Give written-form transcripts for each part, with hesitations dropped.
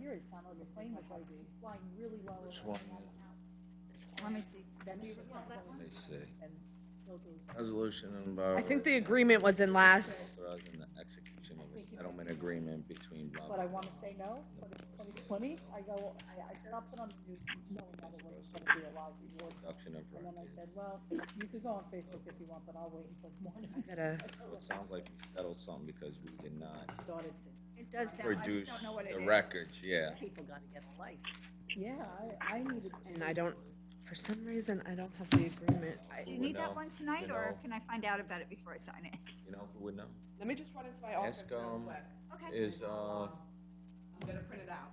hear it sound like the plane was like flying really low. Which one? Let me see. Then we Let me see. and Bill goes, Resolution about. I think the agreement was in last, Authorizing the execution of a settlement agreement between blah, but blah, I wanna say no, but it's 2020, I said I'll put on the news, knowing that it was gonna be a live reward. production of And then I records. said, well, you could go on Facebook if you want, but I'll wait until morning. gotta, Well, it sounds like we settled something because we did not Started, It does sound, I just produce don't know what it the is. records, yeah. People gotta get a life. yeah, I needed. and I don't, for some reason, I don't have the agreement. Do you Would need that know, one tonight, you or know. can I find out about it before I sign it? You know who would know? Let me just run into my office Ask, real quick. Okay. Is, I'm gonna print it out.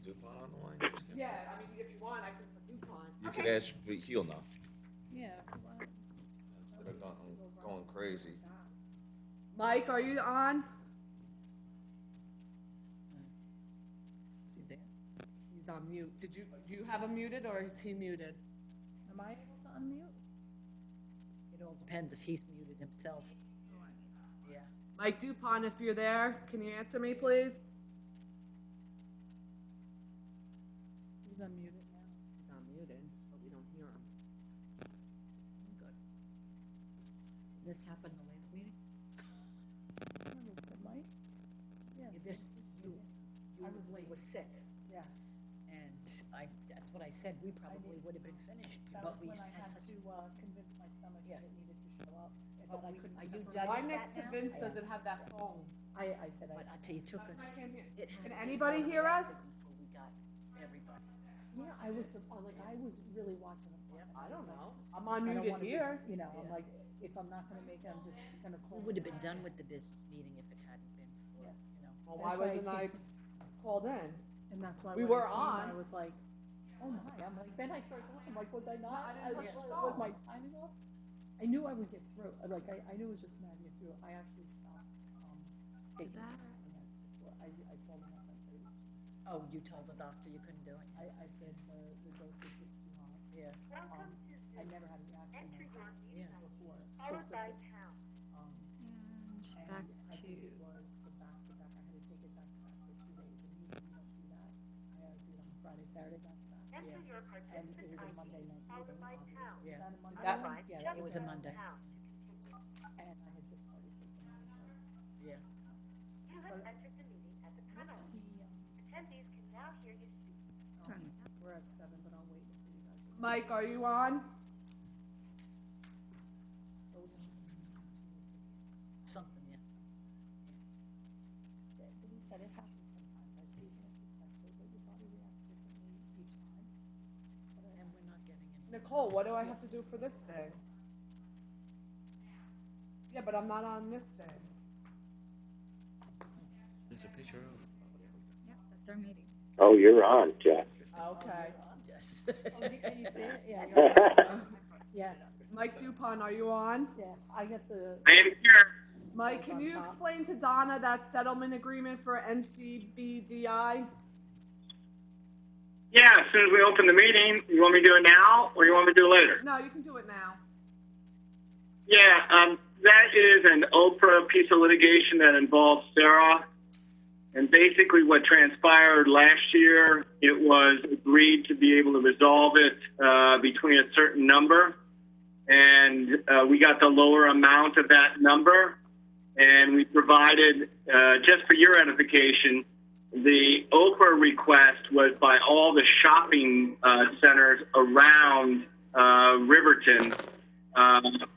DuPont on the line? Just kidding. Yeah, I mean, if you want, I can put DuPont. You could Okay. ask, but he'll know. Yeah. Instead of going crazy. Mike, are you on? See there? He's on mute. Do you have him muted or is he muted? Am I able to unmute? It all depends if he's muted himself. Yeah. Mike DuPont, if you're there, can you answer me, please? He's unmuted now. He's unmuted, but we don't hear him. Good. This happened the last meeting? Mike? Yeah. This, you I was late. was sick, Yeah, and that's what I said, we probably would have been finished, that but was we when I had had such. to, convince my stomach that it needed to show up, and But that I we- couldn't are you separate. done Why with next that to now? Vince doesn't have that phone? I said, But I tell you, it took us. Can It had Can to be anybody done hear us? Before we got everybody. yeah, I was, I was really watching it. I don't know. I'm I don't unmuted wanna be- here. You know, I'm Yeah. like, if I'm not gonna make it, I'm just gonna call. We would have been done with the business meeting if it hadn't been for, Yeah. you know. Well, why That's why I wasn't I came- called in? And that's why. We when were it came, on. I was like, oh my, I'm like, then I started talking, like, was I not? I didn't touch the Was phone. my timing off? I knew I would get through, like, I knew it was just mad to get through, I actually stopped, taking. That- supplements before. I told him, I said, it was Oh, you told the doctor you couldn't do it? I said the dosage was too high. Yeah. I never had a reaction like that Yeah. before. Followed by quickly. And And back I think it to, was the back-to-back, I had to take it back-to-back for 2 days, and usually you don't do that. I had to do it on Friday, Saturday back-to-back. enter your And it participant was a ID, Monday night followed meeting, by obviously. pound. Is that a Monday That- one? Otherwise, Yeah, just that It was a press Monday. pound to continue. and I had just started taking it, so. Yeah. You have entered the meeting at the tunnel. Attendees can now hear you speak. We're at 7, but I'll wait until you guys are. Mike, are you on? Something, yeah. But he said it happens sometimes, I've taken it successfully, but your body reacts differently each time. And we're not getting any. Nicole, what do I have to do for this thing? Yeah, but I'm not on this thing. There's a picture of. yep, that's our meeting. Oh, you're on, Jeff. Okay. Yes. Oh, can you see it? Yeah, yeah. Yeah, Mike DuPont, are you on? yeah, I get the. I am here. Mike, can you explain to Donna that settlement agreement for NCBDI? Yeah, as soon as we open the meeting, you want me to do it now, or you want me to do it later? No, you can do it now. Yeah, that is an Oprah piece of litigation that involves Sarah. And basically what transpired last year, it was agreed to be able to resolve it between a certain number. And we got the lower amount of that number. And we provided, just for your edification, the Oprah request was by all the shopping centers around Riverton,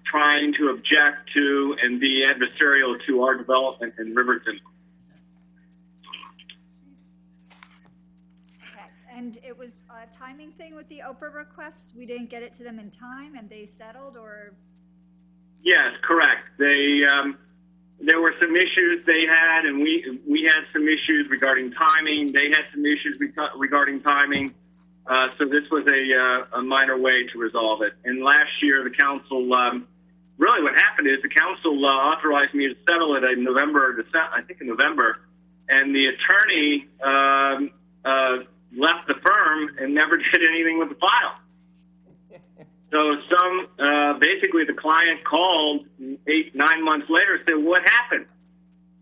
trying to object to and be adversarial to our development in Riverton. Okay, and it was a timing thing with the Oprah requests? We didn't get it to them in time and they settled, or? Yes, correct. They there were some issues they had, and we had some issues regarding timing. They had some issues regarding timing. So this was a minor way to resolve it. And last year, the council, really what happened is the council authorized me to settle it in November, December, I think in November, and the attorney left the firm and never did anything with the file. So basically the client called 8-9 months later and said, what happened?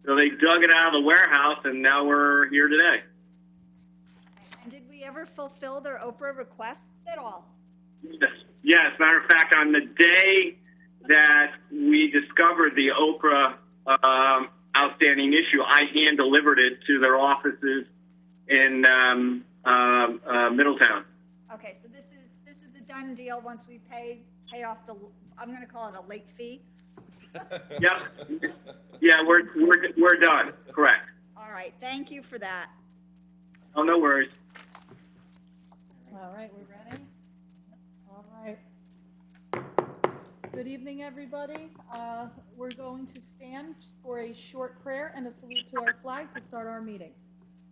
So they dug it out of the warehouse and now we're here today. anybody ever fulfill their Oprah requests at all? Yes, matter of fact, on the day that we discovered the Oprah outstanding issue, I hand delivered it to their offices in Middletown. Okay, so this is a done deal once we pay off the, I'm gonna call it a late fee. Yep. Yeah, we're done. Correct. All right, thank you for that. Oh, no worries. All right, we're ready? All right. Good evening, everybody. We're going to stand for a short prayer and a salute to our flag to start our meeting.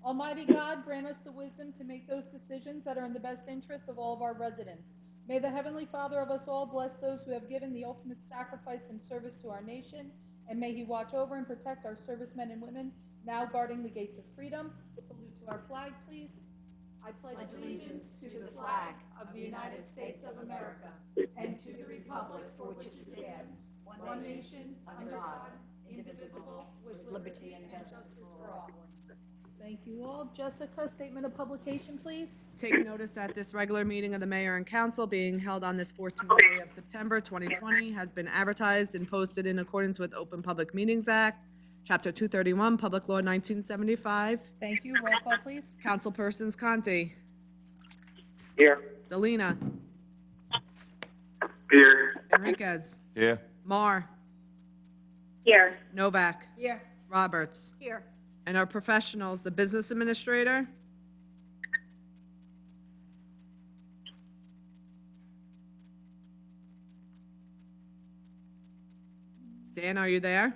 Almighty God, grant us the wisdom to make those decisions that are in the best interest of all of our residents. May the Heavenly Father of us all bless those who have given the ultimate sacrifice and service to our nation, and may He watch over and protect our servicemen and women now guarding the gates of freedom. A salute to our flag, please. I pledge allegiance to the flag of the United States of America and to the republic for which it stands, one nation, under God, indivisible, with liberty and justice for all. Thank you all. Jessica, statement of publication, please. Take notice that this regular meeting of the mayor and council being held on this 14th day of September 2020 has been advertised and posted in accordance with Open Public Meetings Act, Chapter 231, Public Law 1975. Thank you. Roll call, please. Councilpersons Conti, Here. Delina, Here. Enriquez, Yeah. Mar, Here. Novak, Here. Roberts. Here. And our professionals, the business administrator, Dan, are you there?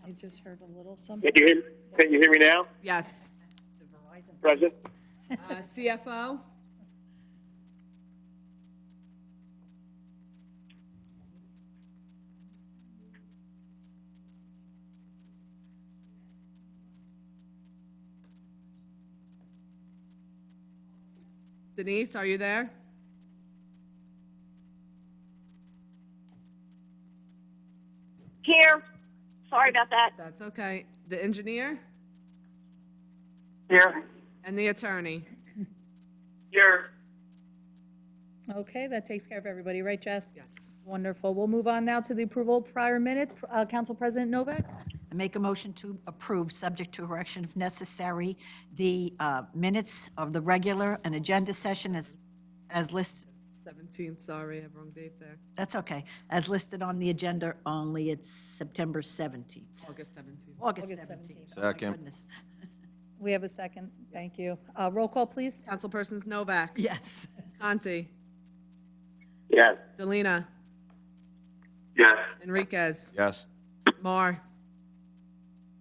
I just heard a little something. Can you hear me now, Yes. It's a Verizon. President? CFO, Denise, are you there? Here. Sorry about that. That's okay. The engineer Here. and the attorney. Here. Okay, that takes care of everybody, right, Jess? Yes. Wonderful. We'll move on now to the approval of prior minutes. Council President Novak? I make a motion to approve, subject to correction if necessary, the minutes of the regular and agenda session as listed. 17th, sorry, I have wrong date there. That's okay. As listed on the agenda, only it's September 17th. August 17th. August August 17th. Oh, my Second. goodness. We have a second. Thank you. Roll call, please. Councilpersons Novak, Yes. Conti, Yes. Delina, Yes. Enriquez, Yes. Mar,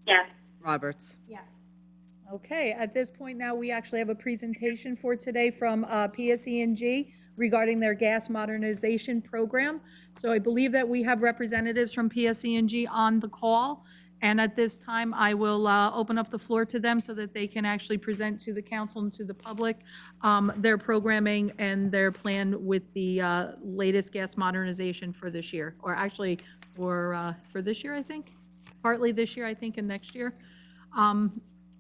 Yes. Roberts. Yes. Okay, at this point now, we actually have a presentation for today from PSE&G regarding their gas modernization program. So I believe that we have representatives from PSE&G on the call. And at this time, I will open up the floor to them so that they can actually present to the council and to the public their programming and their plan with the latest gas modernization for this year, or actually for this year, I think, partly this year, I think, and next year.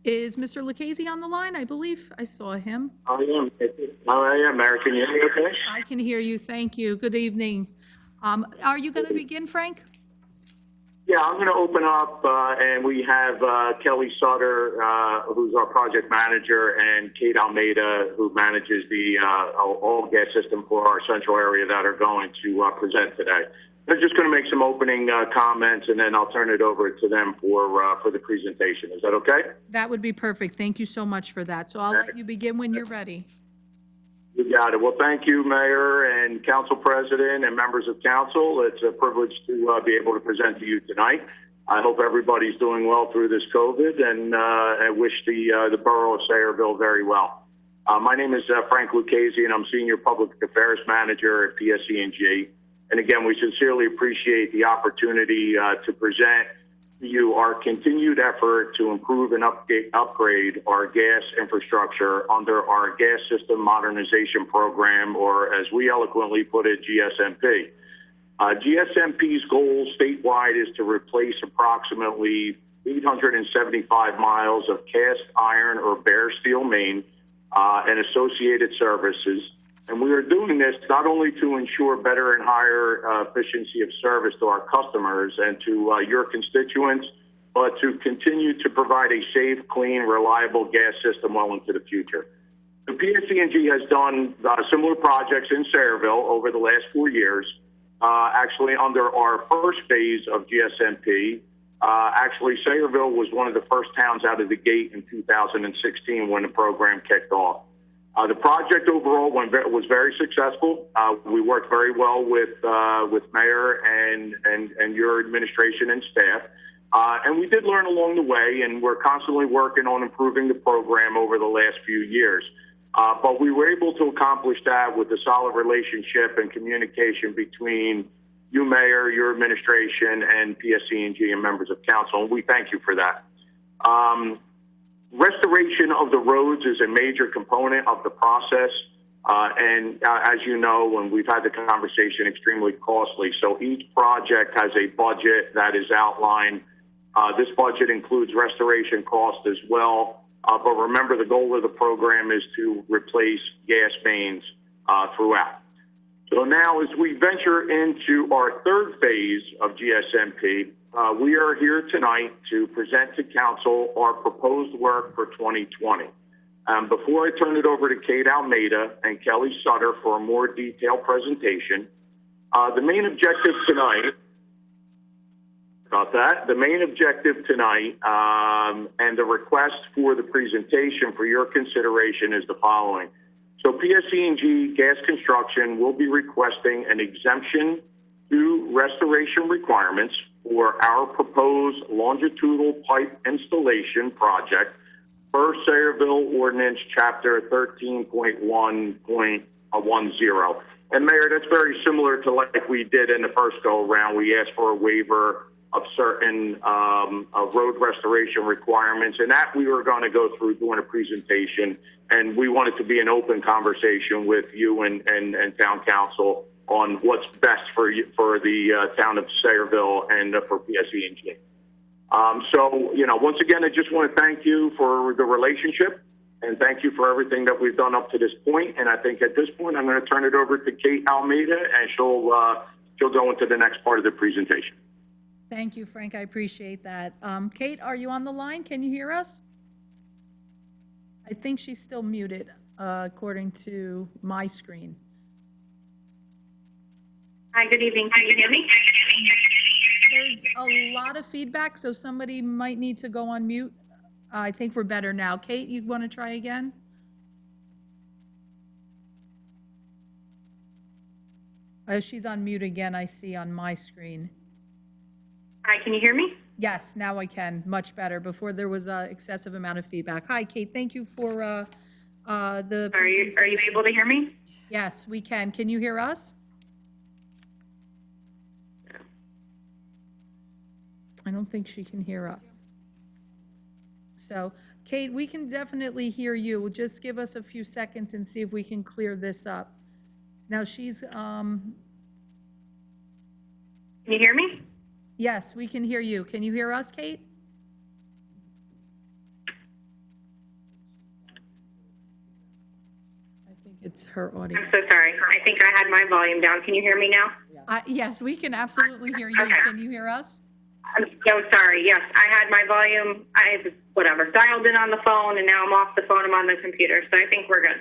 Is Mr. Lucchese on the line? I believe I saw him. I am, Mayor. Can you hear me okay? I can hear you. Thank you. Good evening. Are you going to begin, Frank? Yeah, I'm going to open up, and we have Kelly Sutter, who's our project manager, and Kate Almeida, who manages the all gas system for our central area, that are going to present today. They're just going to make some opening comments, and then I'll turn it over to them for the presentation. Is that okay? That would be perfect. Thank you so much for that. So I'll let you begin when you're ready. You got it. Well, thank you, Mayor and Council President and members of Council. It's a privilege to be able to present to you tonight. I hope everybody's doing well through this COVID, and I wish the borough of Sayreville very well. My name is Frank Lucchese, and I'm Senior Public Affairs Manager at PSE&G. And again, we sincerely appreciate the opportunity to present to you our continued effort to improve and upgrade our gas infrastructure under our Gas System Modernization Program, or as we eloquently put it, GSMP. GSMP's goal statewide is to replace approximately 875 miles of cast iron or bare steel main and associated services. And we are doing this not only to ensure better and higher efficiency of service to our customers and to your constituents, but to continue to provide a safe, clean, reliable gas system well into the future. The PSE&G has done similar projects in Sayreville over the last 4 years. Actually, under our first phase of GSMP, actually Sayreville was one of the first towns out of the gate in 2016 when the program kicked off. The project overall was very successful. We worked very well with Mayor and your administration and staff. And we did learn along the way, and we're constantly working on improving the program over the last few years. But we were able to accomplish that with a solid relationship and communication between you, Mayor, your administration, and PSE&G and members of council, and we thank you for that. Restoration of the roads is a major component of the process, and as you know, and we've had the conversation, extremely costly. So each project has a budget that is outlined. This budget includes restoration costs as well, but remember the goal of the program is to replace gas mains throughout. So now as we venture into our third phase of GSMP, we are here tonight to present to council our proposed work for 2020. Before I turn it over to Kate Almeida and Kelly Sutter for a more detailed presentation, the main objective tonight, and the request for the presentation for your consideration is the following. So PSE&G Gas Construction will be requesting an exemption to restoration requirements for our proposed longitudinal pipe installation project per Sayreville Ordinance Chapter 13.1.10. And Mayor, that's very similar to like we did in the first go-around. We asked for a waiver of certain road restoration requirements, and that we were going to go through doing a presentation, and we wanted to be an open conversation with you and town council on what's best for the town of Sayreville and for PSE&G. So, you know, once again, I just want to thank you for the relationship and thank you for everything that we've done up to this point. And I think at this point, I'm going to turn it over to Kate Almeida, and she'll go into the next part of the presentation. Thank you, Frank. I appreciate that. Kate, are you on the line? Can you hear us? I think she's still muted, according to my screen. Hi, good evening. Can you hear me? There's a lot of feedback, so somebody might need to go on mute. I think we're better now. Kate, you want to try again? She's on mute again, I see on my screen. Hi, can you hear me? Yes, now I can. Much better. Before there was an excessive amount of feedback. Hi, Kate. Thank you for the Are you able to hear me? Yes, we can. Can you hear us? I don't think she can hear us. So, Kate, we can definitely hear you. Just give us a few seconds and see if we can clear this up. Now she's, Can you hear me? yes, we can hear you. Can you hear us, Kate? I think it's her audio. I'm so sorry. I think I had my volume down. Can you hear me now? Yes, we can absolutely hear you. Okay. Can you hear us? I'm so sorry. Yes, I had my volume, dialed in on the phone, and now I'm off the phone. I'm on the computer, so I think we're good.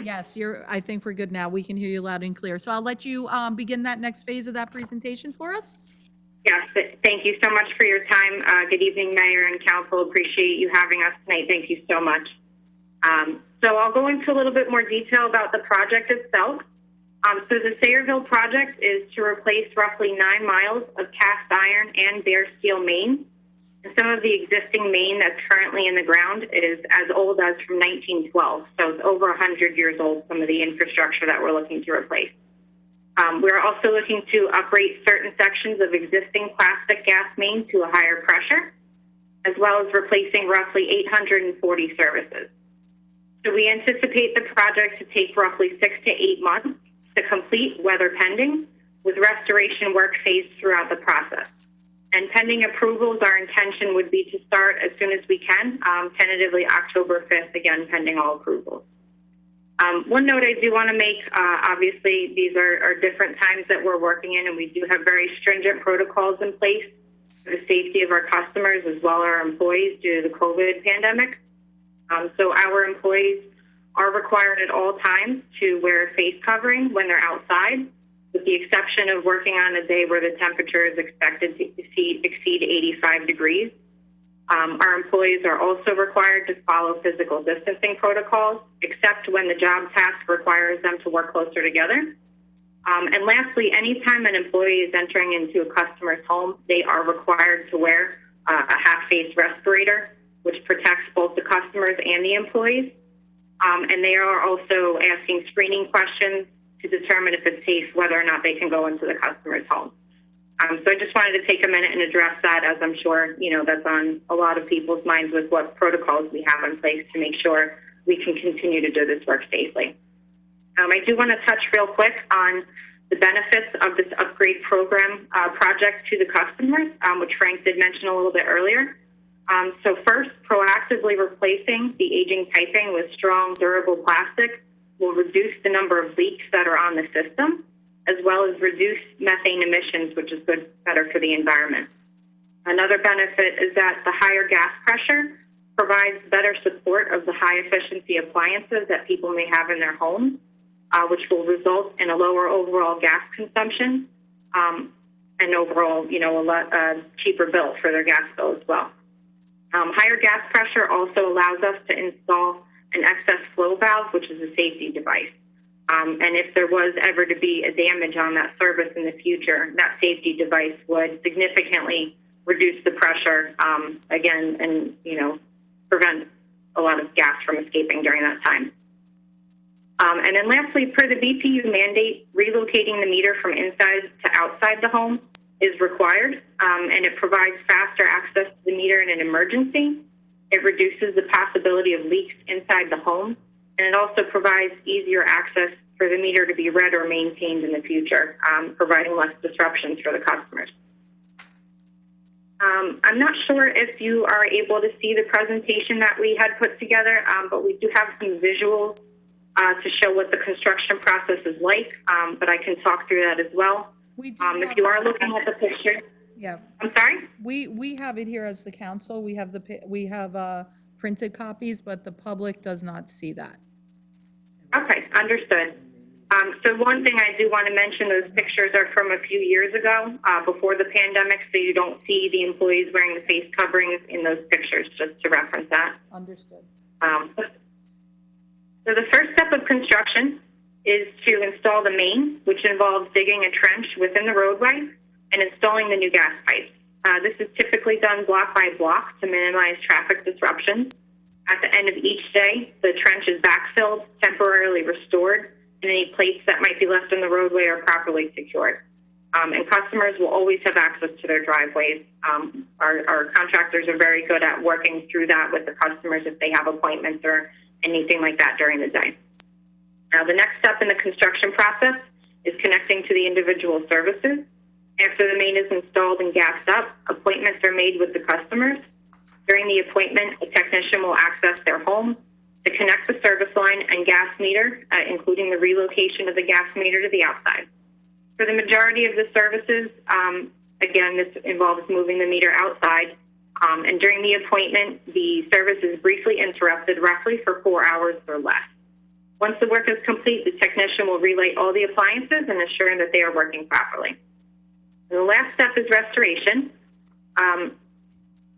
Yes, I think we're good now. We can hear you loud and clear. So I'll let you begin that next phase of that presentation for us. Yes, thank you so much for your time. Good evening, Mayor and Council. Appreciate you having us tonight. Thank you so much. So I'll go into a little bit more detail about the project itself. So the Sayreville project is to replace roughly 9 miles of cast iron and bare steel main. And some of the existing main that's currently in the ground is as old as from 1912. So it's over 100 years old, some of the infrastructure that we're looking to replace. We're also looking to uprate certain sections of existing plastic gas main to a higher pressure, as well as replacing roughly 840 services. So we anticipate the project to take roughly 6 to 8 months to complete, weather pending, with restoration work phased throughout the process. And pending approvals, our intention would be to start as soon as we can, tentatively October 5th, again, pending all approvals. One note I do want to make, obviously, these are different times that we're working in, and we do have very stringent protocols in place for the safety of our customers as well as our employees due to the COVID pandemic. So our employees are required at all times to wear a face covering when they're outside, with the exception of working on a day where the temperature is expected to exceed 85 degrees. Our employees are also required to follow physical distancing protocols, except when the job task requires them to work closer together. And lastly, anytime an employee is entering into a customer's home, they are required to wear a half-face respirator, which protects both the customers and the employees. And they are also asking screening questions to determine if it's safe, whether or not they can go into the customer's home. So I just wanted to take a minute and address that, as I'm sure, that's on a lot of people's minds with what protocols we have in place to make sure we can continue to do this work safely. I do want to touch real quick on the benefits of this upgrade program project to the customers, which Frank did mention a little bit earlier. So first, proactively replacing the aging piping with strong, durable plastic will reduce the number of leaks that are on the system, as well as reduce methane emissions, which is better for the environment. Another benefit is that the higher gas pressure provides better support of the high-efficiency appliances that people may have in their homes, which will result in a lower overall gas consumption and overall, a lot cheaper bill for their gas bill as well. Higher gas pressure also allows us to install an excess flow valve, which is a safety device. And if there was ever to be a damage on that service in the future, that safety device would significantly reduce the pressure, again, and, prevent a lot of gas from escaping during that time. And then lastly, per the BPU mandate, relocating the meter from inside to outside the home is required, and it provides faster access to the meter in an emergency. It reduces the possibility of leaks inside the home, and it also provides easier access for the meter to be read or maintained in the future, providing less disruptions for the customers. I'm not sure if you are able to see the presentation that we had put together, but we do have some visuals to show what the construction process is like, but I can talk through that as well. We do If you are looking at the picture. Yeah, I'm sorry? we have it here as the council. We have printed copies, but the public does not see that. Okay, understood. So one thing I do want to mention, those pictures are from a few years ago, before the pandemic, so you don't see the employees wearing the face coverings in those pictures, just to reference that. Understood. So the first step of construction is to install the main, which involves digging a trench within the roadway and installing the new gas pipes. This is typically done block by block to minimize traffic disruptions. At the end of each day, the trench is backfilled, temporarily restored, and any plates that might be left in the roadway are properly secured. And customers will always have access to their driveways. Our contractors are very good at working through that with the customers if they have appointments or anything like that during the day. Now, the next step in the construction process is connecting to the individual services. After the main is installed and gassed up, appointments are made with the customers. During the appointment, a technician will access their home to connect the service line and gas meter, including the relocation of the gas meter to the outside. For the majority of the services, again, this involves moving the meter outside. And during the appointment, the service is briefly interrupted, roughly for 4 hours or less. Once the work is complete, the technician will relay all the appliances and ensure that they are working properly. And the last step is restoration,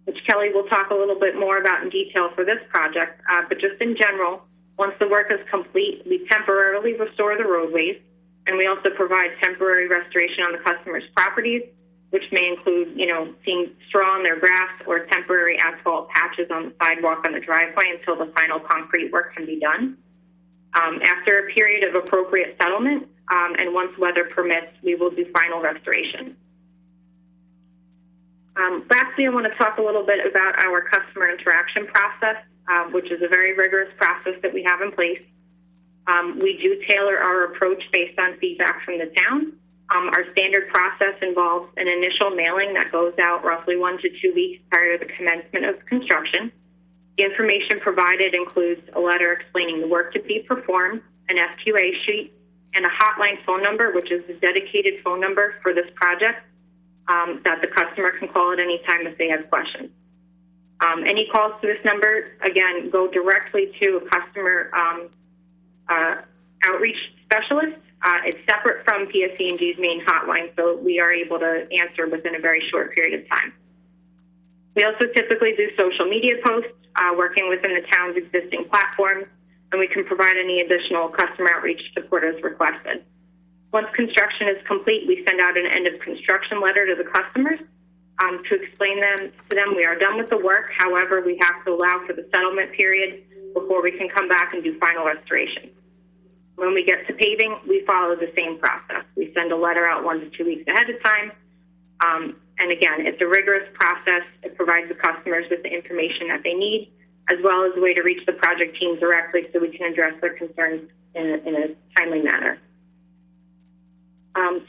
which Kelly will talk a little bit more about in detail for this project. But just in general, once the work is complete, we temporarily restore the roadways, and we also provide temporary restoration on the customer's properties, which may include, seeing straw in their grass or temporary asphalt patches on the sidewalk on the driveway until the final concrete work can be done. After a period of appropriate settlement, and once weather permits, we will do final restoration. Lastly, I want to talk a little bit about our customer interaction process, which is a very rigorous process that we have in place. We do tailor our approach based on feedback from the town, Our standard process involves an initial mailing that goes out roughly 1 to 2 weeks prior to the commencement of construction. The information provided includes a letter explaining the work to be performed, an FQA sheet, and a hotline phone number, which is the dedicated phone number for this project, that the customer can call at any time if they have questions. Any calls to this number, again, go directly to a customer outreach specialist. It's separate from PSE&G's main hotline, so we are able to answer within a very short period of time. We also typically do social media posts, working within the town's existing platforms, and we can provide any additional customer outreach support as requested. Once construction is complete, we send out an end of construction letter to the customers to explain to them we are done with the work. However, we have to allow for the settlement period before we can come back and do final restoration. When we get to paving, we follow the same process. We send a letter out 1 to 2 weeks ahead of time. And again, it's a rigorous process. It provides the customers with the information that they need, as well as a way to reach the project team directly so we can address their concerns in a timely manner.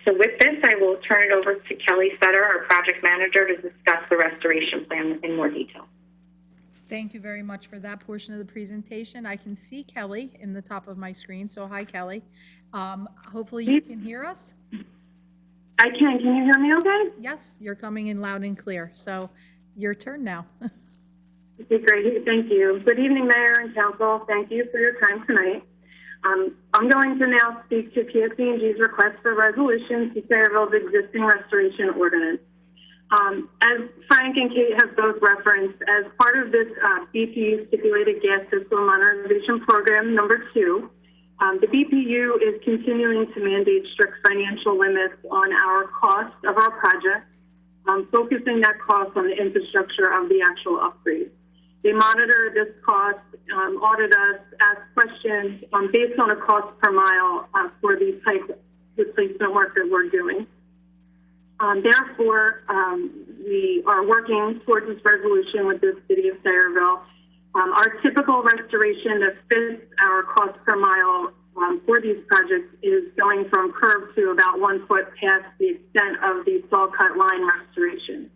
So with this, I will turn it over to Kelly Sutter, our project manager, to discuss the restoration plan in more detail. Thank you very much for that portion of the presentation. I can see Kelly in the top of my screen, so hi, Kelly. Hopefully you can hear us. I can. Can you hear me okay? Yes, you're coming in loud and clear, so your turn now. Okay, great. Thank you. Good evening, Mayor and Council. Thank you for your time tonight. I'm going to now speak to PSE&G's request for resolution to Sayreville's existing restoration ordinance. As Frank and Kate have both referenced, as part of this BPU stipulated gas system modernization program number 2, the BPU is continuing to mandate strict financial limits on our cost of our project, focusing that cost on the infrastructure of the actual upgrade. They monitor this cost, audit us, ask questions based on a cost per mile for these type of replacement work that we're doing. Therefore, we are working towards this resolution with the City of Sayreville. Our typical restoration that fits our cost per mile for these projects is going from curb to about 1 foot past the extent of the saw cut line restoration.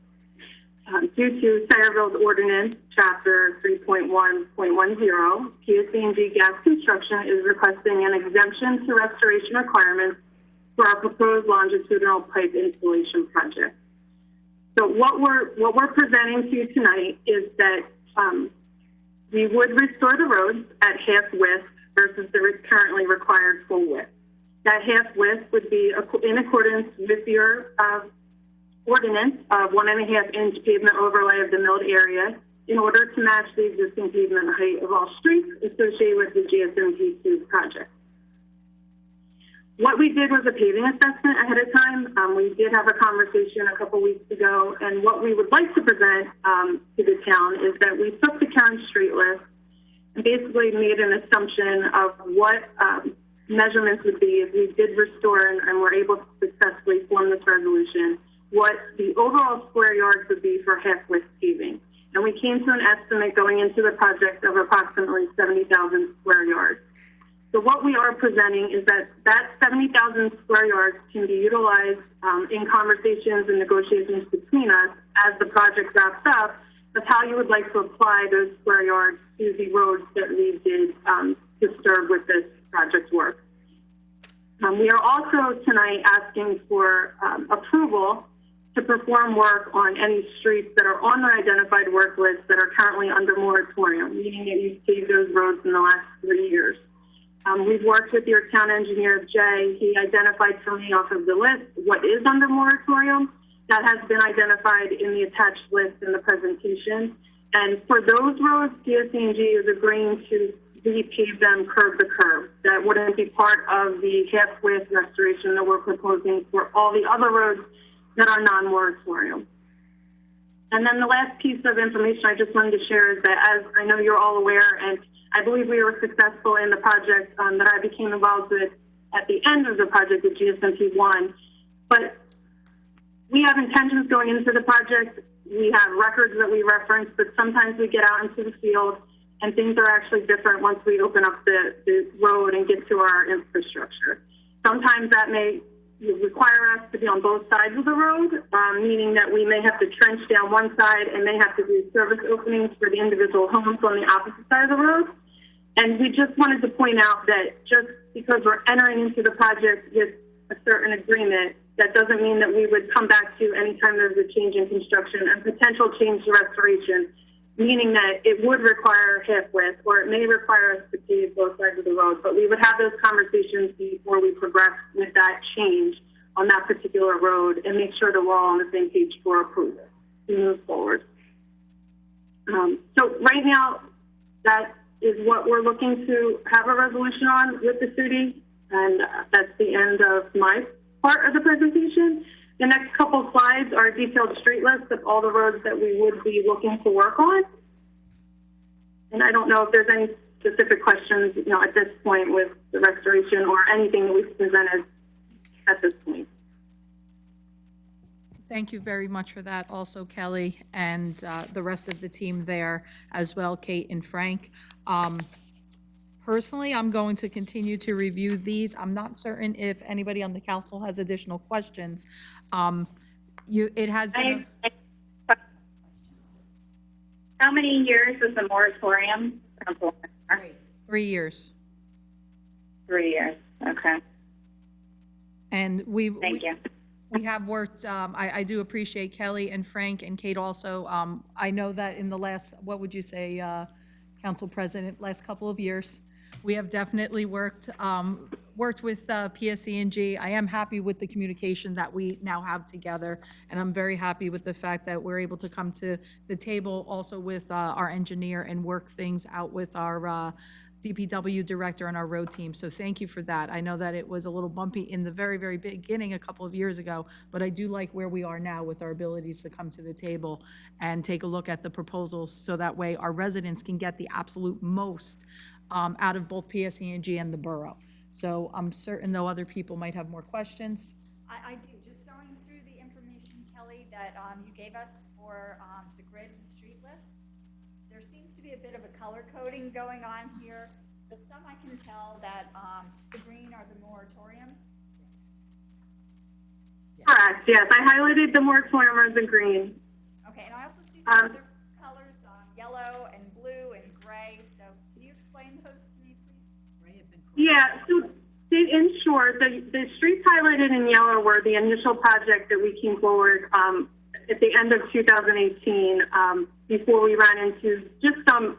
Due to Sayreville's ordinance, Chapter 3.1.10, PSE&G Gas Construction is requesting an exemption to restoration requirements for our proposed longitudinal pipe installation project. So what we're presenting to you tonight is that we would restore the roads at half width versus the currently required full width. That half width would be in accordance with your ordinance of 1.5 inch pavement overlay of the milled area in order to match the existing pavement height of all streets associated with the GSMP2 project. What we did was a paving assessment ahead of time. We did have a conversation a couple weeks ago, and what we would like to present to the town is that we took the current street list and basically made an assumption of what measurements would be if we did restore and were able to successfully form this resolution, what the overall square yards would be for half-width paving. And we came to an estimate going into the project of approximately 70,000 square yards. So what we are presenting is that 70,000 square yards can be utilized in conversations and negotiations between us as the project wraps up of how you would like to apply those square yards to the roads that we did disturb with this project work. We are also tonight asking for approval to perform work on any streets that are on the identified work list that are currently under moratorium, meaning that you've paved those roads in the last 3 years. We've worked with your town engineer, Jay. He identified for me off of the list what is under moratorium. That has been identified in the attached list in the presentation. And for those roads, PSE&G is agreeing to repave them curb to curb. That wouldn't be part of the half-width restoration that we're proposing for all the other roads that are non-moratorium. And then the last piece of information I just wanted to share is that, as I know you're all aware, and I believe we were successful in the project that I became involved with at the end of the project with GSMP1, but we have intentions going into the project. We have records that we reference, but sometimes we get out into the field and things are actually different once we open up the road and get to our infrastructure. Sometimes that may require us to be on both sides of the road, meaning that we may have to trench down one side and may have to do service openings for the individual homes on the opposite side of the road. And we just wanted to point out that just because we're entering into the project with a certain agreement, that doesn't mean that we would come back to any time there's a change in construction and potential change to restoration, meaning that it would require hip width, or it may require us to pave both sides of the road. But we would have those conversations before we progress with that change on that particular road and make sure that we're all on the same page for approval to move forward. So right now, that is what we're looking to have a resolution on with the city, and that's the end of my part of the presentation. The next couple slides are a detailed street list of all the roads that we would be looking to work on. And I don't know if there's any specific questions, at this point with the restoration or anything that we've presented at this point. Thank you very much for that also, Kelly, and the rest of the team there as well, Kate and Frank. Personally, I'm going to continue to review these. I'm not certain if anybody on the council has additional questions. It has been. How many years is the moratorium? 3 years. 3 years, okay. And Thank you. we have worked, I do appreciate Kelly and Frank and Kate also. I know that in the last, what would you say, Council President, last couple of years, we have definitely worked with PSE&G. I am happy with the communication that we now have together, and I'm very happy with the fact that we're able to come to the table also with our engineer and work things out with our DPW director and our road team. So thank you for that. I know that it was a little bumpy in the very, very beginning a couple of years ago, but I do like where we are now with our abilities to come to the table and take a look at the proposals so that way our residents can get the absolute most out of both PSE&G and the borough. So I'm certain though other people might have more questions. I do, just going through the information, Kelly, that you gave us for the grid and street list. There seems to be a bit of a color coding going on here. So some I can tell that the green are the moratorium. Correct, yes. I highlighted the moratorium as in green. Okay, and I also see some other colors, yellow and blue and gray. So can you explain those to me, please? Yeah, so in short, the streets highlighted in yellow were the initial project that we came forward at the end of 2018 before we ran into just some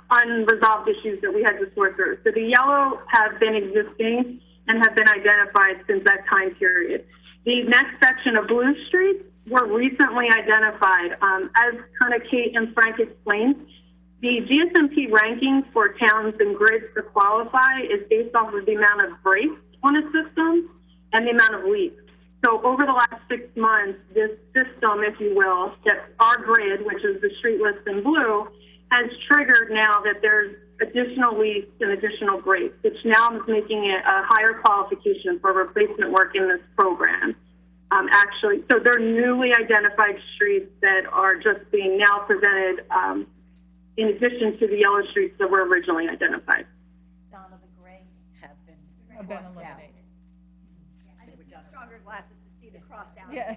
unresolved issues that we had to sort through. So the yellow have been existing and have been identified since that time period. The next section of blue streets were recently identified. As kind of Kate and Frank explained, the GSMP ranking for towns and grids to qualify is based off of the amount of breaks on a system and the amount of leaks. So over the last 6 months, this system, if you will, that our grid, which is the street list in blue, has triggered now that there's additional leaks and additional breaks, which now is making it a higher qualification for replacement work in this program. Actually, so they're newly identified streets that are just being now presented in addition to the yellow streets that were originally identified. Donna, the gray have been Been crossed out. eliminated. Yeah, I just need stronger glasses to see the cross out. Yeah.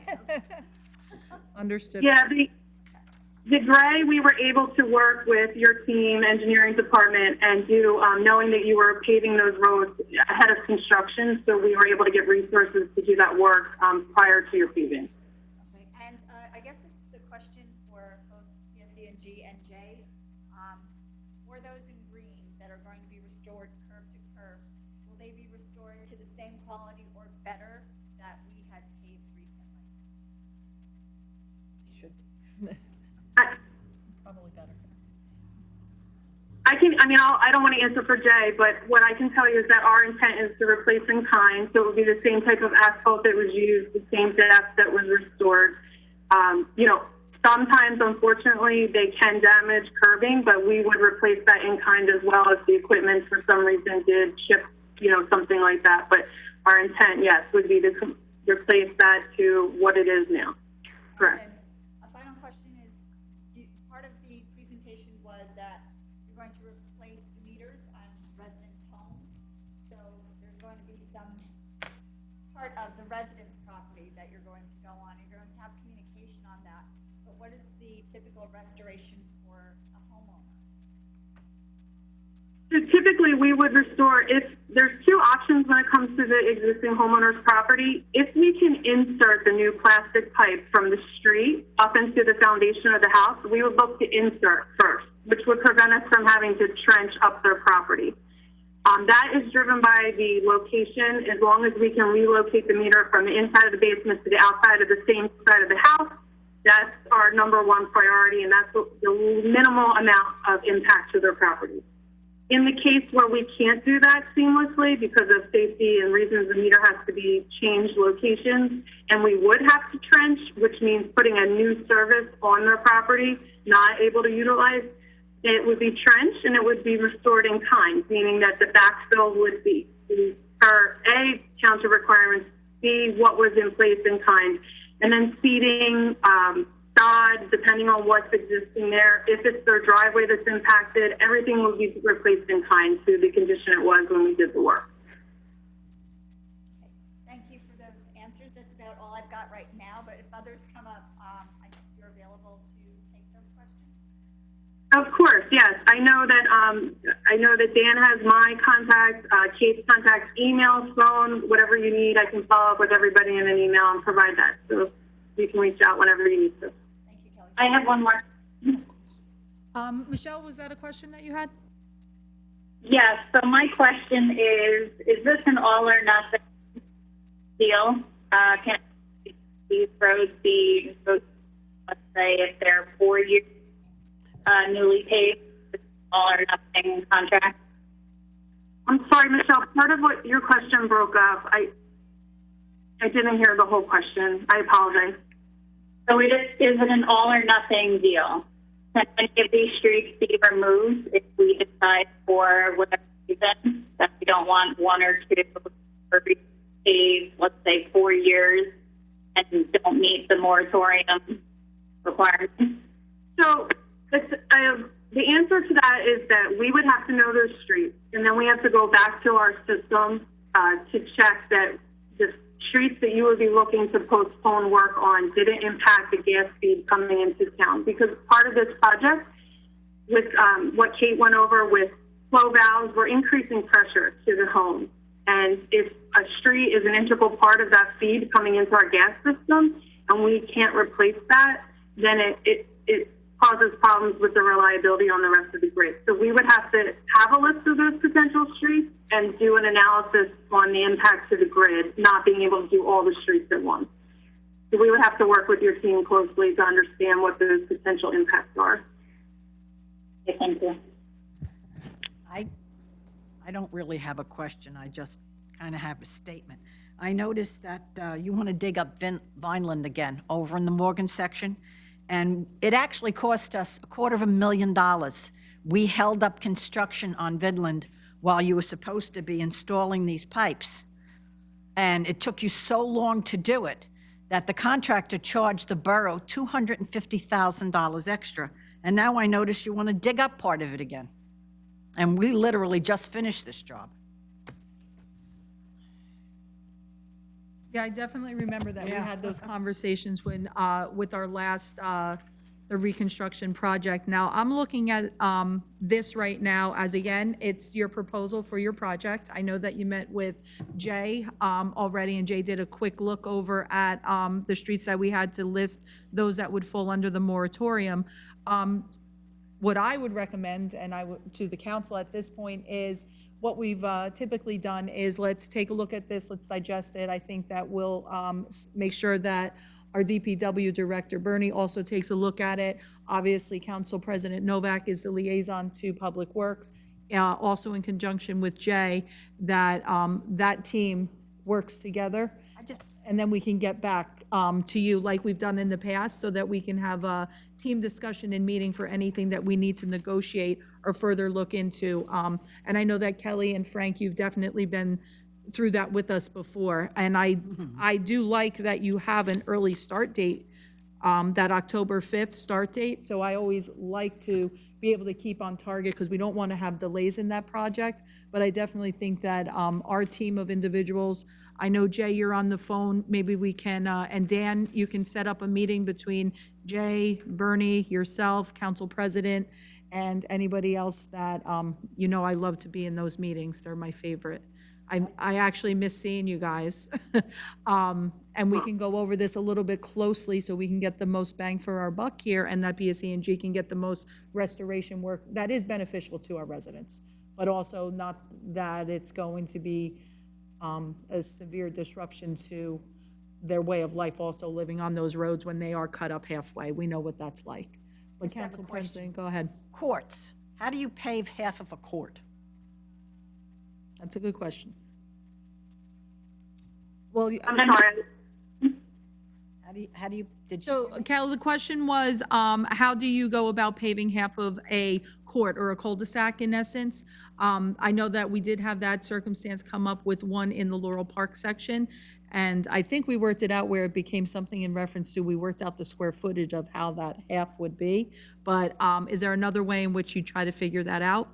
Understood. Yeah, the gray, we were able to work with your team, engineering department, and do, knowing that you were paving those roads ahead of construction, so we were able to get resources to do that work prior to your paving. Okay, and I guess this is a question for both PSE&G and Jay. For those in green that are going to be restored curb to curb, will they be restored to the same quality or better that we had paved recently? Probably better. I don't want to answer for Jay, but what I can tell you is that our intent is to replace in kind, so it would be the same type of asphalt that was used, the same depth that was restored. Sometimes, unfortunately, they can damage curbing, but we would replace that in kind as well if the equipment for some reason did chip, something like that. But our intent, yes, would be to replace that to what it is now. Correct. And a final question is, part of the presentation was that you're going to replace the meters on residents' homes. So there's going to be some part of the residence property that you're going to go on. You're going to have communication on that. But what is the typical restoration for a homeowner? So typically, we would restore, if there's two options when it comes to the existing homeowner's property. If we can insert the new plastic pipe from the street up into the foundation of the house, we would look to insert first, which would prevent us from having to trench up their property. That is driven by the location. As long as we can relocate the meter from the inside of the basement to the outside of the same side of the house, that's our number one priority, and that's the minimal amount of impact to their property. In the case where we can't do that seamlessly because of safety and reasons, the meter has to be changed locations, and we would have to trench, which means putting a new service on their property, not able to utilize. It would be trenched and it would be restored in kind, meaning that the backfill would be per A, township requirements, B, what was in place in kind, and then seeding, sod, depending on what's existing there. If it's their driveway that's impacted, everything will be replaced in kind to the condition it was when we did the work. Okay. Thank you for those answers. That's about all I've got right now, but if others come up, I think you're available to take those questions. Of course, yes. I know that Dan has my contact, Kate's contact, email, phone, whatever you need. I can follow up with everybody in an email and provide that. So you can reach out whenever you need to. Thank you, Kelly. I have one more. Michelle, was that a question that you had? Yes, so my question is this an all or nothing deal? Can these roads be, let's say, if they're 4 years newly paved, all or nothing contract? I'm sorry, Michelle, part of what your question broke up. I didn't hear the whole question. I apologize. So is it an all or nothing deal? Can any of these streets be removed if we decide for whatever reason that we don't want one or two or paved, let's say 4 years, and don't meet the moratorium requirements? So the answer to that is that we would have to know those streets, and then we have to go back to our system to check that the streets that you would be looking to postpone work on didn't impact the gas feed coming into town. Because part of this project, with what Kate went over with flow valves, we're increasing pressure to the home. And if a street is an integral part of that feed coming into our gas system, and we can't replace that, then it causes problems with the reliability on the rest of the grid. So we would have to have a list of those potential streets and do an analysis on the impact to the grid, not being able to do all the streets at once. So we would have to work with your team closely to understand what those potential impacts are. Okay, thank you. I don't really have a question. I just kind of have a statement. I noticed that you want to dig up Vineland again over in the Morgan section, and it actually cost us $250,000. We held up construction on Vineland while you were supposed to be installing these pipes. And it took you so long to do it that the contractor charged the borough $250,000 extra. And now I notice you want to dig up part of it again. And we literally just finished this job. Yeah, I definitely remember that. We had those conversations when, with our last, the reconstruction project. Now, I'm looking at this right now as, again, it's your proposal for your project. I know that you met with Jay already, and Jay did a quick look over at the streets that we had to list, those that would fall under the moratorium. What I would recommend, and to the council at this point, is what we've typically done is let's take a look at this, let's digest it. I think that we'll make sure that our DPW director, Bernie, also takes a look at it. Obviously, Council President Novak is the liaison to Public Works, also in conjunction with Jay, that that team works together. And then we can get back to you like we've done in the past, so that we can have a team discussion and meeting for anything that we need to negotiate or further look into. And I know that Kelly and Frank, you've definitely been through that with us before. And I do like that you have an early start date, that October 5th start date. So I always like to be able to keep on target, because we don't want to have delays in that project. But I definitely think that our team of individuals, I know, Jay, you're on the phone, maybe we can, and Dan, you can set up a meeting between Jay, Bernie, yourself, council president, and anybody else that, you know, I love to be in those meetings. They're my favorite. I actually miss seeing you guys. And we can go over this a little bit closely so we can get the most bang for our buck here, and that PSE&G can get the most restoration work that is beneficial to our residents, but also not that it's going to be a severe disruption to their way of life, also living on those roads when they are cut up halfway. We know what that's like. But Just have a Council question. President, go ahead. Courts, how do you pave half of a court? That's a good question. Well, I'm sorry. How do you, did you? so, Cal, the question was, how do you go about paving half of a court or a cul-de-sac in essence? I know that we did have that circumstance come up with one in the Laurel Park section, and I think we worked it out where it became something in reference to, we worked out the square footage of how that half would be. But is there another way in which you try to figure that out?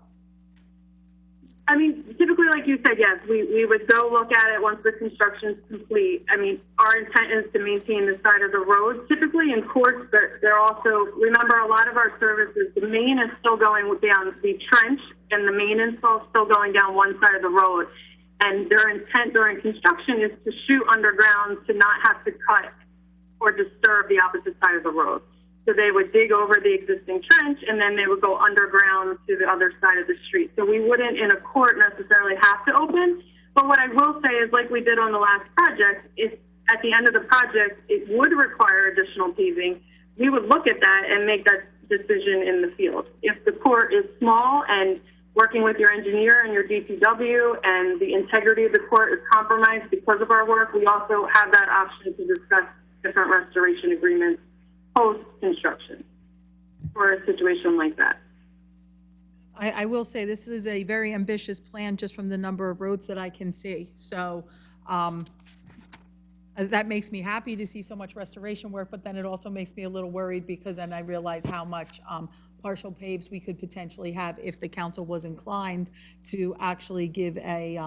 I mean, typically, like you said, yes, we would go look at it once the construction's complete. I mean, our intent is to maintain the side of the road. Typically in courts, they're also, remember, a lot of our services, the main is still going down the trench, and the main install is still going down one side of the road. And their intent during construction is to shoot underground to not have to cut or disturb the opposite side of the road. So they would dig over the existing trench, and then they would go underground to the other side of the street. So we wouldn't, in a court, necessarily have to open. But what I will say is, like we did on the last project, if at the end of the project it would require additional paving, we would look at that and make that decision in the field. If the court is small and working with your engineer and your DPW and the integrity of the court is compromised because of our work, we also have that option to discuss different restoration agreements post-construction for a situation like that. I will say this is a very ambitious plan just from the number of roads that I can see. So that makes me happy to see so much restoration work, but then it also makes me a little worried because then I realize how much partial paves we could potentially have if the council was inclined to actually give a,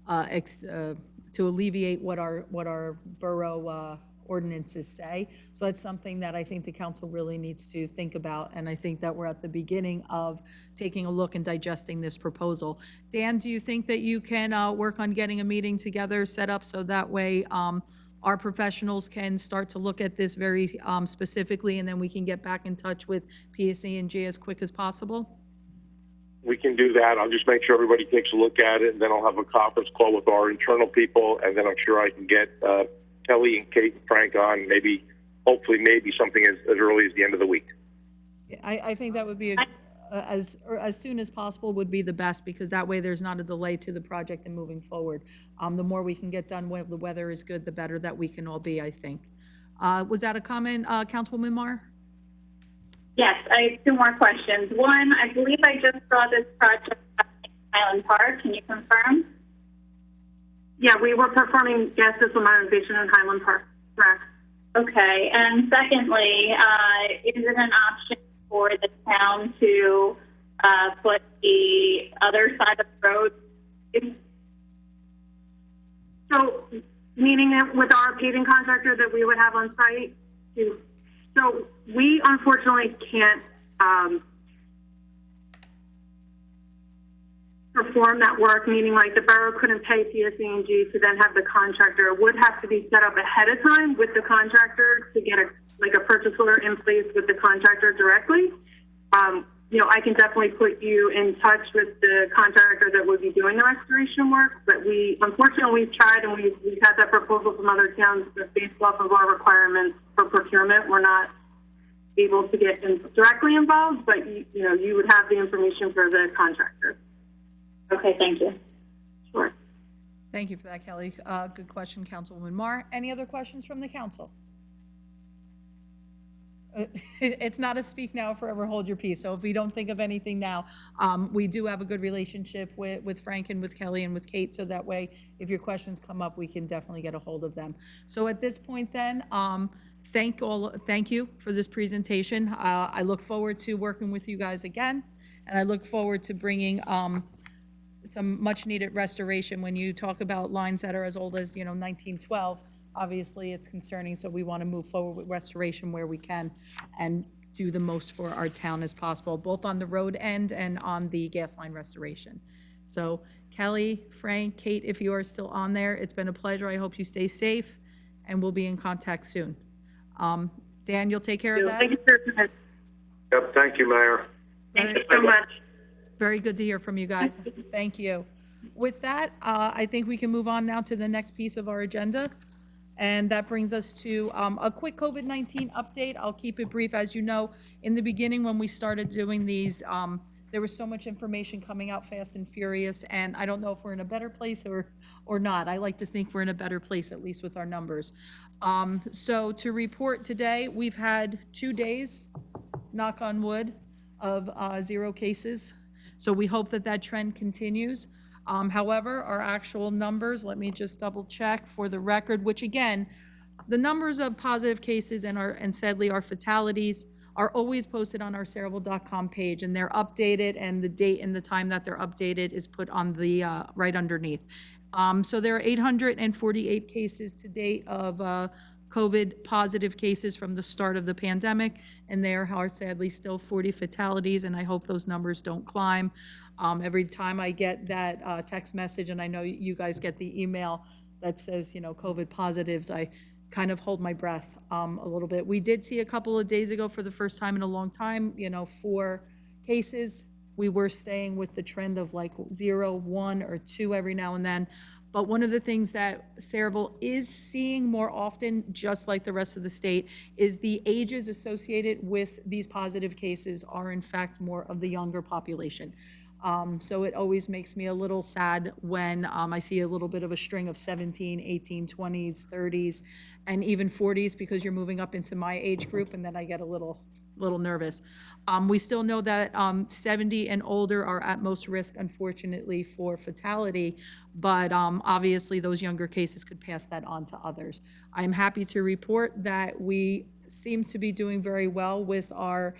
to alleviate what our borough ordinances say. So that's something that I think the council really needs to think about, and I think that we're at the beginning of taking a look and digesting this proposal. Dan, do you think that you can work on getting a meeting together, set up so that way our professionals can start to look at this very specifically, and then we can get back in touch with PSE&G as quick as possible? We can do that. I'll just make sure everybody takes a look at it, and then I'll have a conference call with our internal people, and then I'm sure I can get Kelly and Kate and Frank on, hopefully something as early as the end of the week. I think that would be as soon as possible would be the best, because that way there's not a delay to the project and moving forward. The more we can get done when the weather is good, the better that we can all be, I think. Was that a comment, Councilwoman Marr? Yes, I have two more questions. One, I believe I just saw this project at Highland Park. Can you confirm? Yeah, we were performing gas system modernization in Highland Park, correct? Okay, and secondly, is it an option for the town to put the other side of the road? So, meaning that with our paving contractor that we would have on site, so we unfortunately can't perform that work, meaning like the borough couldn't pay PSE&G to then have the contractor. It would have to be set up ahead of time with the contractor to get a purchase order in place with the contractor directly. I can definitely put you in touch with the contractor that would be doing the restoration work, but unfortunately we've tried and we've had that proposal from other towns, but based off of our requirements for procurement, we're not able to get directly involved, but you would have the information for the contractor. Okay, thank you. Sure. Thank you for that, Kelly. Good question, Councilwoman Marr. Any other questions from the council? It's not a speak now, forever hold your peace. So if we don't think of anything now, we do have a good relationship with Frank and with Kelly and with Kate. So that way, if your questions come up, we can definitely get a hold of them. So at this point then, thank you for this presentation. I look forward to working with you guys again, and I look forward to bringing some much-needed restoration. When you talk about lines that are as old as, 1912, obviously it's concerning, so we want to move forward with restoration where we can and do the most for our town as possible, both on the road end and on the gas line restoration. So Kelly, Frank, Kate, if you are still on there, it's been a pleasure. I hope you stay safe, and we'll be in contact soon. Dan, you'll take care of that? Thank you for your time. Yep, thank you, Mayor. Thank you so much. Very good to hear from you guys. Thank you. With that, I think we can move on now to the next piece of our agenda. And that brings us to a quick COVID-19 update. I'll keep it brief. As you know, in the beginning when we started doing these, there was so much information coming out fast and furious, and I don't know if we're in a better place or not. I like to think we're in a better place, at least with our numbers. So to report today, we've had 2 days, knock on wood, of 0 cases. So we hope that that trend continues. However, our actual numbers, let me just double check for the record, which again, the numbers of positive cases and sadly our fatalities are always posted on our Cerevel.com page, and they're updated, and the date and the time that they're updated is put on the right underneath. So there are 848 cases to date of COVID positive cases from the start of the pandemic, and there are sadly still 40 fatalities, and I hope those numbers don't climb. Every time I get that text message, and I know you guys get the email that says, COVID positives, I kind of hold my breath a little bit. We did see a couple of days ago, for the first time in a long time, 4 cases. We were staying with the trend of like 0, 1, or 2 every now and then. But one of the things that Cerevel is seeing more often, just like the rest of the state, is the ages associated with these positive cases are in fact more of the younger population. So it always makes me a little sad when I see a little bit of a string of 17, 18, 20s, 30s, and even 40s, because you're moving up into my age group, and then I get a little nervous. We still know that 70 and older are at most risk, unfortunately, for fatality, but obviously those younger cases could pass that on to others. I'm happy to report that we seem to be doing very well with our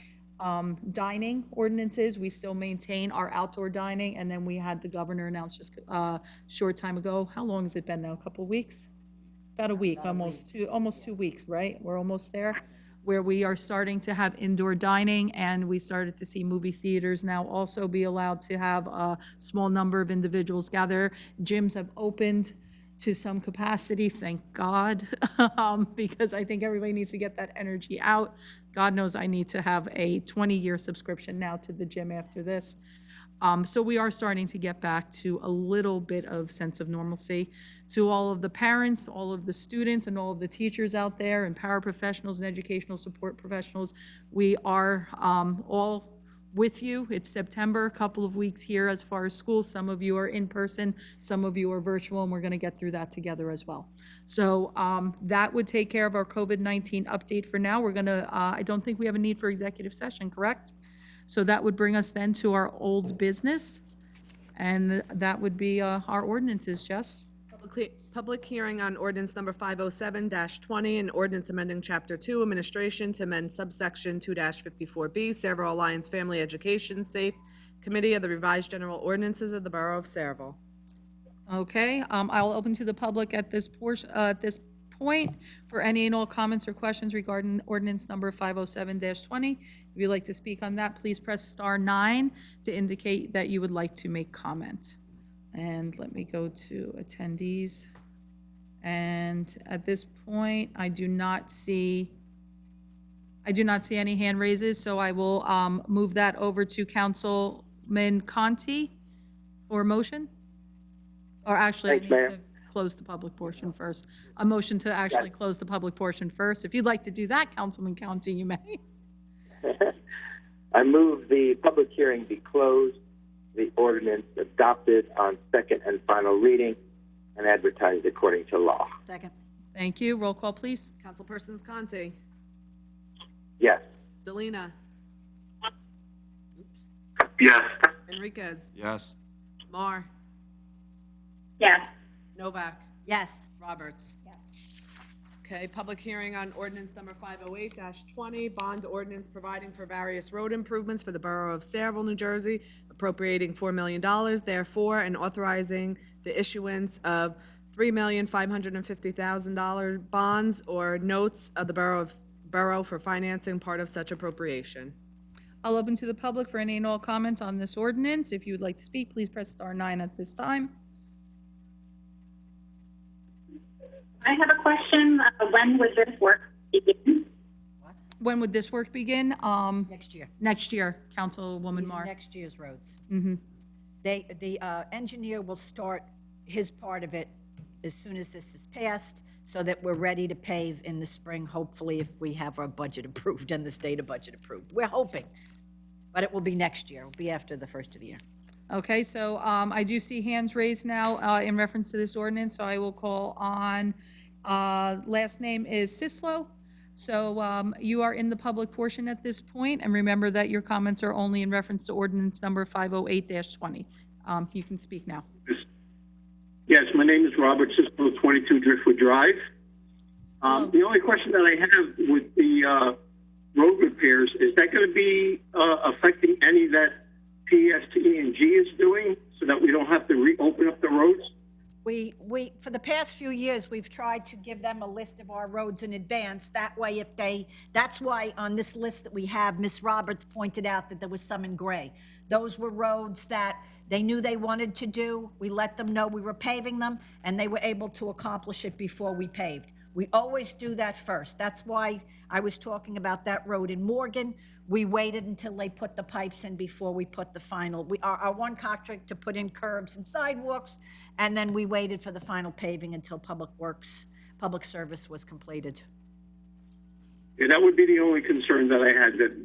dining ordinances. We still maintain our outdoor dining, and then we had the governor announce just a short time ago. How long has it been now? A couple of weeks? About a week, almost 2 weeks, right? We're almost there, where we are starting to have indoor dining, and we started to see movie theaters now also be allowed to have a small number of individuals gather. Gyms have opened to some capacity, thank God, because I think everybody needs to get that energy out. God knows I need to have a 20-year subscription now to the gym after this. So we are starting to get back to a little bit of sense of normalcy. To all of the parents, all of the students, and all of the teachers out there, and paraprofessionals and educational support professionals, we are all with you. It's September, a couple of weeks here as far as school. Some of you are in person, some of you are virtual, and we're going to get through that together as well. So that would take care of our COVID-19 update for now. We're going to, I don't think we have a need for executive session, correct? So that would bring us then to our old business, and that would be our ordinances, Jess. Public hearing on ordinance number 507-20, an ordinance amending Chapter 2, Administration, to amend subsection 2-54B, Cerevel Alliance Family Education Safe Committee of the Revised General Ordinances of the Borough of Cerevel. Okay, I'll open to the public at this point for any and all comments or questions regarding ordinance number 507-20. If you'd like to speak on that, please press star 9 to indicate that you would like to make comment. And let me go to attendees. And at this point, I do not see any hand raises, so I will move that over to Councilman Conti for a motion. Or actually, I need to close the public portion first. A motion to actually close the public portion first. If you'd like to do that, Councilman Conti, you may. I move the public hearing be closed, the ordinance adopted on second and final reading, and advertised according to law. Second. Thank you. Roll call, please. Councilpersons Conti, Yes. Delina, Yes. Enriquez, Yes. Mar, Yes. Novak, Yes. Roberts. Yes. Okay, public hearing on ordinance number 508-20, bond ordinance providing for various road improvements for the borough of Sayreville, New Jersey, appropriating $4 million therefore, and authorizing the issuance of $3,550,000 bonds or notes of the borough for financing part of such appropriation. I'll open to the public for any and all comments on this ordinance. If you would like to speak, please press star 9 at this time. I have a question. When would this work begin? When would this work begin? Next year. Next year, Councilwoman These are Marr. next year's roads. Mm-hmm. The engineer will start his part of it as soon as this is passed, so that we're ready to pave in the spring, hopefully, if we have our budget approved and the state budget approved. We're hoping, but it will be next year. It'll be after the first of the year. Okay, so I do see hands raised now in reference to this ordinance, so I will call on, last name is Sislo. So you are in the public portion at this point, and remember that your comments are only in reference to ordinance number 508-20. You can speak now. Yes, my name is Robert Sisco, 22 Driftwood Drive. The only question that I have with the road repairs, is that going to be affecting any that PSE&G is doing so that we don't have to reopen up the roads? We, for the past few years, we've tried to give them a list of our roads in advance. That way, that's why on this list that we have, Ms. Roberts pointed out that there was some in gray. Those were roads that they knew they wanted to do. We let them know we were paving them, and they were able to accomplish it before we paved. We always do that first. That's why I was talking about that road in Morgan. We waited until they put the pipes in before we put the final. Our one contract to put in curbs and sidewalks, and then we waited for the final paving until Public Service was completed. Yeah, that would be the only concern that I had, that,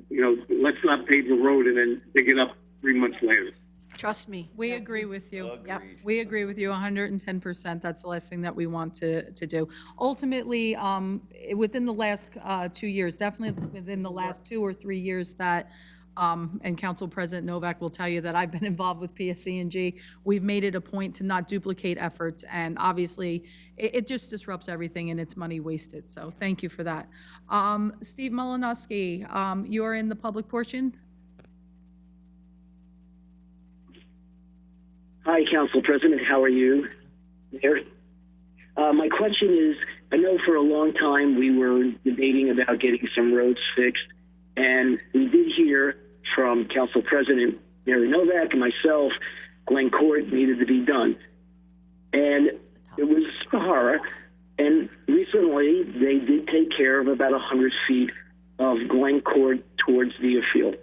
let's not pave the road and then dig it up 3 months later. Trust me. We agree with you. Yep. We agree with you 110%. That's the last thing that we want to do. Ultimately, within the last 2 years, definitely within the last 2 or 3 years that, and Council President Novak will tell you that I've been involved with PSE&G, we've made it a point to not duplicate efforts, and obviously, it just disrupts everything and it's money wasted. So thank you for that. Steve Malinowski, you are in the public portion. Hi, Council President. How are you? Mayor? My question is, I know for a long time we were debating about getting some roads fixed, and we did hear from Council President Mary Novak and myself, Glen Court needed to be done. And it was a horror, and recently they did take care of about 100 feet of Glen Court towards Deerfield.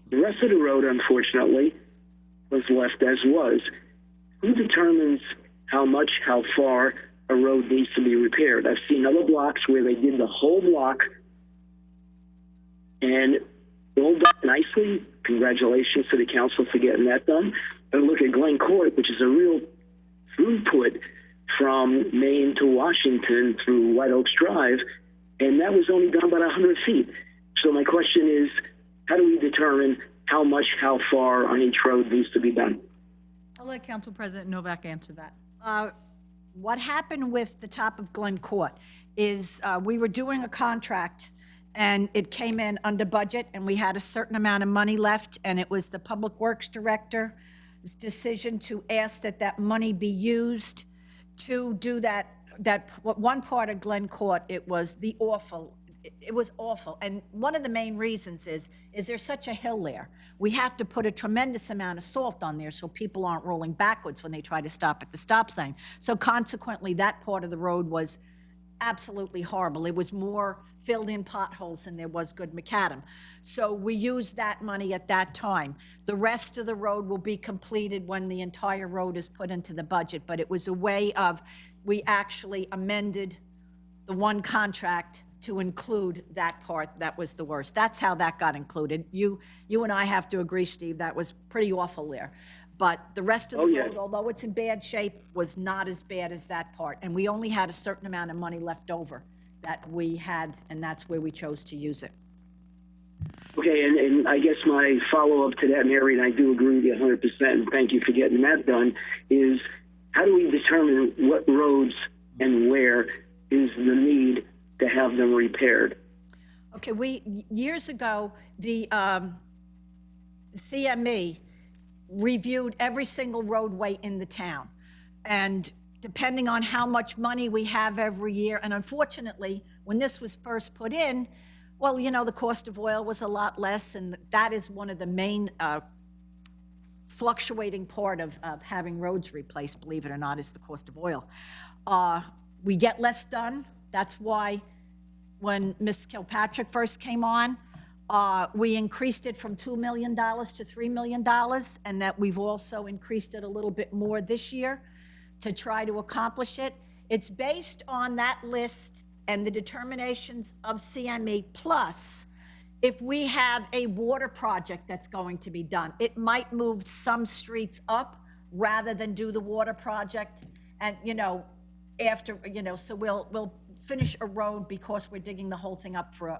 The rest of the road, unfortunately, was left as was. Who determines how much, how far a road needs to be repaired? I've seen other blocks where they did the whole block and all done nicely. Congratulations to the council for getting that done. But look at Glen Court, which is a real throughput from Maine to Washington through White Oaks Drive, and that was only done about 100 feet. So my question is, how do we determine how much, how far on each road needs to be done? I'll let Council President Novak answer that. What happened with the top of Glen Court is we were doing a contract, and it came in under budget, and we had a certain amount of money left, and it was the Public Works Director's decision to ask that money be used to do that one part of Glen Court. It was awful. And one of the main reasons is there's such a hill there. We have to put a tremendous amount of salt on there so people aren't rolling backwards when they try to stop at the stop sign. So consequently, that part of the road was absolutely horrible. It was more filled in potholes than there was good macadam. So we used that money at that time. The rest of the road will be completed when the entire road is put into the budget, but it was a way of, we actually amended the one contract to include that part that was the worst. That's how that got included. You and I have to agree, Steve, that was pretty awful there. But the rest of the road, although it's in bad shape, was not as bad as that part. And we only had a certain amount of money left over that we had, and that's where we chose to use it. Okay, and I guess my follow-up to that, Mary, and I do agree with you 100%, and thank you for getting that done, is how do we determine what roads and where is the need to have them repaired? Okay, years ago, the CME reviewed every single roadway in the town. And depending on how much money we have every year, and unfortunately, when this was first put in, well, the cost of oil was a lot less, and that is one of the main fluctuating part of having roads replaced, believe it or not, is the cost of oil. We get less done. That's why when Ms. Kilpatrick first came on, we increased it from $2 million to $3 million, and that we've also increased it a little bit more this year to try to accomplish it. It's based on that list and the determinations of CME, plus if we have a water project that's going to be done, it might move some streets up rather than do the water project. And, after, so we'll finish a road because we're digging the whole thing up for,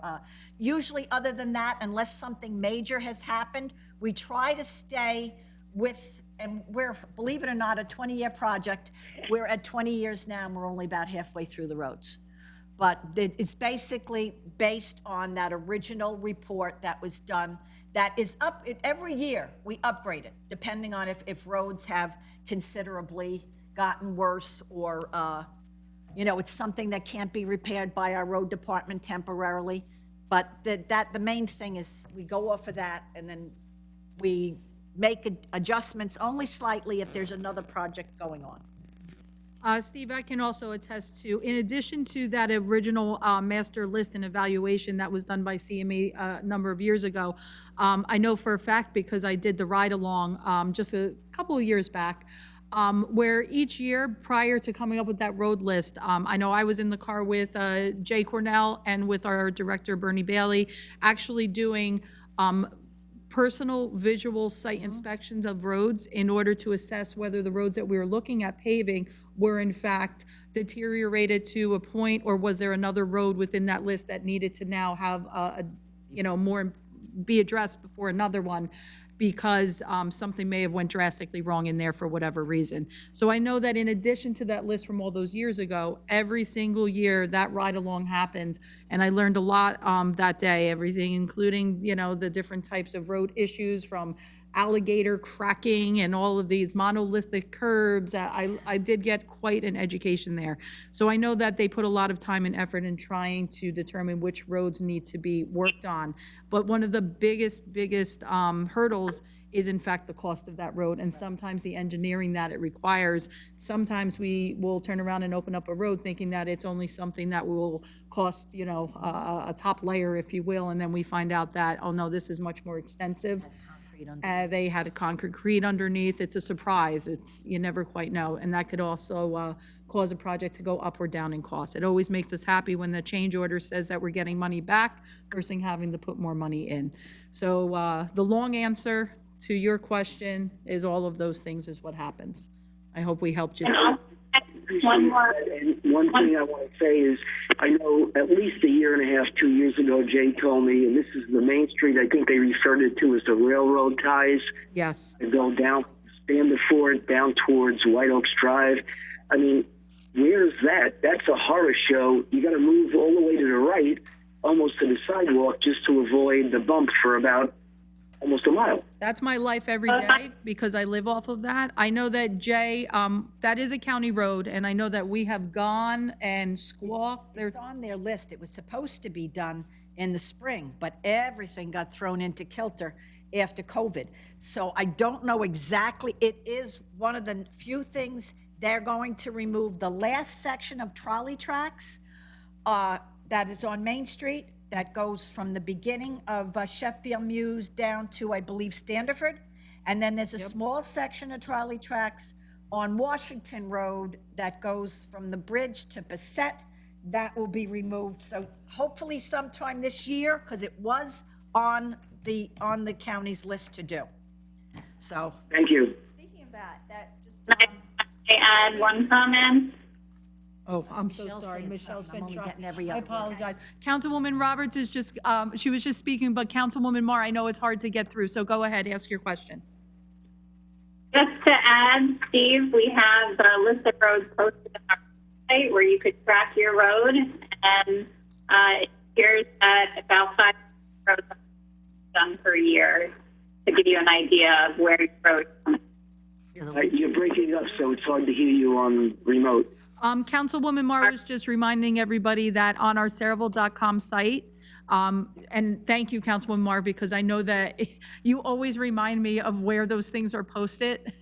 usually other than that, unless something major has happened, we try to stay with, and we're, believe it or not, a 20-year project. We're at 20 years now, and we're only about halfway through the roads. But it's basically based on that original report that was done, that is up, every year we upgrade it, depending on if roads have considerably gotten worse, or, it's something that can't be repaired by our road department temporarily. But the main thing is we go off of that, and then we make adjustments only slightly if there's another project going on. Steve, I can also attest to, in addition to that original master list and evaluation that was done by CME a number of years ago, I know for a fact, because I did the ride-along just a couple of years back, where each year prior to coming up with that road list, I know I was in the car with Jay Cornell and with our director, Bernie Bailey, actually doing personal visual site inspections of roads in order to assess whether the roads that we were looking at paving were in fact deteriorated to a point, or was there another road within that list that needed to now have more be addressed before another one, because something may have went drastically wrong in there for whatever reason. So I know that in addition to that list from all those years ago, every single year that ride-along happens, and I learned a lot that day, everything including, the different types of road issues, from alligator cracking and all of these monolithic curbs. I did get quite an education there. So I know that they put a lot of time and effort in trying to determine which roads need to be worked on. But one of the biggest hurdles is in fact the cost of that road, and sometimes the engineering that it requires. Sometimes we will turn around and open up a road thinking that it's only something that will cost, a top layer, if you will, and then we find out that, oh no, this is much more extensive. They had a concrete underneath. It's a surprise. You never quite know. And that could also cause a project to go up or down in cost. It always makes us happy when the change order says that we're getting money back versus having to put more money in. So the long answer to your question is all of those things is what happens. I hope we helped you. One thing I want to say is, I know at least a year and a half, 2 years ago, Jay told me, and this is the main street, I think they referred it to as the railroad ties. Yes. They go down Standiford, down towards White Oaks Drive. I mean, where's that? That's a horror show. You got to move all the way to the right, almost to the sidewalk, just to avoid the bump for about almost a mile. That's my life every day because I live off of that. I know that, Jay, that is a county road, and I know that we have gone and squawked. It's on their list. It was supposed to be done in the spring, but everything got thrown into kilter after COVID. So I don't know exactly. It is one of the few things they're going to remove. The last section of trolley tracks that is on Main Street, that goes from the beginning of Sheffield Mews down to, I believe, Standiford. And then there's a small section of trolley tracks on Washington Road that goes from the bridge to Bassett. That will be removed. So hopefully sometime this year, because it was on the county's list to do. So. Thank you. Speaking of that just. I add one comment? Oh, I'm so sorry. Michelle's been trying. I apologize. Councilwoman Roberts is just, she was just speaking, but Councilwoman Marr, I know it's hard to get through, so go ahead, ask your question. Just to add, Steve, we have the list of roads posted in our website where you could track your road, and it appears that about 5 roads are done per year, to give you an idea of where your road is. You're breaking up, so it's hard to hear you on remote. Councilwoman Mar was just reminding everybody that on our Cerevel.com site, and thank you, Councilwoman Mar, because I know that you always remind me of where those things are posted,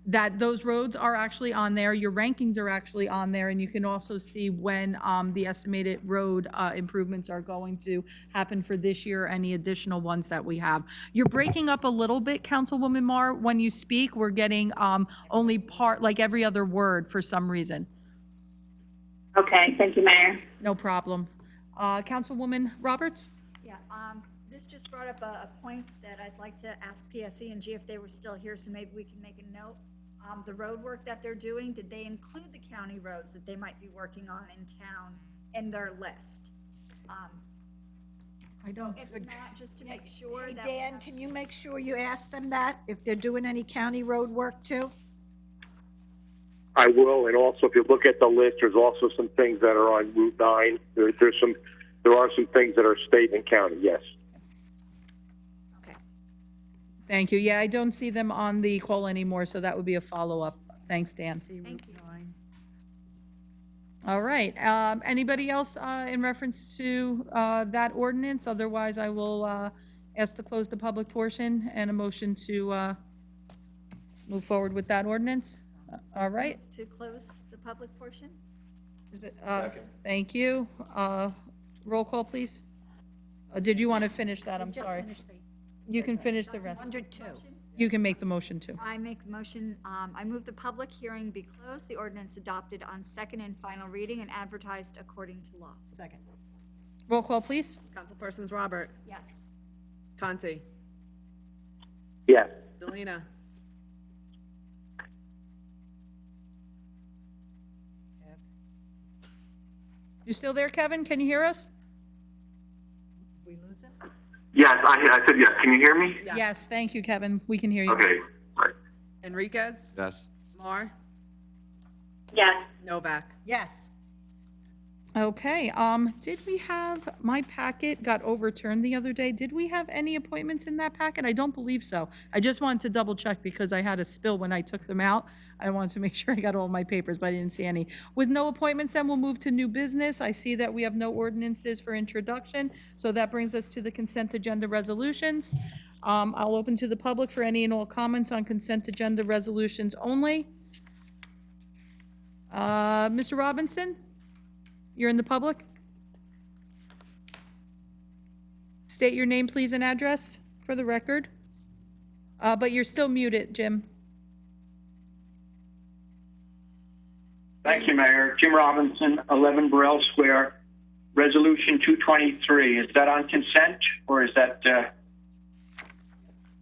that those roads are actually on there, your rankings are actually on there, and you can also see when the estimated road improvements are going to happen for this year, any additional ones that we have. You're breaking up a little bit, Councilwoman Mar. When you speak, we're getting only part, like every other word for some reason. Okay, thank you, Mayor. No problem. Councilwoman Roberts? Yeah, this just brought up a point that I'd like to ask PSE&G if they were still here, so maybe we can make a note. The road work that they're doing, did they include the county roads that they might be working on in town in their list? I So don't. if not, just to make sure Hey, that. Dan, can you make sure you ask them that, if they're doing any county road work too? I will, and also if you look at the list, there's also some things that are on Route 9. There are some things that are state and county, yes. Thank you. Yeah, I don't see them on the call anymore, so that would be a follow-up. Thanks, Dan. Thank you. All right. Anybody else in reference to that ordinance? Otherwise, I will ask to close the public portion and a motion to move forward with that ordinance. All right. To close the public portion? Is it, thank you. Roll call, please. Did you want to finish that? I'm sorry. You can finish the rest. Under 2. You can make the motion too. I make the motion, I move the public hearing be closed, the ordinance adopted on second and final reading and advertised according to law. Second. Roll call, please. Councilpersons Robert, Yes. Conti, Yes. Delina, You still there, Kevin? Can you hear us? We lose him? Yes, I said yes. Can you hear me? Yes, thank you, Kevin. We can hear you. Okay. Enriquez, Yes. Mar, Yes. Novak. Yes. Okay, did we have, my packet got overturned the other day. Did we have any appointments in that packet? I don't believe so. I just wanted to double check because I had a spill when I took them out. I wanted to make sure I got all my papers, but I didn't see any. With no appointments, then we'll move to new business. I see that we have no ordinances for introduction, so that brings us to the consent agenda resolutions. I'll open to the public for any and all comments on consent agenda resolutions only. Mr. Robinson? You're in the public? State your name, please, and address for the record. But you're still muted, Jim. Thank you, Mayor. Jim Robinson, 11 Burrell Square, Resolution 223. Is that on consent, or is that,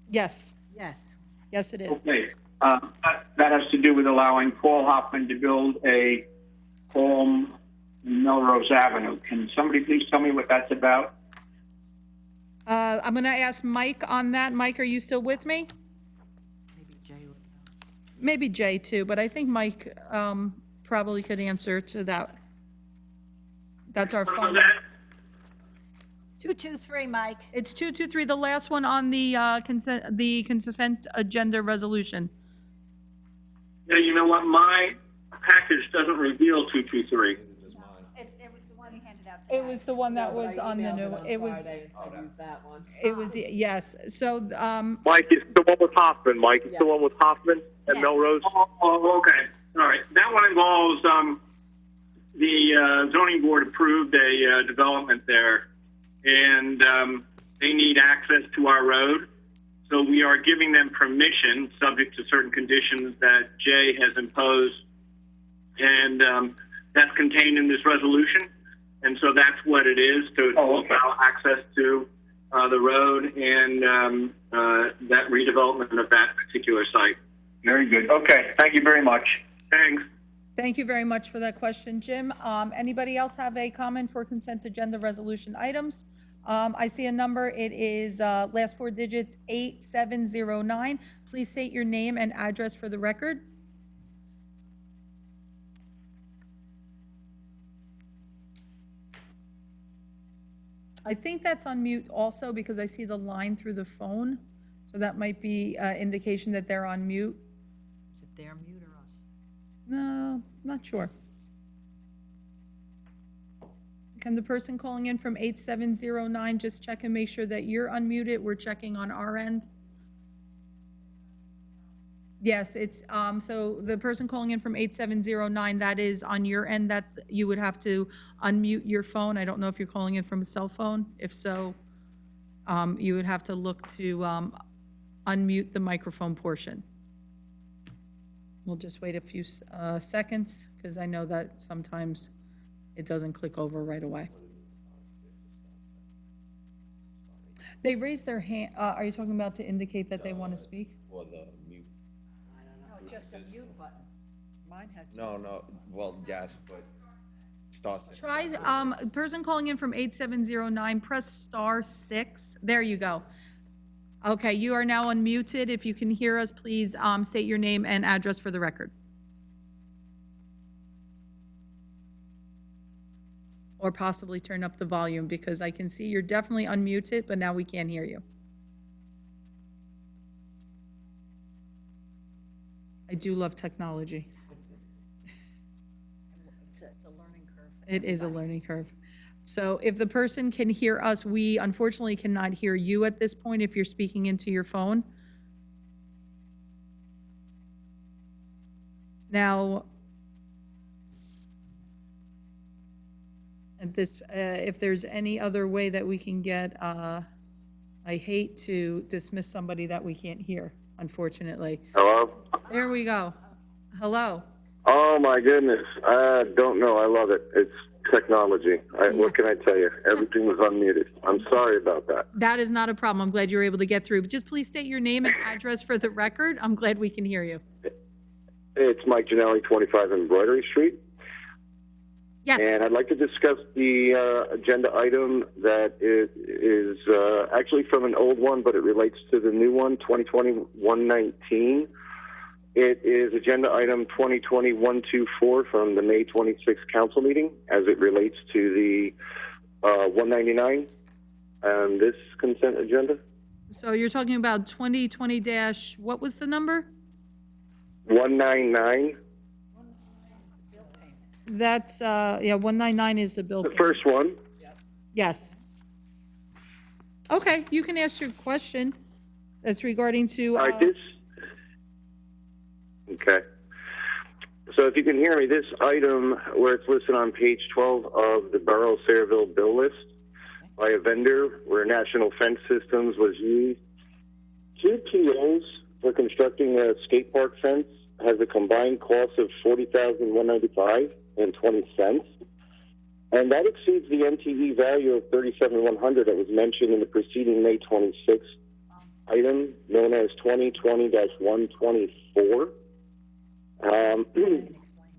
Yes, Yes. yes, it is. okay? That has to do with allowing Paul Hoffman to build a home in Melrose Avenue. Can somebody please tell me what that's about? I'm going to ask Mike on that. Mike, are you still with me? Maybe Jay would know. Maybe Jay too, but I think Mike probably could answer to that. That's our What phone. was that? 223, Mike. It's 223, the last one on the consent agenda resolution. Yeah, you know what? My package doesn't reveal 223. It was the one you handed out tonight. It was the one that was on the new, it was, yes. So, Mike, it's the one with Hoffman, Mike. It's the one with Hoffman at Yes. Melrose. Oh, okay. All right. That one involves, the zoning board approved a development there, and they need access to our road. So we are giving them permission, subject to certain conditions that Jay has imposed, and that's contained in this resolution. And so that's what it is, to allow access to the road and that redevelopment of that particular site. Very good. Okay. Thank you very much. Thanks. thank you very much for that question, Jim. Anybody else have a comment for consent agenda resolution items? I see a number. It is last 4 digits, 8709. Please state your name and address for the record. I think that's on mute also because I see the line through the phone. So that might be indication that they're on mute. Is it their mute or us? No, not sure. Can the person calling in from 8709 just check and make sure that you're unmuted? We're checking on our end. Yes, it's, so the person calling in from 8709, that is on your end, that you would have to unmute your phone. I don't know if you're calling in from a cell phone. If so, you would have to look to unmute the microphone portion. We'll just wait a few seconds, because I know that sometimes it doesn't click over right away. They raised their hand, are you talking about to indicate that they want to speak? For the mute. No, just a mute button. Mine has. No, well, yes, but star six. Try, person calling in from 8709, press star 6. There you go. Okay, you are now unmuted. If you can hear us, please state your name and address for the record. Or possibly turn up the volume, because I can see you're definitely unmuted, but now we can't hear you. I do love technology. It's a learning curve. It is a learning curve. So if the person can hear us, we unfortunately cannot hear you at this point if you're speaking into your phone. Now, at this, if there's any other way that we can get, I hate to dismiss somebody that we can't hear, unfortunately. Hello? There we go. Hello. Oh, my goodness. I don't know. I love it. It's technology. What can I tell you? Everything was unmuted. I'm sorry about that. That is not a problem. I'm glad you were able to get through. But just please state your name and address for the record. I'm glad we can hear you. It's Mike Gianelli, 25 Embroidery Street. Yes. And I'd like to discuss the agenda item that is actually from an old one, but it relates to the new one, 2020-119. It is agenda item 2020-124 from the May 26th council meeting as it relates to the 199 and this consent agenda. So you're talking about 2020 what was the number? 199. That's, yeah, 199 is the bill. The first one. Yes. Okay, you can ask your question. That's regarding to, Okay. So if you can hear me, this item where it's listed on page 12 of the Borough Sayreville bill list by a vendor where National Fence Systems was used. 2 POs for constructing a skate park fence has a combined cost of $40,195.20. And that exceeds the NTE value of $37,100 that was mentioned in the preceding May 26th item known as 2020-124.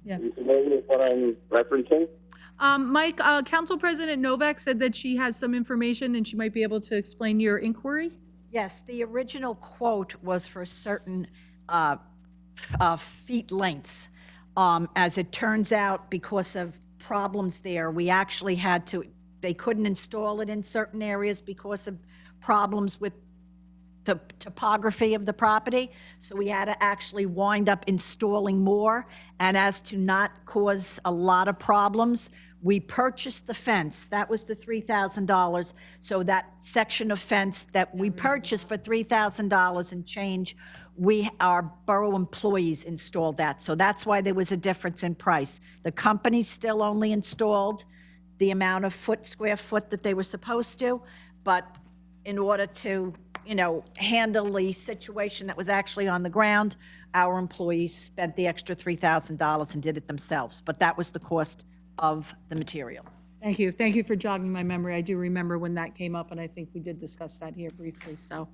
Yeah. You familiar with what I'm referencing? Mike, Council President Novak said that she has some information and she might be able to explain your inquiry. Yes, the original quote was for certain feet lengths. As it turns out, because of problems there, we actually had to, they couldn't install it in certain areas because of problems with the topography of the property. So we had to actually wind up installing more. And as to not cause a lot of problems, we purchased the fence. That was the $3,000. So that section of fence that we purchased for $3,000 and change, our borough employees installed that. So that's why there was a difference in price. The company still only installed the amount of square foot that they were supposed to, but in order to, handle the situation that was actually on the ground, our employees spent the extra $3,000 and did it themselves. But that was the cost of the material. Thank you. Thank you for jogging my memory. I do remember when that came up, and I think we did discuss that here briefly. So,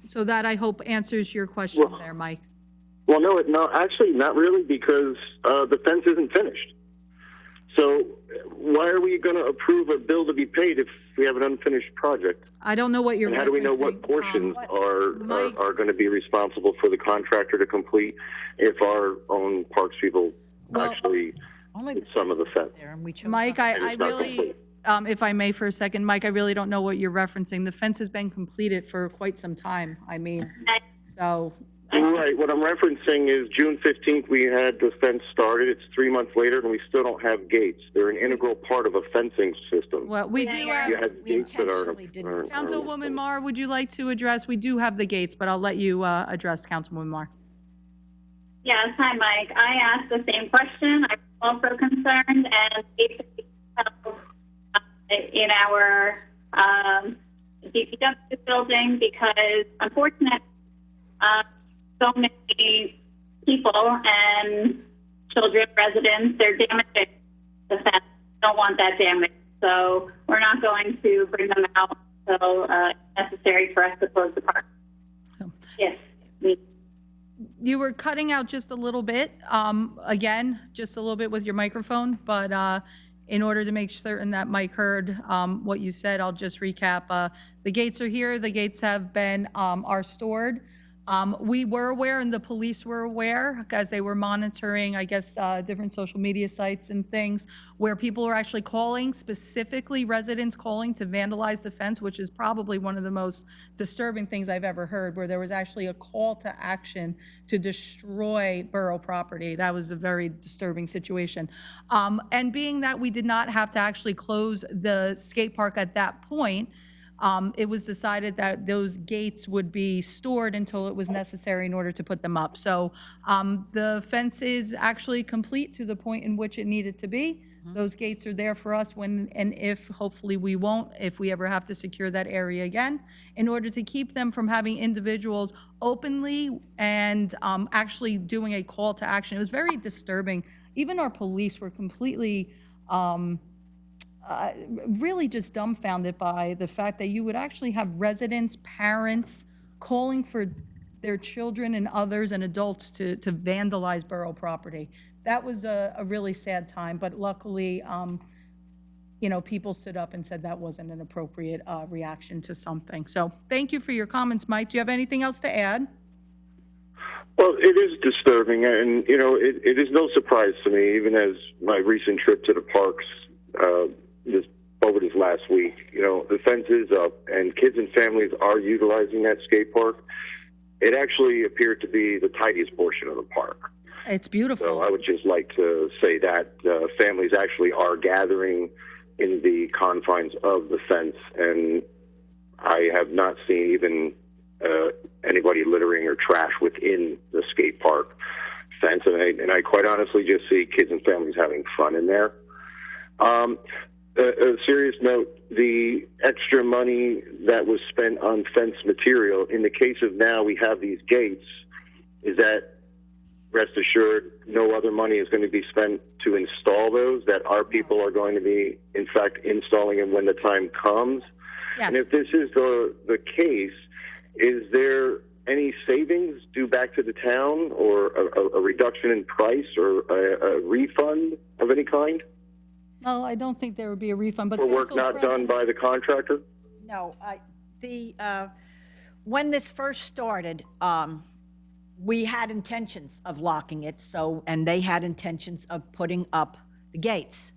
so that I hope answers your question there, Mike. Well, no, actually not really, because the fence isn't finished. So why are we going to approve a bill to be paid if we have an unfinished project? I don't know what you're And how do we know what portions are going to be responsible for the contractor to complete if our own parks people actually did some of the fence? Mike, I really, if I may for a second, Mike, I really don't know what you're referencing. The fence has been completed for quite some time. I mean, so. Right. What I'm referencing is June 15th, we had the fence started. It's 3 months later, and we still don't have gates. They're an integral part of a fencing system. Well, we do have. You have gates that are Councilwoman Marr, would you like to address? We do have the gates, but I'll let you address Councilwoman Marr. Yes, hi, Mike. I asked the same question. I'm also concerned, and basically in our DPW building because, unfortunately, so many people and children, residents, they're damaging the fence. Don't want that damage. So we're not going to bring them out until it's necessary for us to close the park. Yes. You were cutting out just a little bit, again, just a little bit with your microphone, but in order to make certain that Mike heard what you said, I'll just recap. The gates are here. The gates have been, are stored. We were aware and the police were aware as they were monitoring, I guess, different social media sites and things where people were actually calling, specifically residents calling to vandalize the fence, which is probably one of the most disturbing things I've ever heard, where there was actually a call to action to destroy borough property. That was a very disturbing situation. And being that we did not have to actually close the skate park at that point, it was decided that those gates would be stored until it was necessary in order to put them up. So the fence is actually complete to the point in which it needed to be. Those gates are there for us when and if, hopefully we won't, if we ever have to secure that area again, in order to keep them from having individuals openly and actually doing a call to action. It was very disturbing. Even our police were completely really just dumbfounded by the fact that you would actually have residents, parents calling for their children and others and adults to vandalize borough property. That was a really sad time, but luckily, you know, people stood up and said that wasn't an appropriate reaction to something. So thank you for your comments, Mike. Do you have anything else to add? Well, it is disturbing, and, you know, it is no surprise to me, even as my recent trip to the parks over this last week, you know, the fence is up and kids and families are utilizing that skate park. It actually appeared to be the tidiest portion of the park. It's beautiful. So I would just like to say that families actually are gathering in the confines of the fence, and I have not seen even anybody littering or trash within the skate park fence, and I quite honestly just see kids and families having fun in there. A serious note, the extra money that was spent on fence material, in the case of now we have these gates, is that, rest assured, no other money is going to be spent to install those, that our people are going to be, in fact, installing them when the time comes. Yes. And if this is the case, is there any savings due back to the town, or a reduction in price, or a refund of any kind? Well, I don't think there would be a refund, but for work not done by the contractor? No, when this first started, we had intentions of locking it, and they had intentions of putting up the gates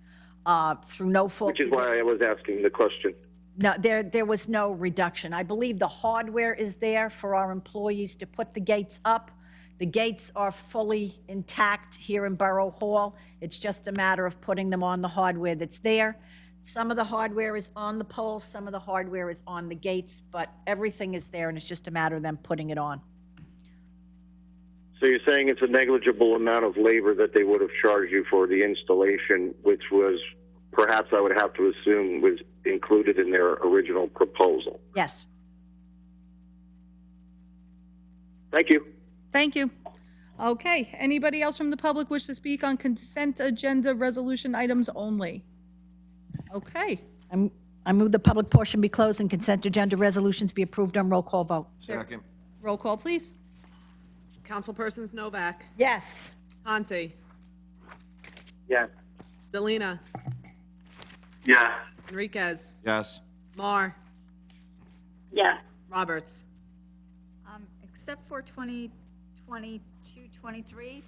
through no fault. Which is why I was asking the question. No, there was no reduction. I believe the hardware is there for our employees to put the gates up. The gates are fully intact here in Borough Hall. It's just a matter of putting them on the hardware that's there. Some of the hardware is on the poles, some of the hardware is on the gates, but everything is there, and it's just a matter of them putting it on. So you're saying it's a negligible amount of labor that they would have charged you for the installation, which was, perhaps I would have to assume, was included in their original proposal? Yes. Thank you. Thank you. Okay, anybody else from the public wish to speak on consent agenda resolution items only? Okay. I move the public portion be closed and consent agenda resolutions be approved on roll call vote. Second. Roll call, please. Councilpersons Novak, Yes. Conti, Yes. Delina, Yeah. Enriquez, Yes. Marr, Yes. Roberts. Except for 2022-23,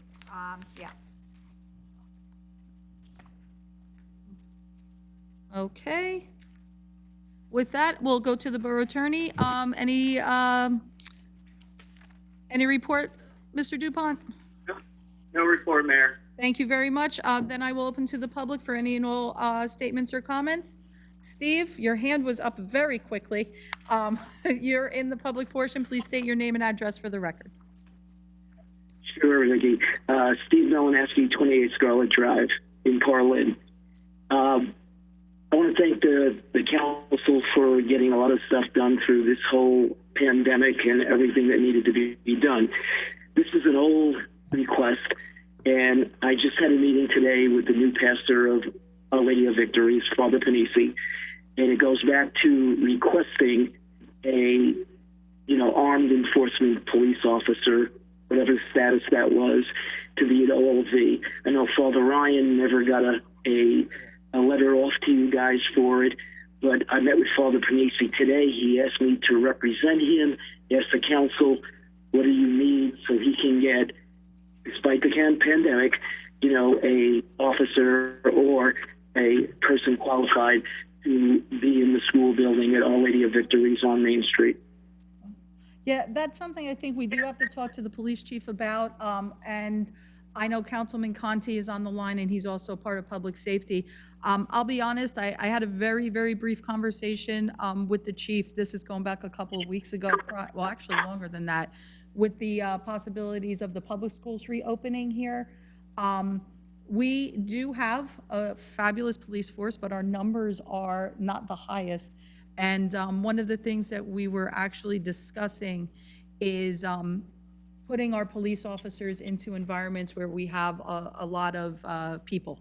yes. Okay. With that, we'll go to the Borough Attorney. Any report, Mr. Dupont? No report, Mayor. Thank you very much. Then I will open to the public for any and all statements or comments. Steve, your hand was up very quickly. You're in the public portion. Please state your name and address for the record. Sure, Vicky. Steve Melanowski, 28 Scarlet Drive in Parlin. I want to thank the council for getting a lot of stuff done through this whole pandemic and everything that needed to be done. This is an old request, and I just had a meeting today with the new pastor of Our Lady of Victories, Father Panisi, and it goes back to requesting a, armed enforcement police officer, whatever status that was, to be at OLV. I know Father Ryan never got a letter off to you guys for it, but I met with Father Panisi today. He asked me to represent him, asked the council, what do you need so he can get, despite the pandemic, a officer or a person qualified to be in the school building at Our Lady of Victories on Main Street. Yeah, that's something I think we do have to talk to the police chief about. And I know Councilman Conti is on the line, and he's also part of public safety. I'll be honest, I had a very, very brief conversation with the chief. This is going back a couple of weeks ago, well, actually longer than that, with the possibilities of the public schools reopening here. We do have a fabulous police force, but our numbers are not the highest. And one of the things that we were actually discussing is putting our police officers into environments where we have a lot of people.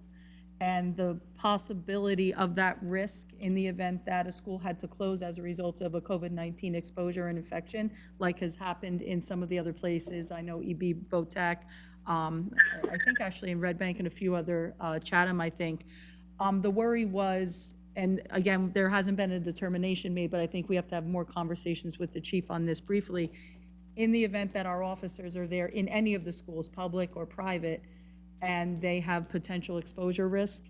And the possibility of that risk in the event that a school had to close as a result of a COVID-19 exposure and infection, like has happened in some of the other places. I know EB Votek, I think actually in Red Bank and a few other, Chatham, I think. The worry was, and again, there hasn't been a determination made, but I think we have to have more conversations with the chief on this briefly. In the event that our officers are there in any of the schools, public or private, and they have potential exposure risk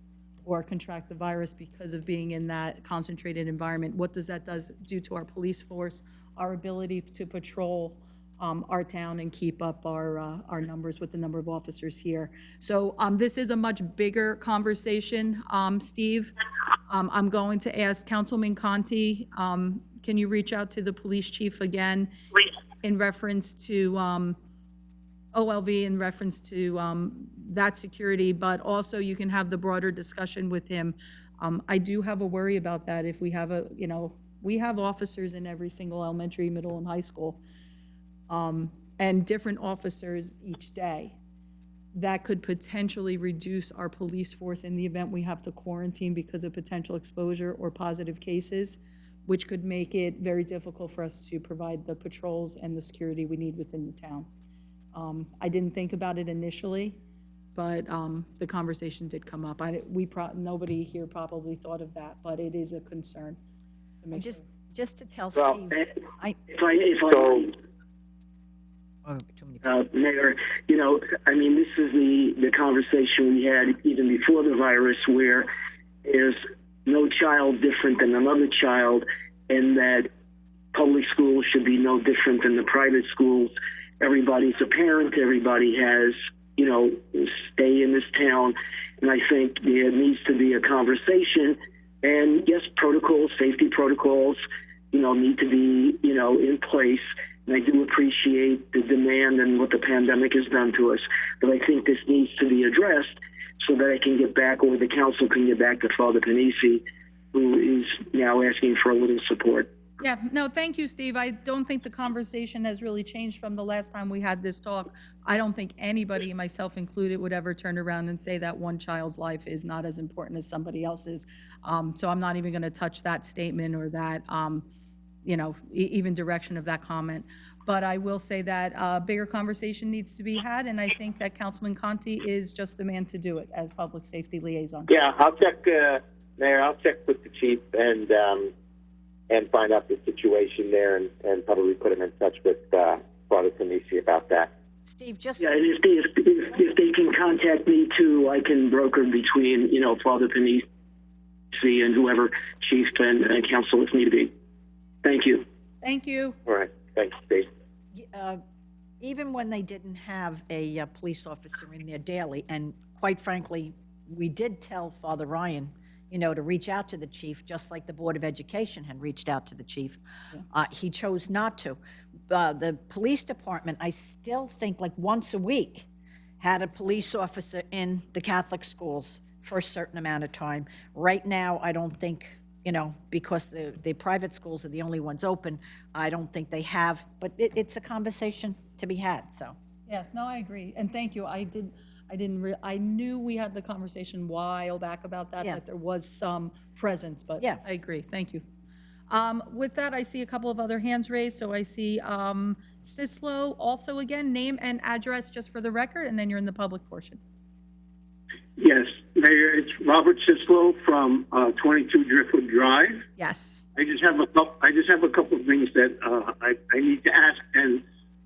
or contract the virus because of being in that concentrated environment, what does that do to our police force, our ability to patrol our town and keep up our numbers with the number of officers here? So this is a much bigger conversation, Steve. I'm going to ask Councilman Conti, can you reach out to the police chief again in reference to OLV, in reference to that security, but also you can have the broader discussion with him. I do have a worry about that. If we have we have officers in every single elementary, middle, and high school, and different officers each day. That could potentially reduce our police force in the event we have to quarantine because of potential exposure or positive cases, which could make it very difficult for us to provide the patrols and the security we need within the town. I didn't think about it initially, but the conversation did come up. Nobody here probably thought of that, but it is a concern. Just to tell Well, Steve, Mayor, this is the conversation we had even before the virus, where there's no child different than another child, and that public schools should be no different than the private schools. Everybody's a parent, everybody has, stay in this town, and I think there needs to be a conversation, and yes, protocols, safety protocols, need to be, in place. And I do appreciate the demand and what the pandemic has done to us. But I think this needs to be addressed so that I can get back, or the council can get back to Father Panisi, who is now asking for a little support. Yeah, no, thank you, Steve. I don't think the conversation has really changed from the last time we had this talk. I don't think anybody, myself included, would ever turn around and say that one child's life is not as important as somebody else's. So I'm not even going to touch that statement or that, even direction of that comment. But I will say that a bigger conversation needs to be had, and I think that Councilman Conti is just the man to do it as public safety liaison. Yeah, I'll check, Mayor, I'll check with the chief and find out the situation there and probably put him in touch with Father Panisi about that. Steve, just... Yeah, and if they can contact me too, I can broker between, Father Panisi PSC and whoever, chief and council if need be. Thank you. Thank you. All right. Thanks, Steve. Even when they didn't have a police officer in there daily, and quite frankly, we did tell Father Ryan, to reach out to the chief, just like the Board of Education had reached out to the chief. He chose not to. The police department, I still think like once a week, had a police officer in the Catholic schools for a certain amount of time. Right now, I don't think, because the private schools are the only ones open, I don't think they have, but it's a conversation to be had, so. Yeah, no, I agree. And thank you. I knew we had the conversation a while back about that, Yeah. that there was some presence, but Yeah. I agree. Thank you. With that, I see a couple of other hands raised. So I see Sislo also again, name and address just for the record, and then you're in the public portion. Yes, Mayor, it's Robert Sislo from 22 Driftwood Drive. Yes. I just have a couple of things that I need to ask. And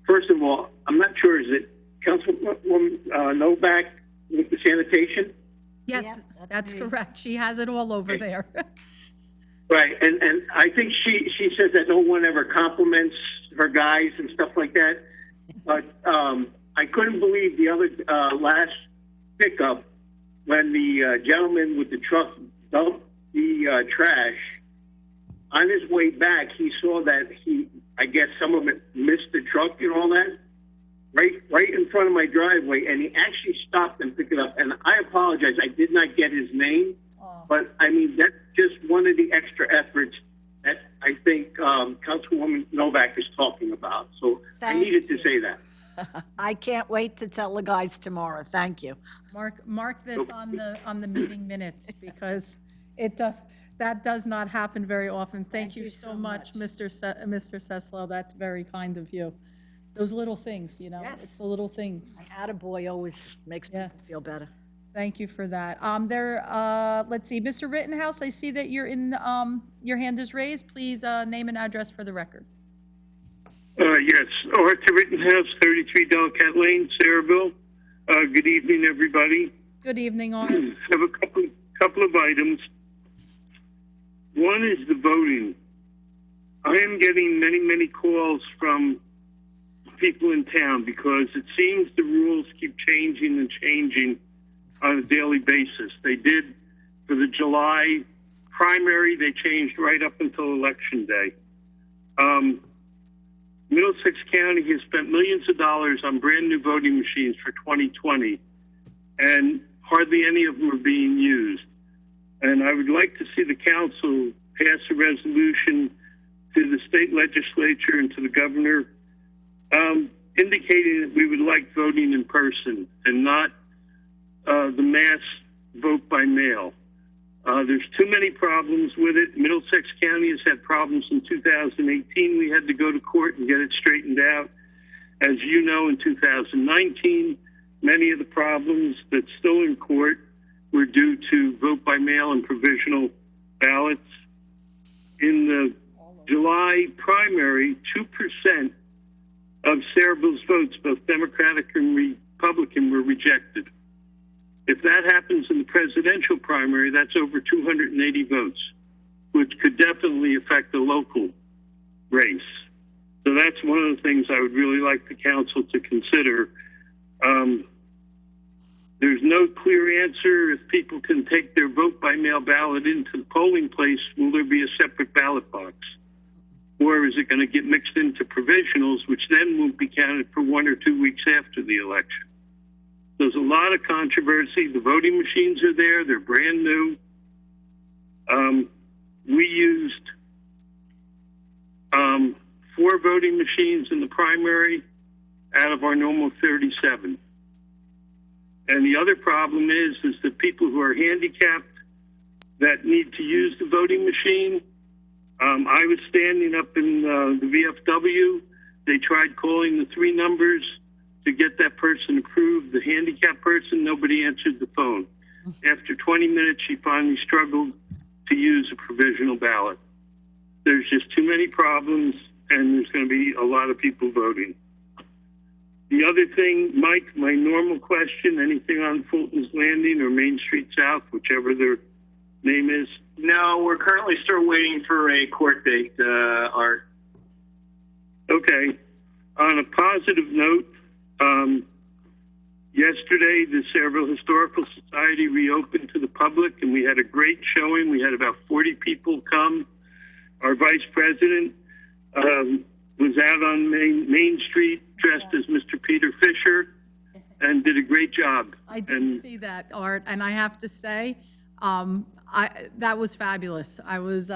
first of all, I'm not sure, is it Councilwoman Novak with the sanitation? Yes, Yeah, that's me. correct. She has it all over there. Right, and I think she says that no one ever compliments her guys and stuff like that. But I couldn't believe the other last pickup when the gentleman with the truck dumped the trash. On his way back, he saw that I guess some of it missed the truck and all that, right in front of my driveway, and he actually stopped and picked it up. And I apologize, I did not get his name, but I mean, that's just one of the extra efforts that I think Councilwoman Novak is talking about. So I Thank needed to say that. I can't wait to tell the guys tomorrow. Thank you. Mark this on the meeting minutes, because that does not happen very often. Thank you so much, Mr. Seslow. That's very kind of you. Those little things, Yes. it's the little things. My attaboy always makes me feel better. Thank you for that. Let's see, Mr. Rittenhouse, I see that you're in, your hand is raised. Please, name and address for the record. Yes, Arthur Rittenhouse, 33 Delcat Lane, Saraville. Good evening, everybody. Good evening, Art. Have a couple of items. One is the voting. I am getting many calls from people in town because it seems the rules keep changing and changing on a daily basis. They did for the July primary, they changed right up until Election Day. Middlesex County has spent millions of dollars on brand new voting machines for 2020, and hardly any of them are being used. And I would like to see the council pass a resolution to the state legislature and to the governor indicating that we would like voting in person and not the mass vote by mail. There's too many problems with it. Middlesex County has had problems in 2018. We had to go to court and get it straightened out. As you know, in 2019, many of the problems that's still in court were due to vote by mail and provisional ballots. In the July primary, 2% of Saraville's votes, both Democratic and Republican, were rejected. If that happens in the presidential primary, that's over 280 votes, which could definitely affect the local race. So that's one of the things I would really like the council to consider. There's no clear answer. If people can take their vote by mail ballot into the polling place, will there be a separate ballot box? Or is it going to get mixed into provisionals, which then won't be counted for 1 or 2 weeks after the election? There's a lot of controversy. The voting machines are there. They're brand new. We used 4 voting machines in the primary out of our normal 37. And the other problem is that people who are handicapped that need to use the voting machine, I was standing up in the VFW. They tried calling the 3 numbers to get that person approved, the handicapped person. Nobody answered the phone. After 20 minutes, she finally struggled to use a provisional ballot. There's just too many problems, and there's going to be a lot of people voting. The other thing, Mike, my normal question, anything on Fulton's Landing or Main Street South, whichever their name is, No, we're currently still waiting for a court date, Art. Okay. On a positive note, yesterday the Sayreville Historical Society reopened to the public, and we had a great showing. We had about 40 people come. Our vice president was out on Main Street dressed as Mr. Peter Fisher and did a great job. I did see that, Art, and I have to say, that was fabulous. I was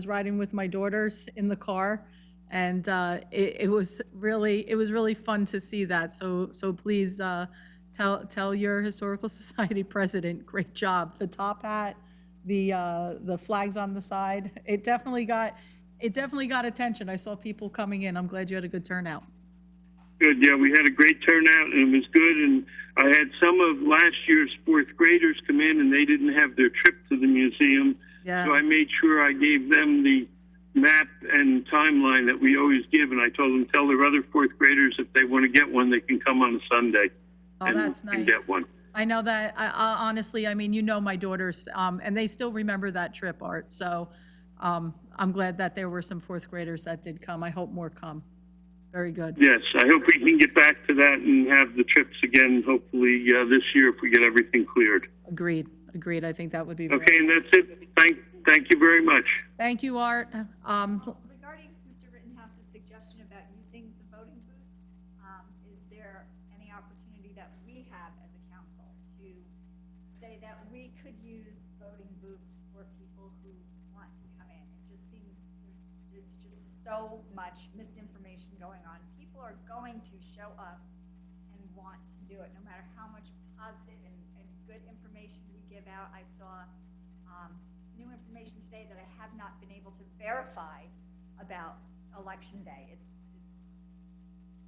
riding with my daughters in the car, and it was really fun to see that. So please tell your historical society president, great job. The top hat, the flags on the side, it definitely got attention. I saw people coming in. I'm glad you had a good turnout. Good, yeah, we had a great turnout, and it was good, and I had some of last year's fourth graders come in, and they didn't have their trip to the museum, Yeah. so I made sure I gave them the map and timeline that we always give, and I told them, tell their other fourth graders if they want to get one, they can come on a Sunday. Oh, that's nice. And get one. I know that, honestly, I mean, you know my daughters, and they still remember that trip, Art, so I'm glad that there were some fourth graders that did come. I hope more come. Very good. Yes, I hope we can get back to that and have the trips again, hopefully this year if we get everything cleared. Agreed. I think that would be very Okay, and that's it. Thank you very much. Thank you, Art. Regarding Mr. Rittenhouse's suggestion about using the voting booths, is there any opportunity that we have as a council to say that we could use voting booths for people who want to come in? It just seems it's just so much misinformation going on. People are going to show up and want to do it, no matter how much positive and good information we give out. I saw new information today that I have not been able to verify about Election Day.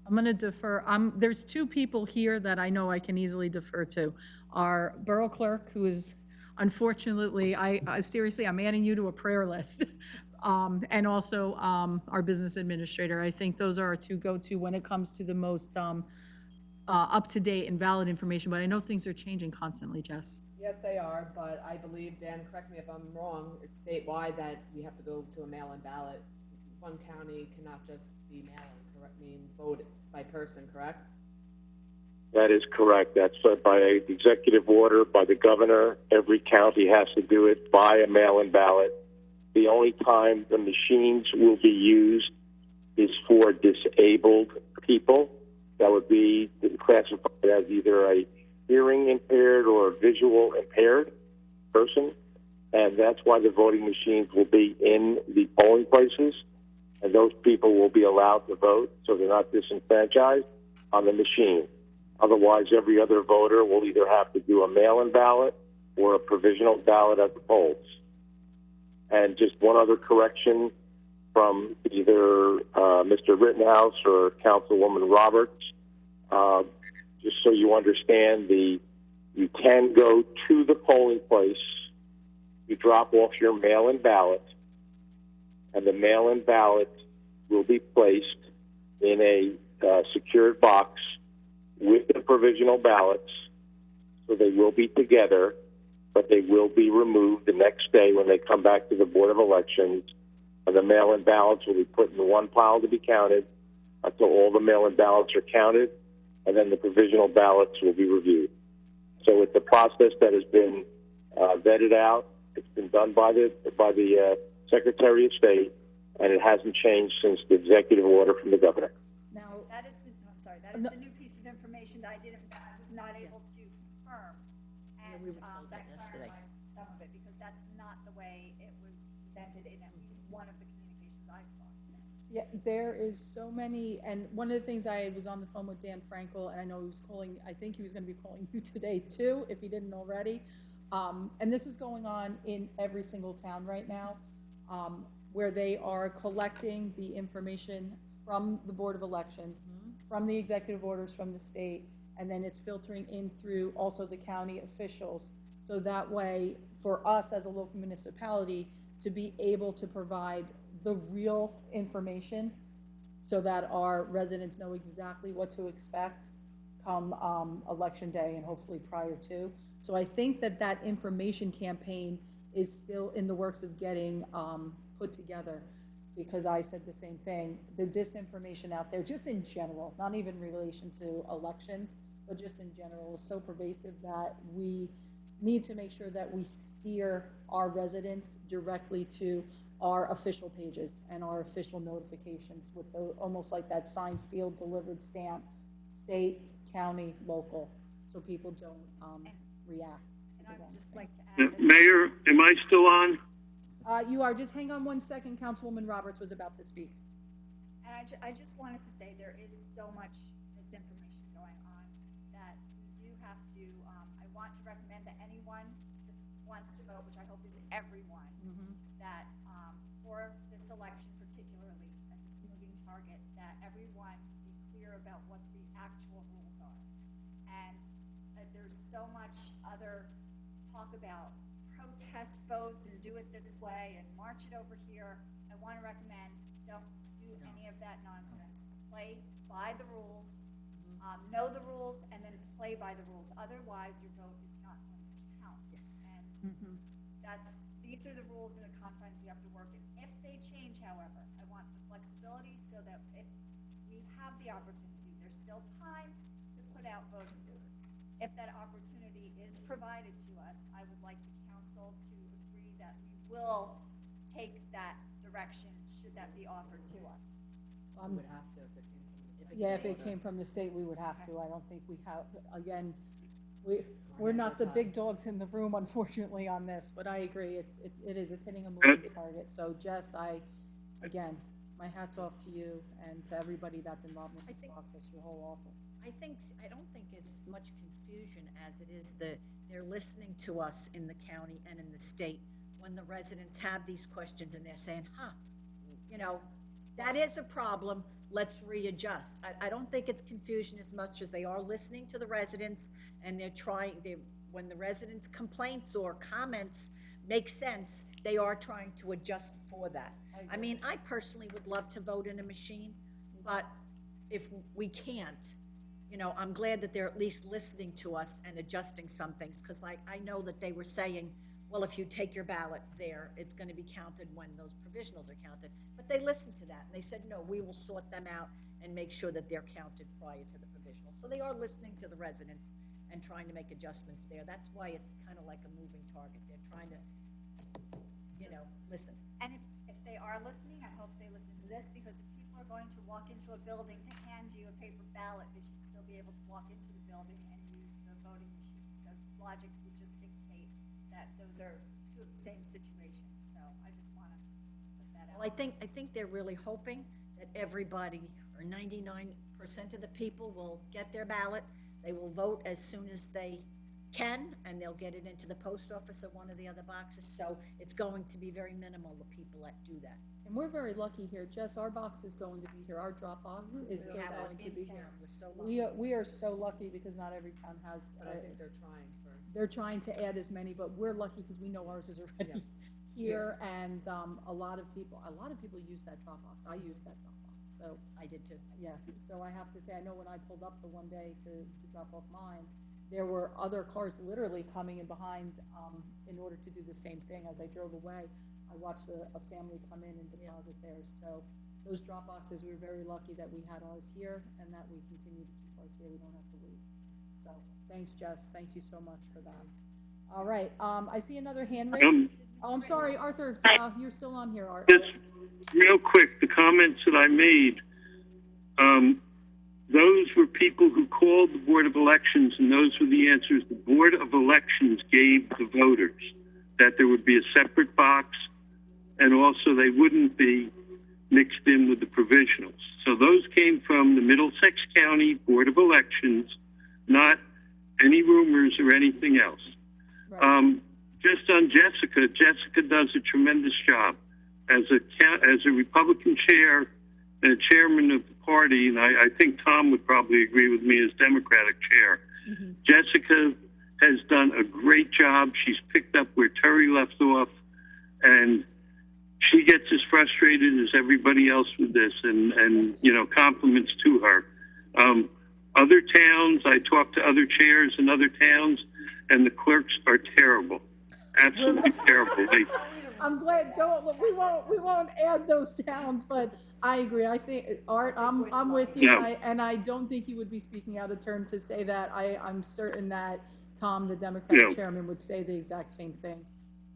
I'm going to defer. There's two people here that I know I can easily defer to. Our borough clerk, who is unfortunately, seriously, I'm adding you to a prayer list. And also our business administrator. I think those are our two go-to when it comes to the most up-to-date and valid information. But I know things are changing constantly, Jess. Yes, they are, but I believe, Dan, correct me if I'm wrong, it's statewide that we have to go to a mail-in ballot. One county cannot just be mail-in, correct? Vote by person, correct? That is correct. That's by executive order by the governor. Every county has to do it by a mail-in ballot. The only time the machines will be used is for disabled people. That would be classified as either a hearing impaired or a visual impaired person. And that's why the voting machines will be in the polling places. And those people will be allowed to vote, so they're not disenfranchised on the machine. Otherwise, every other voter will either have to do a mail-in ballot or a provisional ballot at the polls. And just one other correction from either Mr. Rittenhouse or Councilwoman Roberts, just so you understand, you can go to the polling place, you drop off your mail-in ballot, and the mail-in ballot will be placed in a secured box with the provisional ballots, so they will be together, but they will be removed the next day when they come back to the Board of Elections, and the mail-in ballots will be put in one pile to be counted until all the mail-in ballots are counted, and then the provisional ballots will be reviewed. So it's a process that has been vetted out. It's been done by the Secretary of State, and it hasn't changed since the executive order from the governor. Now, that is the new piece of information that I was not able to confirm. And that clarifies some of it, because that's not the way it was presented in at least one of the communications I saw. Yeah, there is so many, and one of the things I was on the phone with Dan Frankel, and I know he was calling, I think he was gonna be calling you today too, if he didn't already. And this is going on in every single town right now, where they are collecting the information from the Board of Elections, from the executive orders from the state, and then it's filtering in through also the county officials. So that way, for us as a local municipality, to be able to provide the real information so that our residents know exactly what to expect come Election Day and hopefully prior to. So I think that information campaign is still in the works of getting put together, because I said the same thing. The disinformation out there, just in general, not even in relation to elections, but just in general, is so pervasive that we need to make sure that we steer our residents directly to our official pages and our official notifications with the, almost like that signed, field delivered stamp, state, county, local, so people don't react. And I would just like to Yeah, add, Mayor, am I still on? You are, just hang on 1 second, Councilwoman Roberts was about to speak. and I just wanted to say there is so much misinformation going on that we do have to, I want to recommend that anyone that wants to vote, which I hope is everyone, that, for this election particularly, as its moving target, that everyone be clear about what the actual rules are. And there's so much other talk about protest votes and do it this way and march it over here. I want to recommend, don't do any of that nonsense. Play by the rules, know the rules, and then play by the rules. Otherwise, your vote is not going to count. And these are the rules and the confines we have to work in. If they change, however, I want the flexibility so that if we have the opportunity, there's still time to put out voting booths. If that opportunity is provided to us, I would like the council to agree that we will take that direction should that be offered to us. Would have to if it came from. Yeah, if it came from the state, we would have to. I don't think we have, again, we're not the big dogs in the room, unfortunately, on this, but I agree, it's hitting a moving target. So Jess, again, my hat's off to you and to everybody that's involved in this process, your whole office. I don't think it's much confusion as it is that they're listening to us in the county and in the state when the residents have these questions and they're saying, you know, that is a problem, let's readjust. I don't think it's confusion as much as they are listening to the residents and when the residents' complaints or comments make sense, they are trying to adjust for that. I mean, I personally would love to vote in a machine, but if we can't, you know, I'm glad that they're at least listening to us and adjusting some things, because like, I know that they were saying, well, if you take your ballot there, it's gonna be counted when those provisionals are counted. But they listened to that, and they said, no, we will sort them out and make sure that they're counted prior to the provisionals. So they are listening to the residents and trying to make adjustments there. That's why it's kind of like a moving target. They're trying to, you know, listen. And if they are listening, I hope they listen to this, because if people are going to walk into a building to hand you a paper ballot, they should still be able to walk into the building and use the voting machine. So logic would just dictate that those are two of the same situations. So I just want to put that out. Well, I think they're really hoping that everybody, or 99% of the people, will get their ballot. They will vote as soon as they can, and they'll get it into the post office or one of the other boxes. So it's going to be very minimal, the people that do that. And we're very lucky here, Jess, our box is going to be here, our drop box is still going to be here. We're so lucky. We are so lucky because not every town has. But I think they're trying for. They're trying to add as many, but we're lucky because we know ours is already here, and a lot of people use that drop box. I use that drop box, so. I did too. Yeah, so I have to say, I know when I pulled up the one day to drop off mine, there were other cars literally coming in behind, in order to do the same thing. As I drove away, I watched a family come in and deposit theirs. So those drop boxes, we were very lucky that we had ours here and that we continue to keep ours here. We don't have to wait. So thanks, Jess. Thank you so much for that. All right, I see another hand raised. Oh, I'm sorry, Arthur, you're still on here, Art. Just real quick, the comments that I made, those were people who called the Board of Elections, and those were the answers the Board of Elections gave the voters, that there would be a separate box, and also they wouldn't be mixed in with the provisionals. So those came from the Middlesex County Board of Elections, not any rumors or anything else. Right. Just on Jessica, Jessica does a tremendous job as a Republican chair and a chairman of the party, and I think Tom would probably agree with me as Democratic chair. Mm-hmm. Jessica has done a great job. She's picked up where Terry left off, and she gets as frustrated as everybody else with this, and you know, compliments to her. Other towns, I talked to other chairs in other towns, and the clerks are terrible. Absolutely terrible. I'm glad, we won't add those towns, but I agree. I think, Art, I'm with you. Yeah. And I don't think you would be speaking out of turn to say that. I'm certain that Tom, the Democratic Yeah. chairman, would say the exact same thing,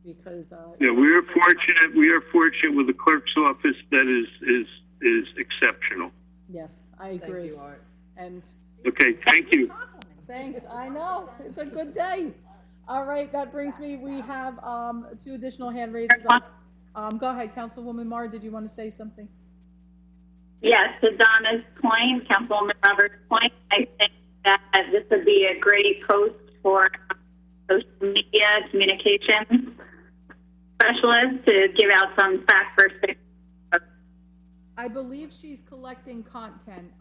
because, Yeah, we are fortunate with a clerk's office that is exceptional. yes, I agree. And Okay, thank you. thanks, I know, it's a good day. All right, that brings me, we have, 2 additional hand raises. Go ahead, Councilwoman Mar, did you want to say something? Yes, to Donna's point, Councilwoman Roberts' point, I think that this would be a great post for social media communications specialists to give out some fact versus fiction. I believe she's collecting content,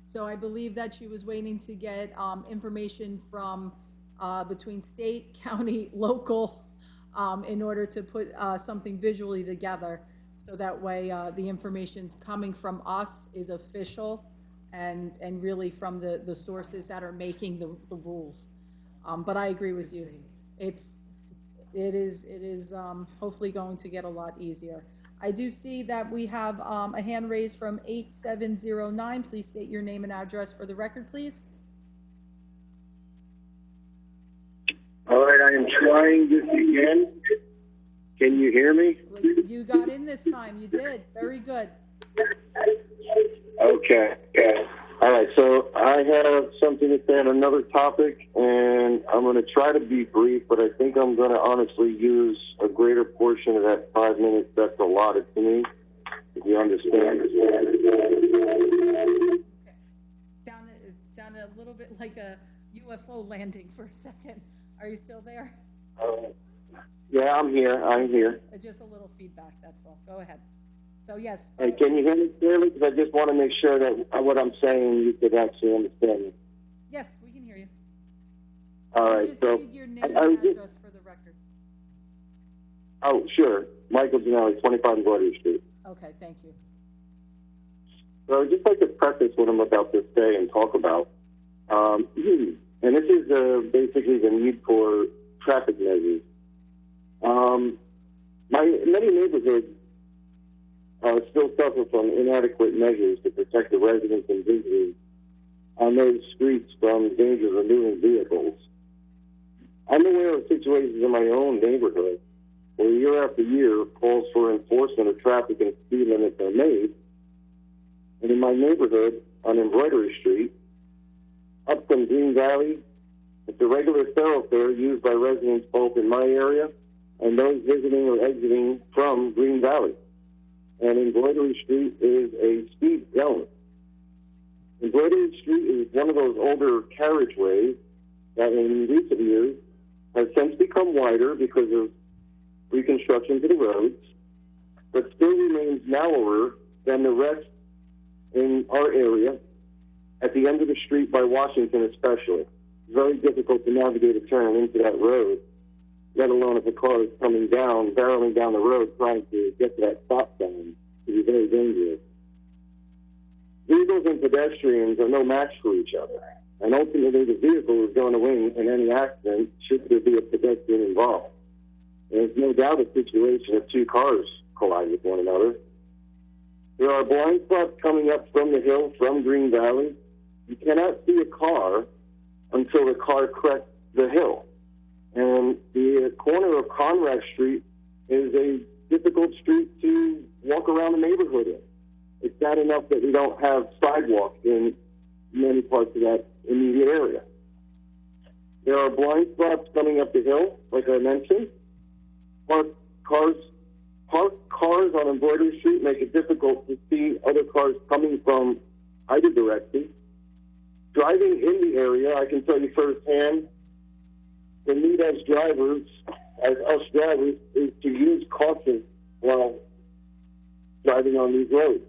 so I believe that she was waiting to get, information from, between state, county, local, in order to put, something visually together. So that way, the information coming from us is official and really from the sources that are making the rules. But I agree with you. It is hopefully going to get a lot easier. I do see that we have, a hand raised from 8709. Please state your name and address for the record, please. All right, I am trying this again. Can you hear me? You got in this time. You did. Very good. Okay. All right, so I have something to say on another topic, and I'm going to try to be brief, but I think I'm going to honestly use a greater portion of that 5 minutes that's allotted to me, if you understand. Okay. It sounded a little bit like a UFO landing for a second. Are you still there? Yeah, I'm here. Just a little feedback, that's all. Go ahead. So, yes. And can you hear me clearly? Because I just want to make sure that what I'm saying, you could actually understand me. Yes, we can hear you. All right, Just so... need your name and address for the record. Oh, sure. Michael Ginelli, 25 Embroidery Street. Okay, thank you. So I'd just like to preface what I'm about to say and talk about. And this is basically the need for traffic measures. Many neighborhoods still suffer from inadequate measures to protect the residents and visitors on those streets from dangers of moving vehicles. I'm aware of situations in my own neighborhood where year after year calls for enforcement of traffic and speed limits are made. And in my neighborhood on Embroidery Street, up from Green Valley, it's a regular thoroughfare used by residents both in my area and those visiting or exiting from Green Valley. And Embroidery Street is a speed zone. Embroidery Street is one of those older carriageways that in recent years has since become wider because of reconstruction to the roads, but still remains narrower than the rest in our area at the end of the street by Washington especially. It's very difficult to navigate a turn into that road, let alone if a car is coming down, barreling down the road trying to get to that stop sign. It can be very dangerous. Vehicles and pedestrians are no match for each other, and ultimately the vehicle is going to win in any accident should there be a pedestrian involved. There's no doubt a situation if 2 cars collide with one another. There are blind spots coming up from the hill from Green Valley. You cannot see a car until the car crests the hill. And the corner of Conrad Street is a difficult street to walk around the neighborhood in. It's bad enough that we don't have sidewalks in many parts of that immediate area. There are blind spots coming up the hill, like I mentioned. Parked cars on Embroidery Street make it difficult to see other cars coming from either direction. Driving in the area, I can tell you firsthand, the need as drivers, as us drivers, is to use caution while driving on these roads.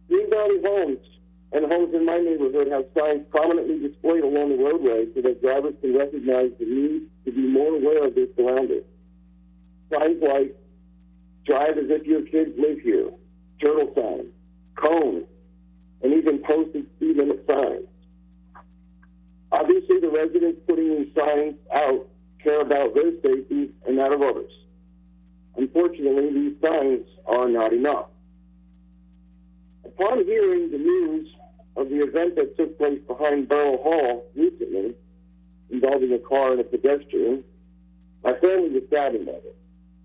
Green Valley homes and homes in my neighborhood have signs prominently displayed along the roadway so that drivers can recognize the need to be more aware of their surroundings. Signs like, drive as if your kids live here, turtle signs, cones, and even posted speed limit signs. Obviously, the residents putting these signs out care about their safety and that of others. Unfortunately, these signs are not enough. Upon hearing the news of the event that took place behind Borough Hall recently, involving a car and a pedestrian, my family was saddened by it,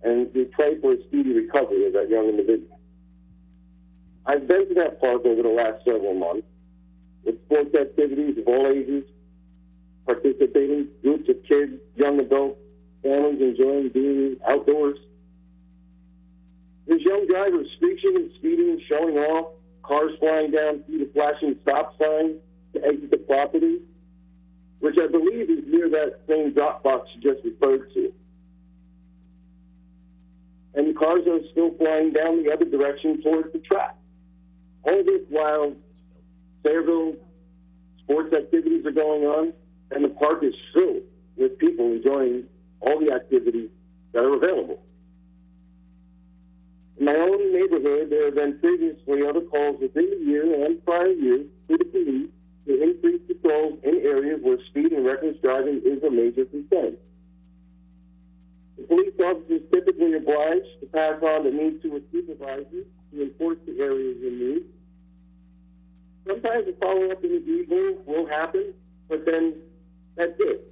and we pray for a speedy recovery of that young individual. I've been to that park over the last several months with sports activities of all ages, participating groups of kids, young adults, families enjoying being outdoors. There's young drivers screeching and speeding and showing off, cars flying down through the flashing stop signs to exit the property, which I believe is near that same drop box you just referred to. And the cars are still flying down the other direction towards the track. All this while Sayreville sports activities are going on, and the park is filled with people enjoying all the activities that are available. In my own neighborhood, there have been previously other calls within the year and prior years to the police to increase patrols in areas where speed and reckless driving is a major concern. The police officers typically obliged to pass on the need to a supervisor to enforce the areas in need. Sometimes a follow-up in the evening will happen, but then that's it.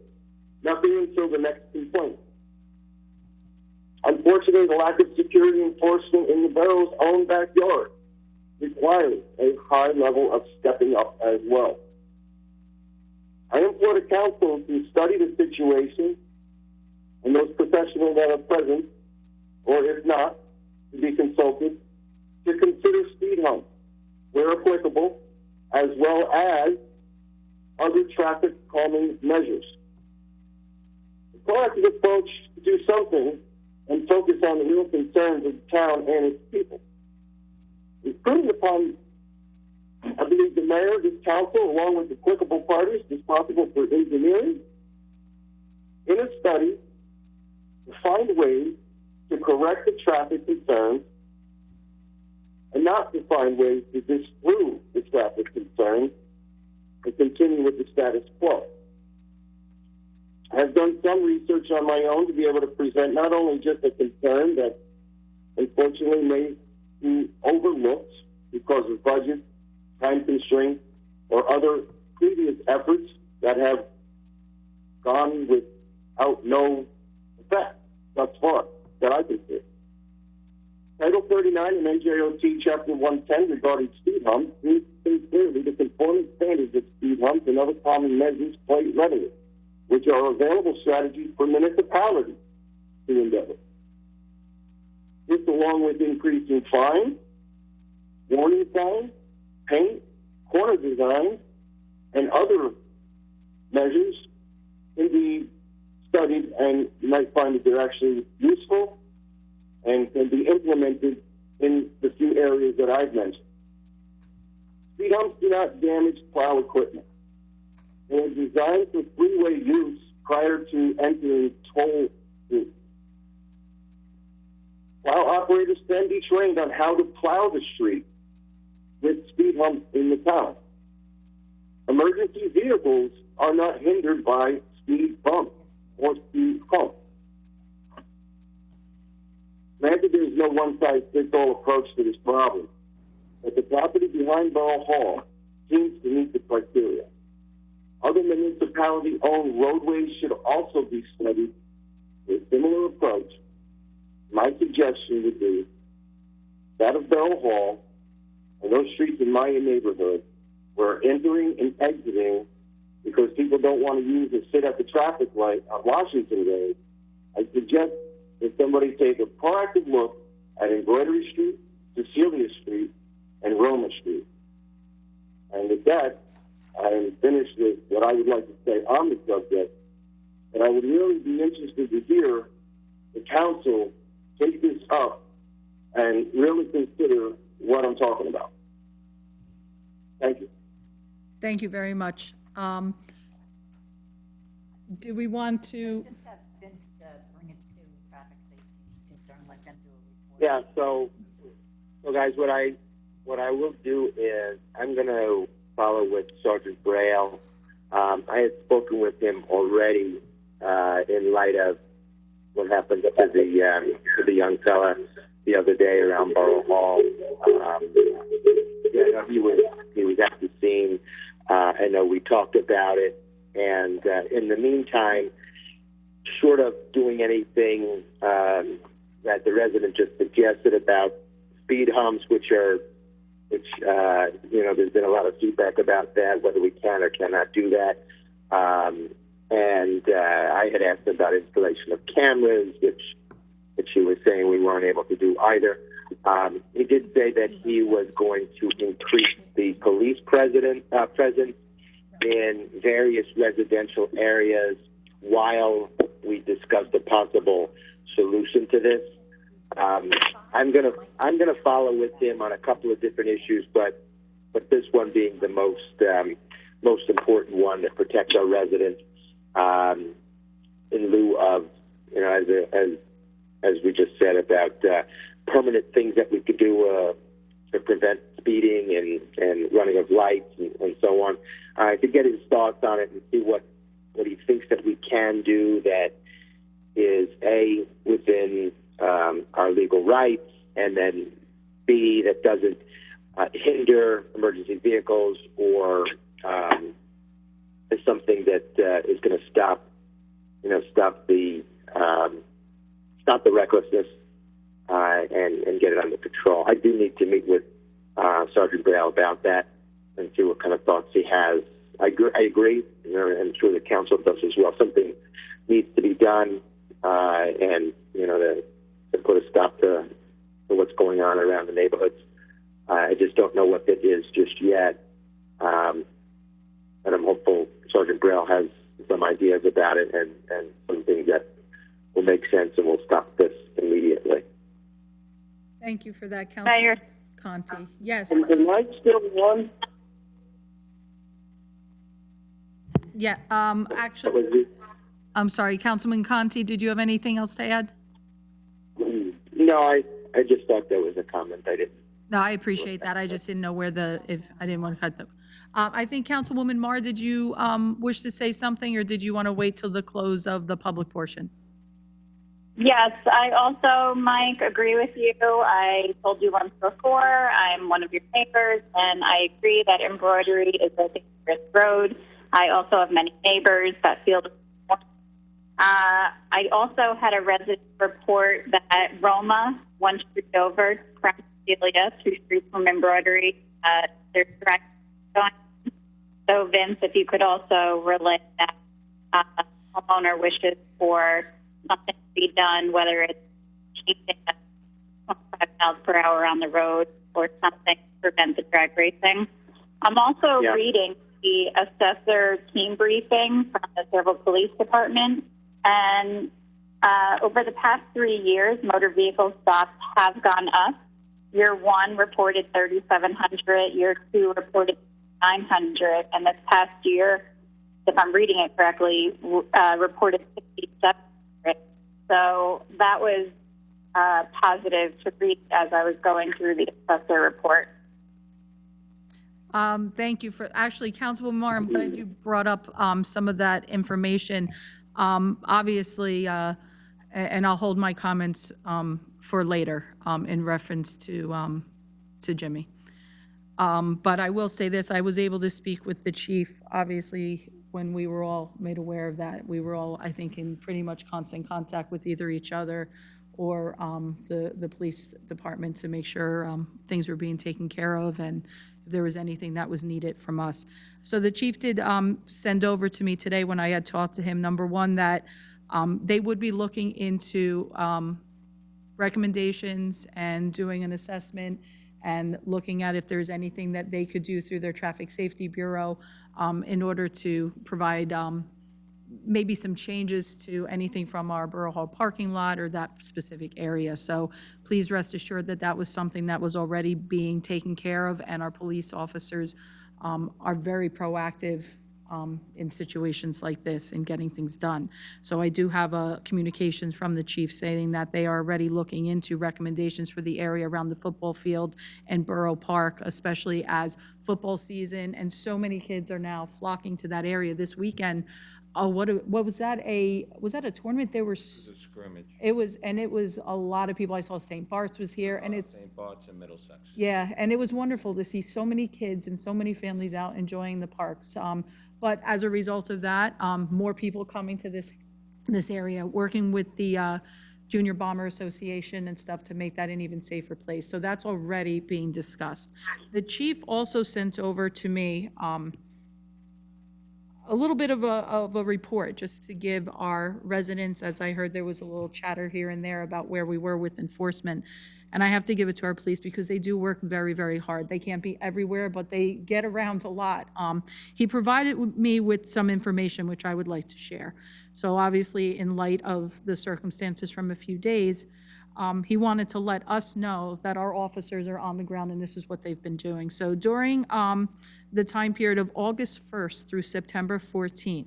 Nothing until the next complaint. Unfortunately, the lack of security enforcement in the borough's own backyard requires a high level of stepping up as well. I implore the council to study the situation and those professionals that are present, or if not, to be consulted, to consider speed humps where applicable, as well as other traffic calming measures. The proactive approach to do something and focus on the real concerns of the town and its people is prudent upon, I believe, the mayor, this council, along with the applicable parties responsible for engineering, in a study to find ways to correct the traffic concerns and not to find ways to disprove the traffic concerns and continue with the status quo. I've done some research on my own to be able to present not only just a concern that unfortunately may be overlooked because of budget, time constraints, or other previous efforts that have gone without no effect thus far that I can see. Title 39 in NJOT Chapter 110 regarding speed humps states clearly the conforming standards of speed humps and other common measures quite readily, which are available strategies for municipalities to endeavor. This, along with increasing fines, warning signs, paint, corner designs, and other measures, can be studied, and you might find that they're actually useful and can be implemented in the few areas that I've mentioned. Speed humps do not damage plow equipment. They are designed for freeway use prior to entering toll booths. Plow operators can be trained on how to plow the street with speed humps in the town. Emergency vehicles are not hindered by speed bumps or speed humps. Granted, there is no one-size-fits-all approach to this problem, but the property behind Borough Hall seems to meet the criteria. Other municipality-owned roadways should also be studied with a similar approach. My suggestion would be that of Borough Hall and those streets in my neighborhood where entering and exiting because people don't want to use or sit at the traffic light on Washington Road, I suggest that somebody take a proactive look at Embroidery Street, Cecilia Street, and Roma Street. And with that, I am finished with what I would like to say on the subject, but I would really be interested to hear the council take this up and really consider what I'm talking about. Thank you. Thank you very much. Do we want to? Just have Vince bring it to traffic safety concern, let them do a report. Yeah, so guys, what I will do is I'm going to follow with Sergeant Braille. I had spoken with him already in light of what happened to the young fella the other day around Borough Hall. He was at the scene. I know we talked about it, and in the meantime, short of doing anything that the resident just suggested about speed humps, which there's been a lot of feedback about that, whether we can or cannot do that. And I had asked about installation of cameras, which he was saying we weren't able to do either. He did say that he was going to increase the police presence in various residential areas while we discussed a possible solution to this. I'm gonna follow with him on a couple of different issues, but this one being the most important one that protects our residents, in lieu of, as we just said about permanent things that we could do to prevent speeding and running of lights and so on. To get his thoughts on it and see what he thinks that we can do that is A, within our legal rights, and then B, that doesn't hinder emergency vehicles or is something that is going to stop the recklessness and get it under control. I do need to meet with Sergeant Braille about that and see what kind of thoughts he has. I agree, and I'm sure the council does as well. Something needs to be done, and to put a stop to what's going on around the neighborhoods. I just don't know what that is just yet, and I'm hopeful Sergeant Braille has some ideas about it and some things that will make sense and will stop this immediately. Thank you for that, Mayor. Councilman Conti. Yes. And might still one. Yeah, actually, I'm sorry, Councilman Conti, did you have anything else to add? No, I just thought that was a comment. I didn't. No, I appreciate that. I just didn't know if I didn't want to cut them. I think Councilwoman Marr, did you wish to say something, or did you want to wait till the close of the public portion? Yes, I also, Mike, agree with you. I told you once before, I'm one of your neighbors, and I agree that embroidery is a dangerous road. I also have many neighbors that feel the same. I also had a resident report that Roma, one street over from Celia, 2 streets from embroidery, there's direct going. So Vince, if you could also relay that homeowner wishes for something to be done, whether it's keeping 25 miles per hour on the road or something to prevent the drag racing. I'm also reading the assessor team briefing from the Fairville Police Department, and over the past 3 years, motor vehicle stops have gone up. Year 1 reported 3,700, year 2 reported 900, and this past year, if I'm reading it correctly, reported 6,700. So that was positive to read as I was going through the assessor report. Thank you for, actually, Councilwoman Marr, I'm glad you brought up some of that information. Obviously, and I'll hold my comments for later in reference to Jimmy. But I will say this, I was able to speak with the chief, obviously, when we were all made aware of that. We were all, I think, in pretty much constant contact with either each other or the police department to make sure things were being taken care of and if there was anything that was needed from us. So the chief did send over to me today when I had talked to him, number one, that they would be looking into recommendations and doing an assessment and looking at if there's anything that they could do through their Traffic Safety Bureau in order to provide maybe some changes to anything from our Borough Hall parking lot or that specific area. So please rest assured that that was something that was already being taken care of, and our police officers are very proactive in situations like this and getting things done. So I do have communications from the chief saying that they are already looking into recommendations for the area around the football field and Borough Park, especially as football season and so many kids are now flocking to that area. This weekend, Oh, what was that? Was that a tournament? There were, It's a scrimmage. it was a lot of people. I saw St. Bart's was here, and it's, St. Bart's and Middlesex. yeah, and it was wonderful to see so many kids and so many families out enjoying the parks. But as a result of that, more people coming to this area, working with the Junior Bomber Association and stuff to make that an even safer place. So that's already being discussed. The chief also sent over to me a little bit of a report just to give our residents, as I heard there was a little chatter here and there about where we were with enforcement. And I have to give it to our police because they do work very, very hard. They can't be everywhere, but they get around a lot. He provided me with some information which I would like to share. So obviously, in light of the circumstances from a few days, he wanted to let us know that our officers are on the ground and this is what they've been doing. So during the time period of August 1st through September 14th,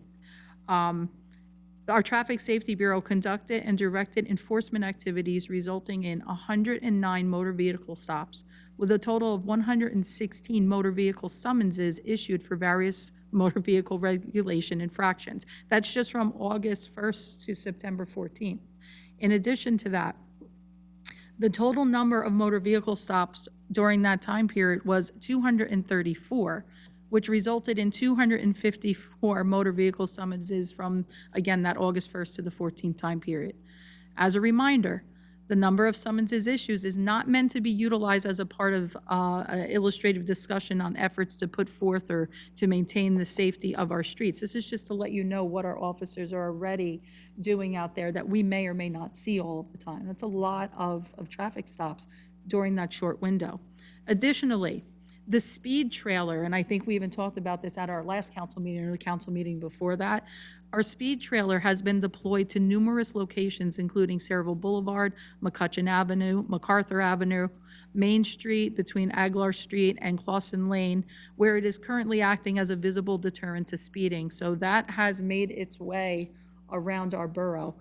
our Traffic Safety Bureau conducted and directed enforcement activities resulting in 109 motor vehicle stops, with a total of 116 motor vehicle summonses issued for various motor vehicle regulation infractions. That's just from August 1st to September 14th. In addition to that, the total number of motor vehicle stops during that time period was 234, which resulted in 254 motor vehicle summonses from, again, that August 1st to the 14th time period. As a reminder, the number of summonses issues is not meant to be utilized as a part of an illustrative discussion on efforts to put forth or to maintain the safety of our streets. This is just to let you know what our officers are already doing out there that we may or may not see all of the time. That's a lot of traffic stops during that short window. Additionally, the speed trailer, and I think we even talked about this at our last council meeting or the council meeting before that, our speed trailer has been deployed to numerous locations, including Saraville Boulevard, McCutcheon Avenue, MacArthur Avenue, Main Street between Aguilar Street and Clawson Lane, where it is currently acting as a visible deterrent to speeding. So that has made its way around our borough.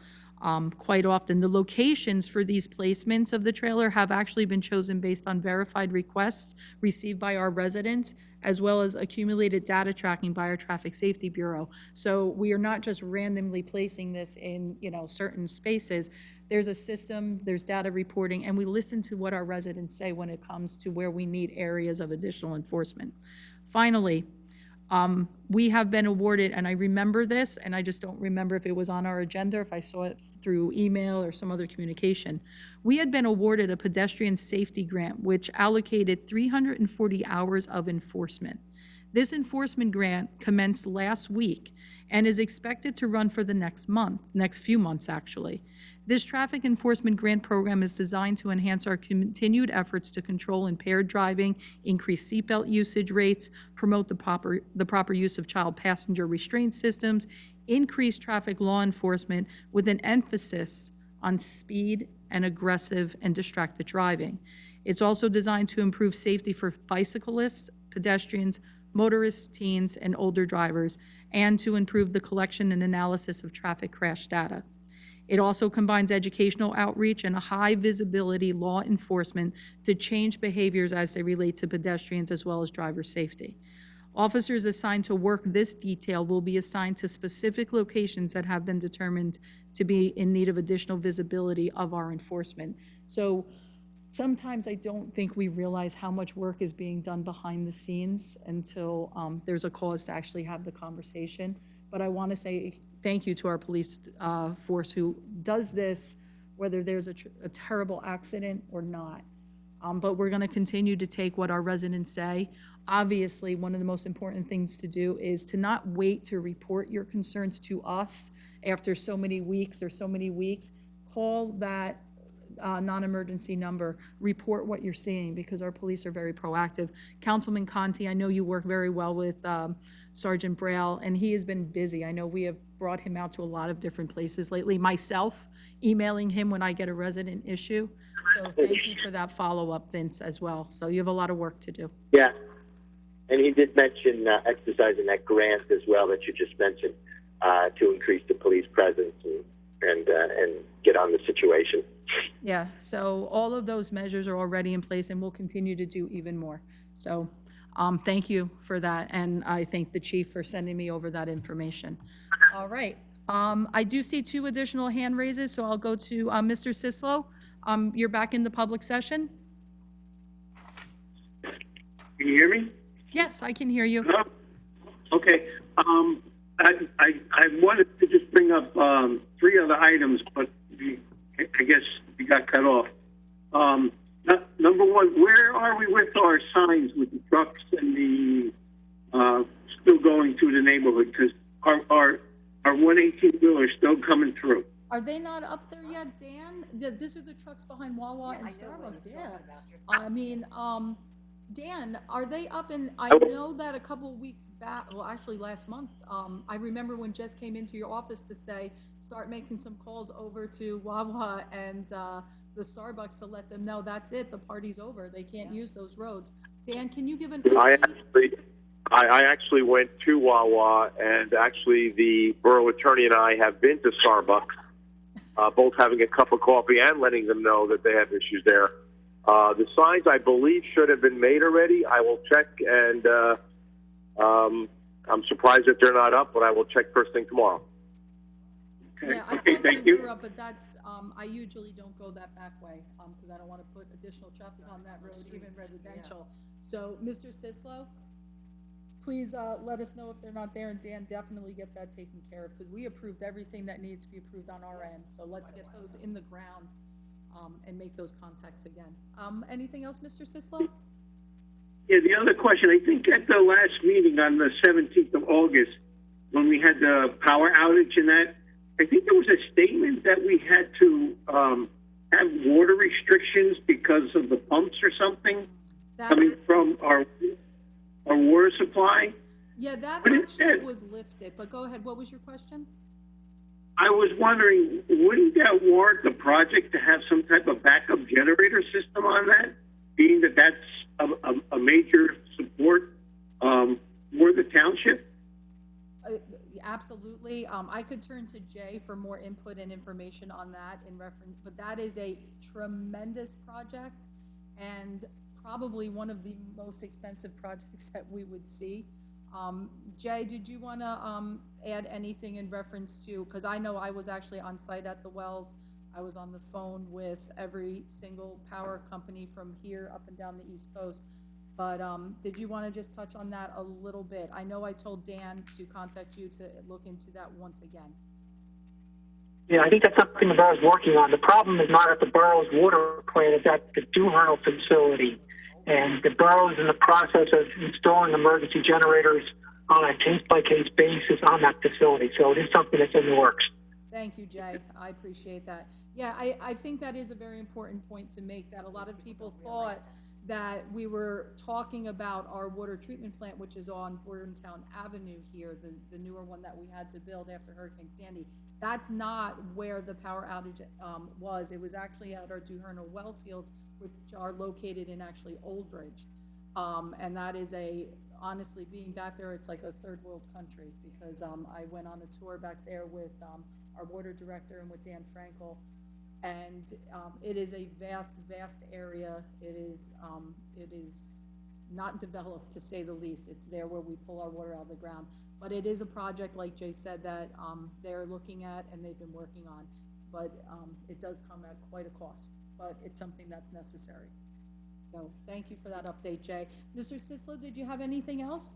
Quite often. The locations for these placements of the trailer have actually been chosen based on verified requests received by our residents, as well as accumulated data tracking by our Traffic Safety Bureau. So we are not just randomly placing this in, certain spaces. There's a system, there's data reporting, and we listen to what our residents say when it comes to where we need areas of additional enforcement. Finally, we have been awarded, and I remember this, and I just don't remember if it was on our agenda, if I saw it through email or some other communication. We had been awarded a pedestrian safety grant, which allocated 340 hours of enforcement. This enforcement grant commenced last week and is expected to run for the next few months actually. This traffic enforcement grant program is designed to enhance our continued efforts to control impaired driving, increase seatbelt usage rates, promote the proper use of child passenger restraint systems, increase traffic law enforcement with an emphasis on speed and aggressive and distracted driving. It's also designed to improve safety for bicyclists, pedestrians, motorists, teens, and older drivers, and to improve the collection and analysis of traffic crash data. It also combines educational outreach and a high-visibility law enforcement to change behaviors as they relate to pedestrians as well as driver safety. Officers assigned to work this detail will be assigned to specific locations that have been determined to be in need of additional visibility of our enforcement. So sometimes I don't think we realize how much work is being done behind the scenes until there's a cause to actually have the conversation. But I want to say thank you to our police force who does this, whether there's a terrible accident or not. But we're going to continue to take what our residents say. Obviously, one of the most important things to do is to not wait to report your concerns to us after so many weeks or so many weeks. Call that non-emergency number, report what you're seeing, because our police are very proactive. Councilman Conti, I know you work very well with Sergeant Braille, and he has been busy. I know we have brought him out to a lot of different places lately. Myself, emailing him when I get a resident issue. So thank you for that follow-up, Vince, as well. So you have a lot of work to do. Yeah. And he did mention exercising that grant as well that you just mentioned to increase the police presence and get on the situation. Yeah, so all of those measures are already in place and we'll continue to do even more. So Thank you for that, and I thank the chief for sending me over that information. All right. I do see 2 additional hand raises, so I'll go to Mr. Sislo. You're back in the public session? Can you hear me? Yes, I can hear you. No? Okay. I wanted to just bring up 3 other items, but I guess we got cut off. Number 1, where are we with our signs with the trucks and the still going through the neighborhood? Because our 118 wheelers still coming through. Are they not up there yet, Dan? These are the trucks behind Wawa and Starbucks, yeah. I mean, Dan, are they up in, I know that a couple of weeks back, well, actually last month, I remember when Jess came into your office to say, start making some calls over to Wawa and the Starbucks to let them know that's it, the party's over, they can't use those roads. Dan, can you give an update? I actually went to Wawa, and actually the borough attorney and I have been to Starbucks, both having a cup of coffee and letting them know that they have issues there. The signs, I believe, should have been made already. I will check, and I'm surprised that they're not up, but I will check first thing tomorrow. Yeah, I thought they were up, but that's, I usually don't go that back way, because I don't want to put additional traffic on that road, even residential. So, Mr. Sislo, please let us know if they're not there, and Dan, definitely get that taken care of, because we approved everything that needs to be approved on our end. So let's get those in the ground and make those contacts again. Anything else, Mr. Sislo? Yeah, the other question, I think at the last meeting on the 17th of August, when we had the power outage and that, I think there was a statement that we had to have water restrictions because of the pumps or something coming from our water supply. Yeah, that actually was lifted, but go ahead, what was your question? I was wondering, wouldn't that warrant the project to have some type of backup generator system on that, being that that's a major support for the township? Absolutely. I could turn to Jay for more input and information on that in reference, but that is a tremendous project and probably one of the most expensive projects that we would see. Jay, did you want to add anything in reference to, because I know I was actually on site at the wells. I was on the phone with every single power company from here up and down the East Coast. But did you want to just touch on that a little bit? I know I told Dan to contact you to look into that once again. Yeah, I think that's something the borough's working on. The problem is not at the borough's water plant, it's at the Dewhernal facility. And the borough's in the process of installing emergency generators on a case-by-case basis on that facility. So it is something that's in the works. Thank you, Jay. I appreciate that. Yeah, I think that is a very important point to make, that a lot of people thought that we were talking about our water treatment plant, which is on Bordentown Avenue here, the newer one that we had to build after Hurricane Sandy. That's not where the power outage was. It was actually at our Dewhernal well fields, which are located in actually Old Bridge. And that is honestly, being back there, it's like a third world country, because I went on a tour back there with our water director and with Dan Frankel. And it is a vast, vast area. It is not developed, to say the least. It's there where we pull our water out of the ground. But it is a project, like Jay said, that they're looking at and they've been working on. But it does come at quite a cost. But it's something that's necessary. So thank you for that update, Jay. Mr. Sislo, did you have anything else?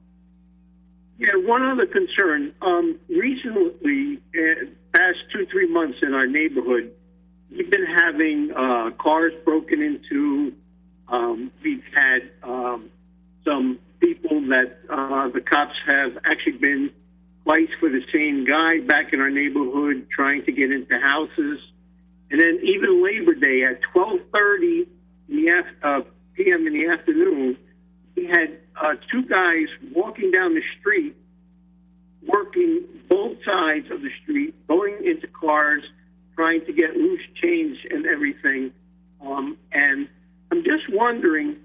Yeah, one other concern. Recently, past 2-3 months in our neighborhood, we've been having cars broken into. We've had some people that the cops have actually been twice for the same guy back in our neighborhood trying to get into houses. And then even Labor Day at 12:30 p.m. in the afternoon, we had 2 guys walking down the street, working both sides of the street, going into cars, trying to get loose change and everything. And I'm just wondering,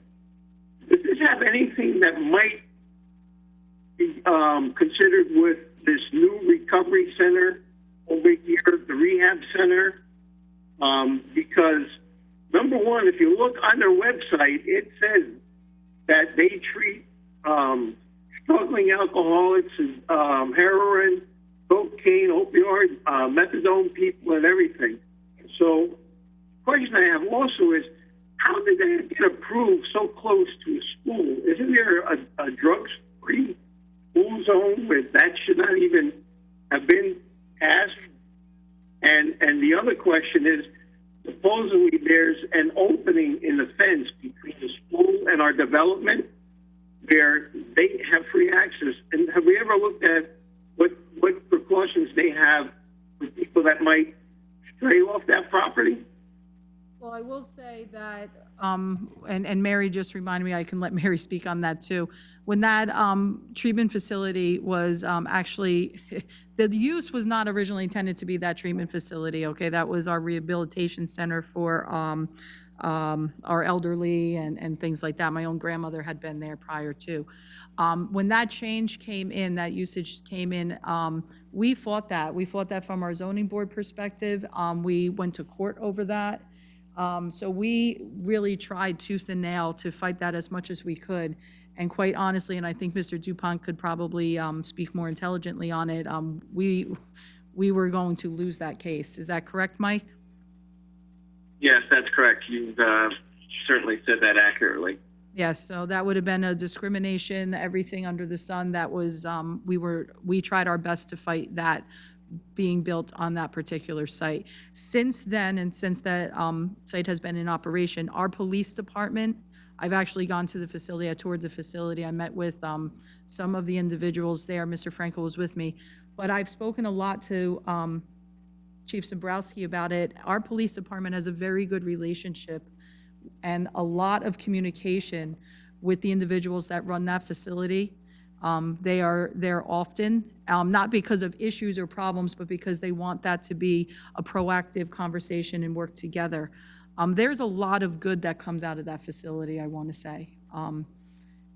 does this have anything that might be considered with this new recovery center over here, the rehab center? Because number one, if you look on their website, it says that they treat struggling alcoholics, heroin, cocaine, opioid, methadone people, and everything. So, the question I have also is, how did they get approved so close to a school? Isn't there a drug-free school zone where that should not even have been passed? And the other question is, supposedly there's an opening in the fence between the school and our development where they have free access. And have we ever looked at what precautions they have for people that might stray off that property? Well, I will say that, and Mary just reminded me, I can let Mary speak on that too. When that treatment facility was actually, the use was not originally intended to be that treatment facility, okay? That was our rehabilitation center for our elderly and things like that. My own grandmother had been there prior to. When that change came in, that usage came in, we fought that. We fought that from our zoning board perspective. We went to court over that. So we really tried tooth and nail to fight that as much as we could. And quite honestly, and I think Mr. Dupont could probably speak more intelligently on it, we were going to lose that case. Is that correct, Mike? Yes, that's correct. You've certainly said that accurately. Yes, so that would have been a discrimination, everything under the sun. That was, we tried our best to fight that being built on that particular site. Since then, and since that site has been in operation, our police department, I've actually gone to the facility, I toured the facility, I met with some of the individuals there, Mr. Frankel was with me, but I've spoken a lot to Chief Zabrowski about it. Our police department has a very good relationship and a lot of communication with the individuals that run that facility. They are there often, not because of issues or problems, but because they want that to be a proactive conversation and work together. There's a lot of good that comes out of that facility, I want to say.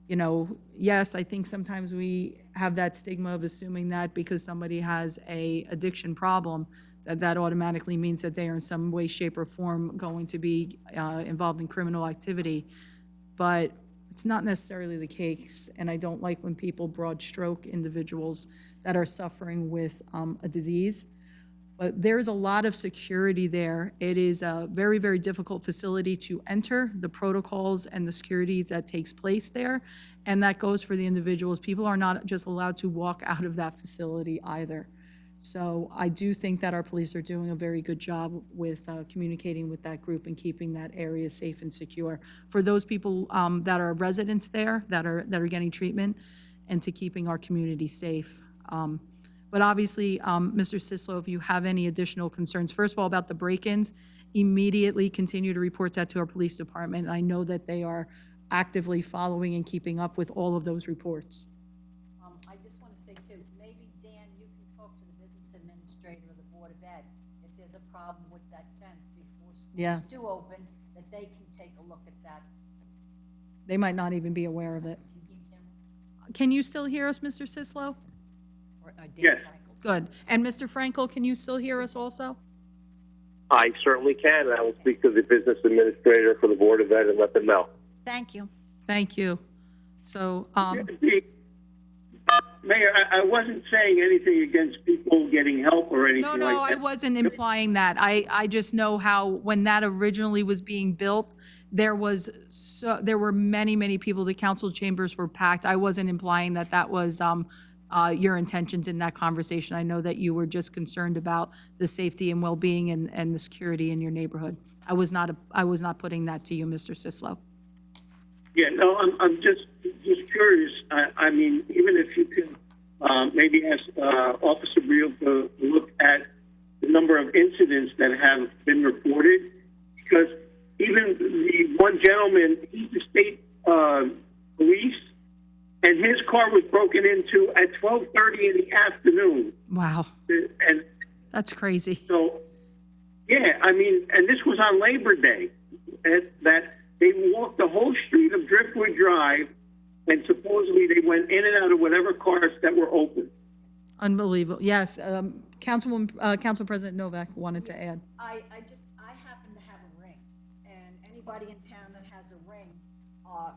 You know, yes, I think sometimes we have that stigma of assuming that because somebody has a addiction problem, that automatically means that they are in some way, shape, or form going to be involved in criminal activity. But it's not necessarily the case, and I don't like when people broad stroke individuals that are suffering with a disease. But there's a lot of security there. It is a very, very difficult facility to enter, the protocols and the security that takes place there, and that goes for the individuals. People are not just allowed to walk out of that facility either. So I do think that our police are doing a very good job with communicating with that group and keeping that area safe and secure for those people that are residents there, that are getting treatment, and to keeping our community safe. But obviously, Mr. Sislo, if you have any additional concerns, first of all, about the break-ins, immediately continue to report that to our police department. I know that they are actively following and keeping up with all of those reports. I just want to say too, maybe Dan, you can talk to the business administrator of the Board of Ed if there's a problem with that fence before Yeah. schools do open, that they can take a look at that. They might not even be aware of it. Can you still hear us, Mr. Sislo? Yes. Good. And Mr. Frankel, can you still hear us also? I certainly can, and I will speak to the business administrator for the Board of Ed and let them know. Thank you. Thank you. So, Mayor, I wasn't saying anything against people getting help or anything no, like that. I wasn't implying that. I just know how, when that originally was being built, there were many, many people, the council chambers were packed. I wasn't implying that that was your intentions in that conversation. I know that you were just concerned about the safety and well-being and the security in your neighborhood. I was not putting that to you, Mr. Sislo. Yeah, no, I'm just curious. I mean, even if you can maybe ask Officer Briel to look at the number of incidents that have been reported, because even the one gentleman, he's the state police, and his car was broken into at 12:30 in the afternoon. Wow. And that's crazy. So, yeah, I mean, and this was on Labor Day, that they walked the whole street of Driftwood Drive, and supposedly they went in and out of whatever cars that were open. Unbelievable. Yes, Council President Novak wanted to add. I happen to have a ring, and anybody in town that has a ring,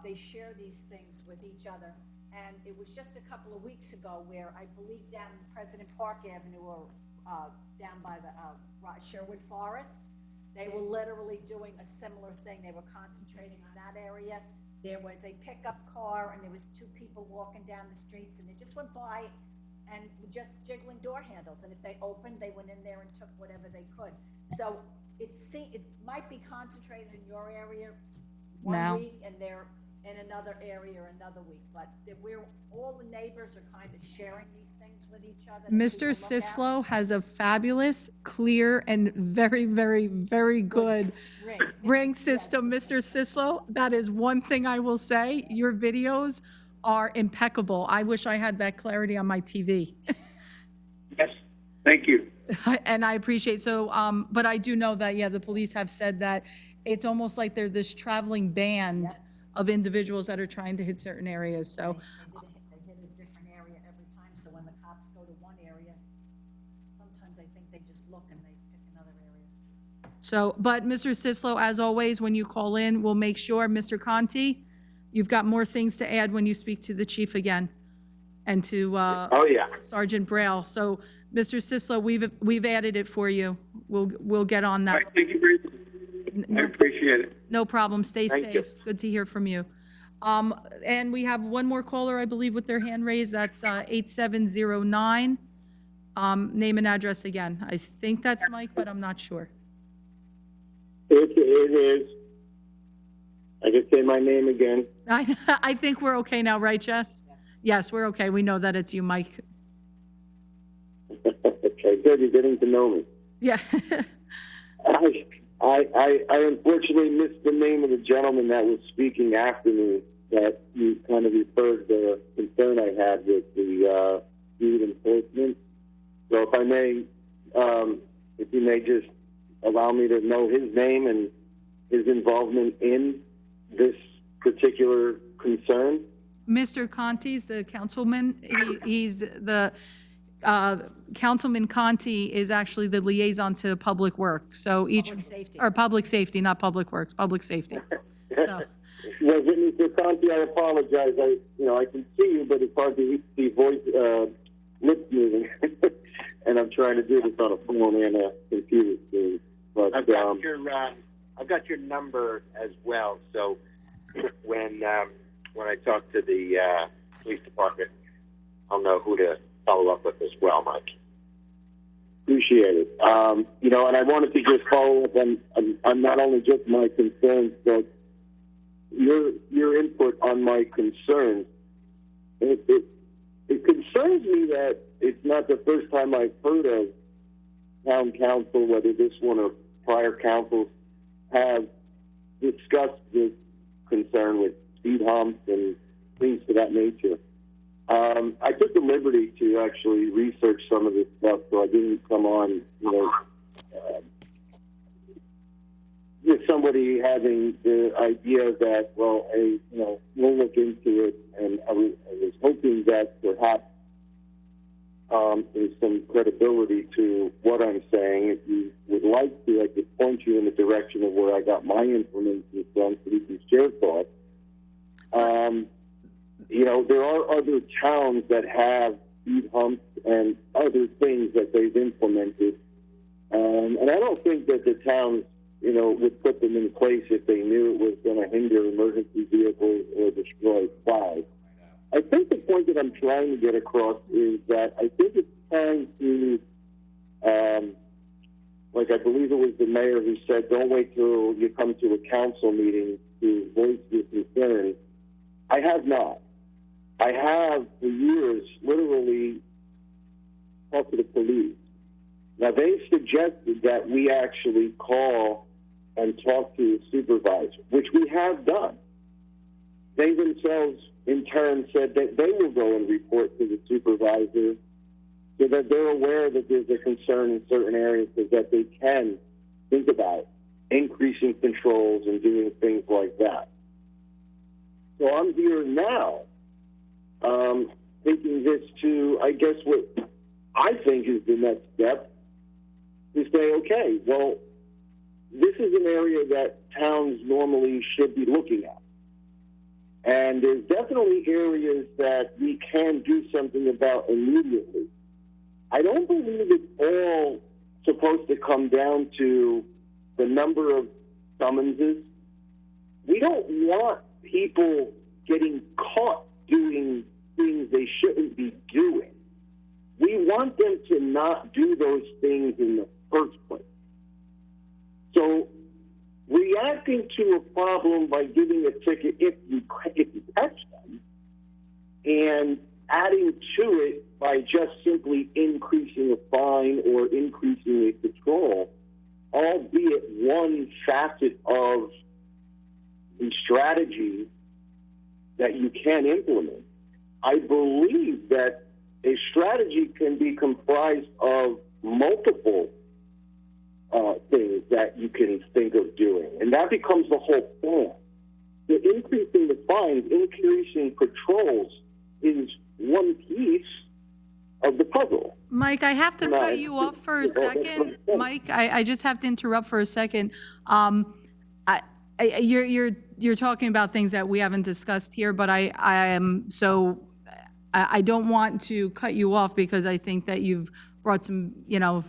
they share these things with each other. And it was just a couple of weeks ago where I believe down President Park Avenue or down by the Sherwood Forest, they were literally doing a similar thing. They were concentrating on that area. There was a pickup car and there was two people walking down the streets and they just went by and were just jiggling door handles. And if they opened, they went in there and took whatever they could. So it might be concentrated in your area Now. one week and they're in another area or another week. But we're, all the neighbors are kind of sharing these things with each other. Mr. Sislo has a fabulous, clear, and very, very, very good ring system, Mr. Sislo. That is one thing I will say. Your videos are impeccable. I wish I had that clarity on my TV. Yes, thank you. And I appreciate, but I do know that, yeah, the police have said that it's almost like they're this traveling band of individuals that are trying to hit certain areas, so. They hit a different area every time, so when the cops go to one area, sometimes I think they just look and they pick another area. So, but Mr. Sislo, as always, when you call in, we'll make sure, Mr. Conti, you've got more things to add when you speak to the chief again and to Sergeant Braille. So, Mr. Sislo, we've added it for you. We'll get on that. All right, thank you very much. I appreciate it. No problem. Stay Thank you. safe. Good to hear from you. And we have one more caller, I believe, with their hand raised. That's 8709. Name and address again. I think that's Mike, but I'm not sure. It is. I can say my name again. I think we're okay now, right, Jess? Yes, we're okay. We know that it's you, Mike. Okay, good. You're getting to know me. Yeah. I unfortunately missed the name of the gentleman that was speaking after me, that you kind of referred the concern I had with the speed enforcement. So if I may, if you may just allow me to know his name and his involvement in this particular concern. Mr. Conti's the councilman. He's the Councilman Conti is actually the liaison to Public Works. So each public safety, not Public Works, public safety. So. Well, Mr. Conti, I apologize. I can see you, but it's hard to see voice, lips moving, and I'm trying to do this on a phone and a computer screen. But I've got your number as well. So when I talk to the police department, I'll know who to follow up with as well, Mike. Appreciate it. And I wanted to just follow up on not only just my concerns, but your input on my concerns. It concerns me that it's not the first time I've heard of town council, whether this one or prior councils, have discussed this concern with speed humps and things of that nature. I took the liberty to actually research some of this stuff, so I didn't come on, with somebody having the idea that, well, we'll look into it, and I was hoping that perhaps there's some credibility to what I'm saying. If you would like to, I could point you in the direction of where I got my information from, so you can share thoughts. There are other towns that have speed humps and other things that they've implemented. And I don't think that the towns, would put them in place if they knew it was going to hinder emergency vehicles or destroy plows. I think the point that I'm trying to get across is that I think it's time to, like I believe it was the mayor who said, don't wait till you come to a council meeting to voice your concerns. I have not. I have, for years, literally talked to the police. Now, they've suggested that we actually call and talk to a supervisor, which we have done. They themselves, in turn, said that they will go and report to the supervisor so that they're aware that there's a concern in certain areas so that they can think about increasing controls and doing things like that. So I'm here now, taking this to, I guess, what I think is the next step, to say, okay, well, this is an area that towns normally should be looking at. And there's definitely areas that we can do something about immediately. I don't believe it's all supposed to come down to the number of summonses. We don't want people getting caught doing things they shouldn't be doing. We want them to not do those things in the first place. So reacting to a problem by giving a ticket if you catch them, and adding to it by just simply increasing a fine or increasing a patrol, albeit one facet of the strategy that you can implement. I believe that a strategy can be comprised of multiple things that you can think of doing, and that becomes the whole plan. The increasing the fines, increasing patrols is one piece of the puzzle. Mike, I have to cut you off for a second. Mike, I just have to interrupt for a second. You're talking about things that we haven't discussed here, but I don't want to cut you off because I think that you've brought some,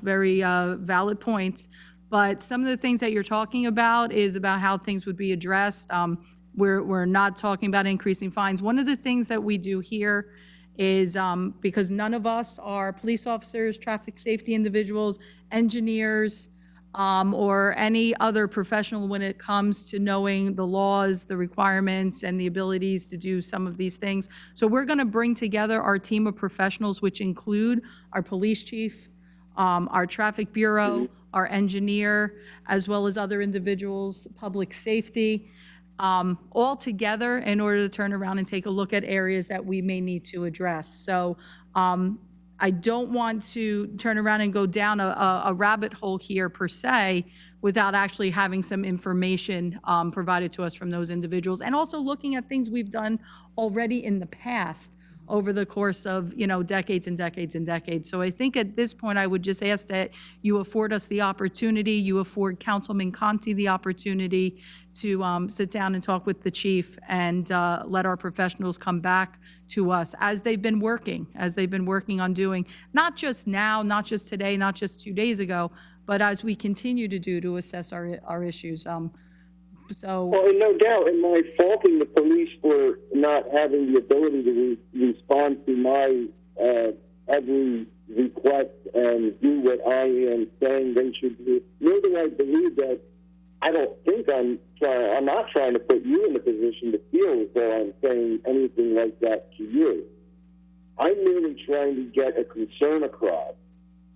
very valid points. But some of the things that you're talking about is about how things would be addressed. We're not talking about increasing fines. One of the things that we do here is because none of us are police officers, traffic safety individuals, engineers, or any other professional when it comes to knowing the laws, the requirements, and the abilities to do some of these things. So we're going to bring together our team of professionals, which include our police chief, our traffic bureau, our engineer, as well as other individuals, public safety, all together in order to turn around and take a look at areas that we may need to address. So I don't want to turn around and go down a rabbit hole here per se without actually having some information provided to us from those individuals, and also looking at things we've done already in the past over the course of, decades and decades and decades. So I think at this point, I would just ask that you afford us the opportunity, you afford Councilman Conti the opportunity to sit down and talk with the chief and let our professionals come back to us as they've been working on doing, not just now, not just today, not just 2 days ago, but as we continue to assess our issues. Well, and no doubt, am I faulting the police for not having the ability to respond to my every request and do what I am saying they should do? Nor do I believe that. I don't think I'm not trying to put you in a position to feel as though I'm saying anything like that to you. I'm merely trying to get a concern across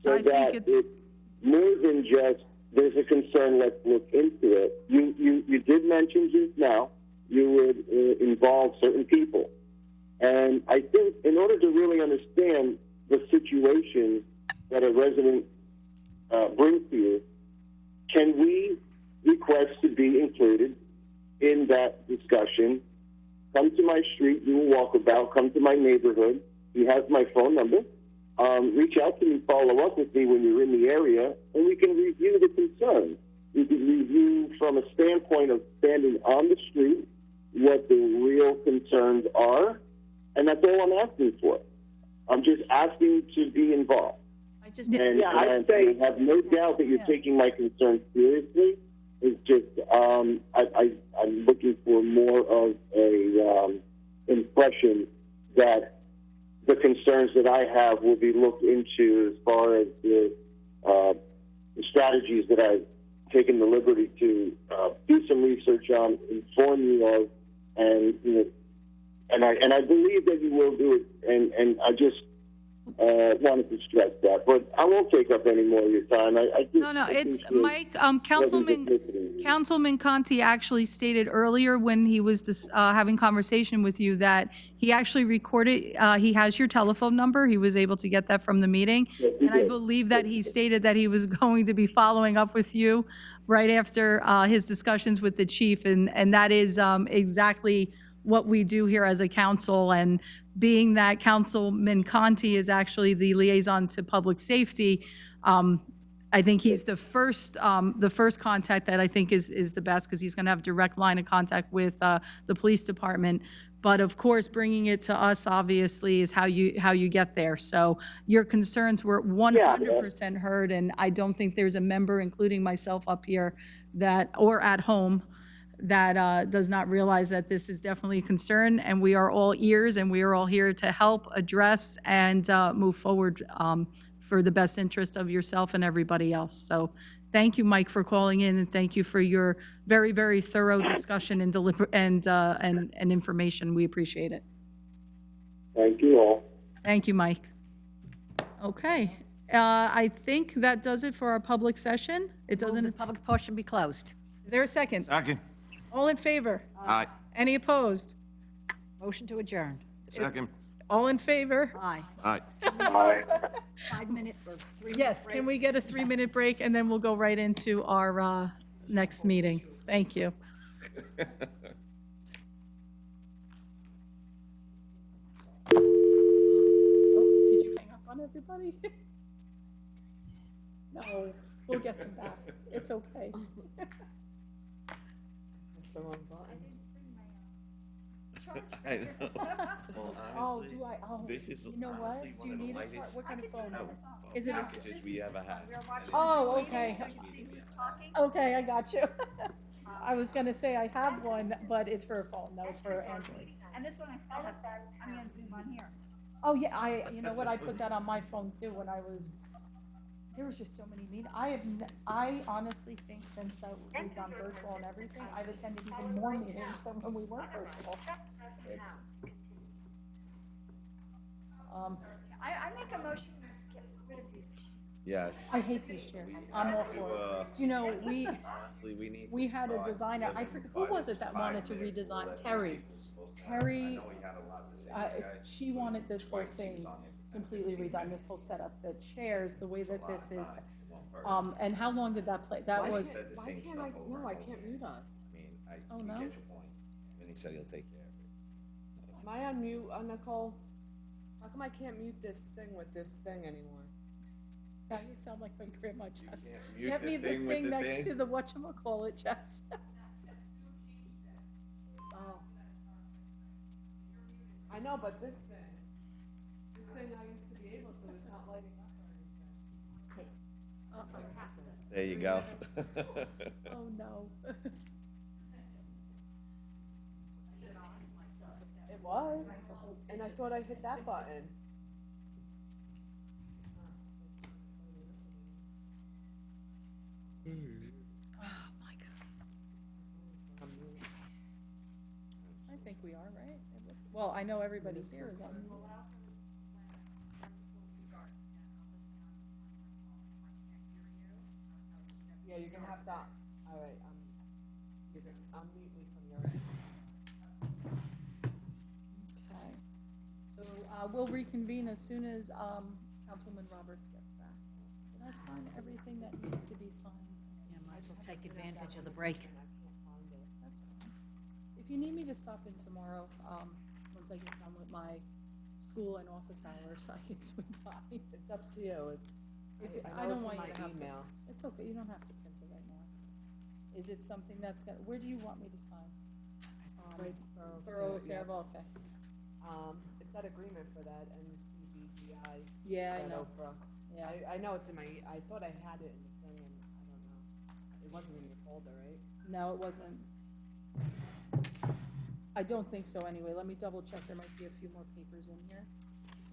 so that it's more than just there's a concern, let's look into it. You did mention just now you would involve certain people. And I think in order to really understand the situation that a resident brings to you, can we request to be included in that discussion? Come to my street, do a walkabout, come to my neighborhood. He has my phone number. Reach out to me, follow up with me when you're in the area, and we can review the concerns. We can review from a standpoint of standing on the street what the real concerns are, and that's all I'm asking for. I'm just asking to be involved. I have no doubt that you're taking my concerns seriously. It's just I'm looking for more of a impression that the concerns that I have will be looked into as far as the strategies that I've taken the liberty to do some research on, inform you of, and I believe that you will do it, and I just wanted to stress that, but I won't take up any more of your time. It's Mike. Councilman Conti actually stated earlier when he was having conversation with you that he actually recorded. He has your telephone number. He was able to get that from the meeting, and I believe that he stated that he was going to be following up with you right after his discussions with the chief, and that is exactly what we do here as a council. And being that Councilman Conti is actually the liaison to public safety, I think he's the first contact that I think is the best, because he's going to have direct line of contact with the police department. But of course, bringing it to us, obviously, is how you get there. So your concerns were 100% heard, and I don't think there's a member, including myself up here, or at home, that does not realize that this is definitely a concern, and we are all ears, and we are all here to help address and move forward for the best interest of yourself and everybody else. So thank you, Mike, for calling in, and thank you for your very, very thorough discussion and information. We appreciate it. Thank you all. Thank you, Mike. Okay, I think that does it for our public session. It doesn't. The public portion be closed. Is there a second? Second. All in favor? Aye. Any opposed? Motion to adjourn. Second. All in favor? Aye. Aye. Aye. 5 minute or 3 minute Yes, break. can we get a 3-minute break, and then we'll go right into our next meeting? Thank you. Oh, did you hang up on everybody? No, we'll get them back. It's okay. That's the wrong button. I know. Well, Oh, honestly, do I? Oh, this is you know what? honestly Do one you of the need a chart? lightest What kind of phone? Is it a? packages we ever had. We're watching Oh, this meeting okay. so you can see who's talking. Okay, I got you. I was gonna say I have one, but it's for a phone. No, it's for Android. And this one I still have, I'm gonna zoom on here. Oh, yeah, you know what, I put that on my phone too when there was just so many meetings. I honestly think since that we've gone virtual and everything, I've attended even more meetings than when we weren't virtual. It's, I make a motion to get rid of these. Yes. I hate these chairs. I'm all for it. Do you know, Honestly, we had a designer, I forget, who was it that wanted to redesign? Terry. Terry, she wanted this whole thing completely redone, this whole setup, the chairs, the way that this is. And how long did that play? That was, Why can't I, no, I can't mute us. I mean, Oh, you no? get your point. And he said he'll take care of it. Am I on mute, Nicole? How come I can't mute this thing with this thing anymore? now you sound like my grandma, Jess. mute Get the me the thing with thing the next thing? to the whatchamacallit, Jess. Oh. I know, but this thing I used to be able to, is not lighting up or anything. There you go. Oh, no. It was. And I thought I hit that button. Oh, my God. I think we are, right? Well, I know everybody's here is on. Yeah, you're gonna have to, all right, I'll mute me from your end. Okay. So, we'll reconvene as soon as, Councilwoman Roberts gets back. Did I sign everything that needed to be signed? Yeah, might as well take advantage of the break. That's fine. If you need me to stop in tomorrow, once I get done with my school and office hours, I can swing by. It's up to you. I don't want you to have to. email. It's okay, you don't have to print it right now. Is it something that's gonna, where do you want me to sign? Right, Borough of yeah. Saraville, okay. It's that agreement for that NCBGI. Yeah, I that know. Oprah. Yeah. I know it's in my, I thought I had it in the thing, and I don't know. It wasn't in your folder, right? No, it wasn't. I don't think so anyway. Let me double check. There might be a few more papers in here.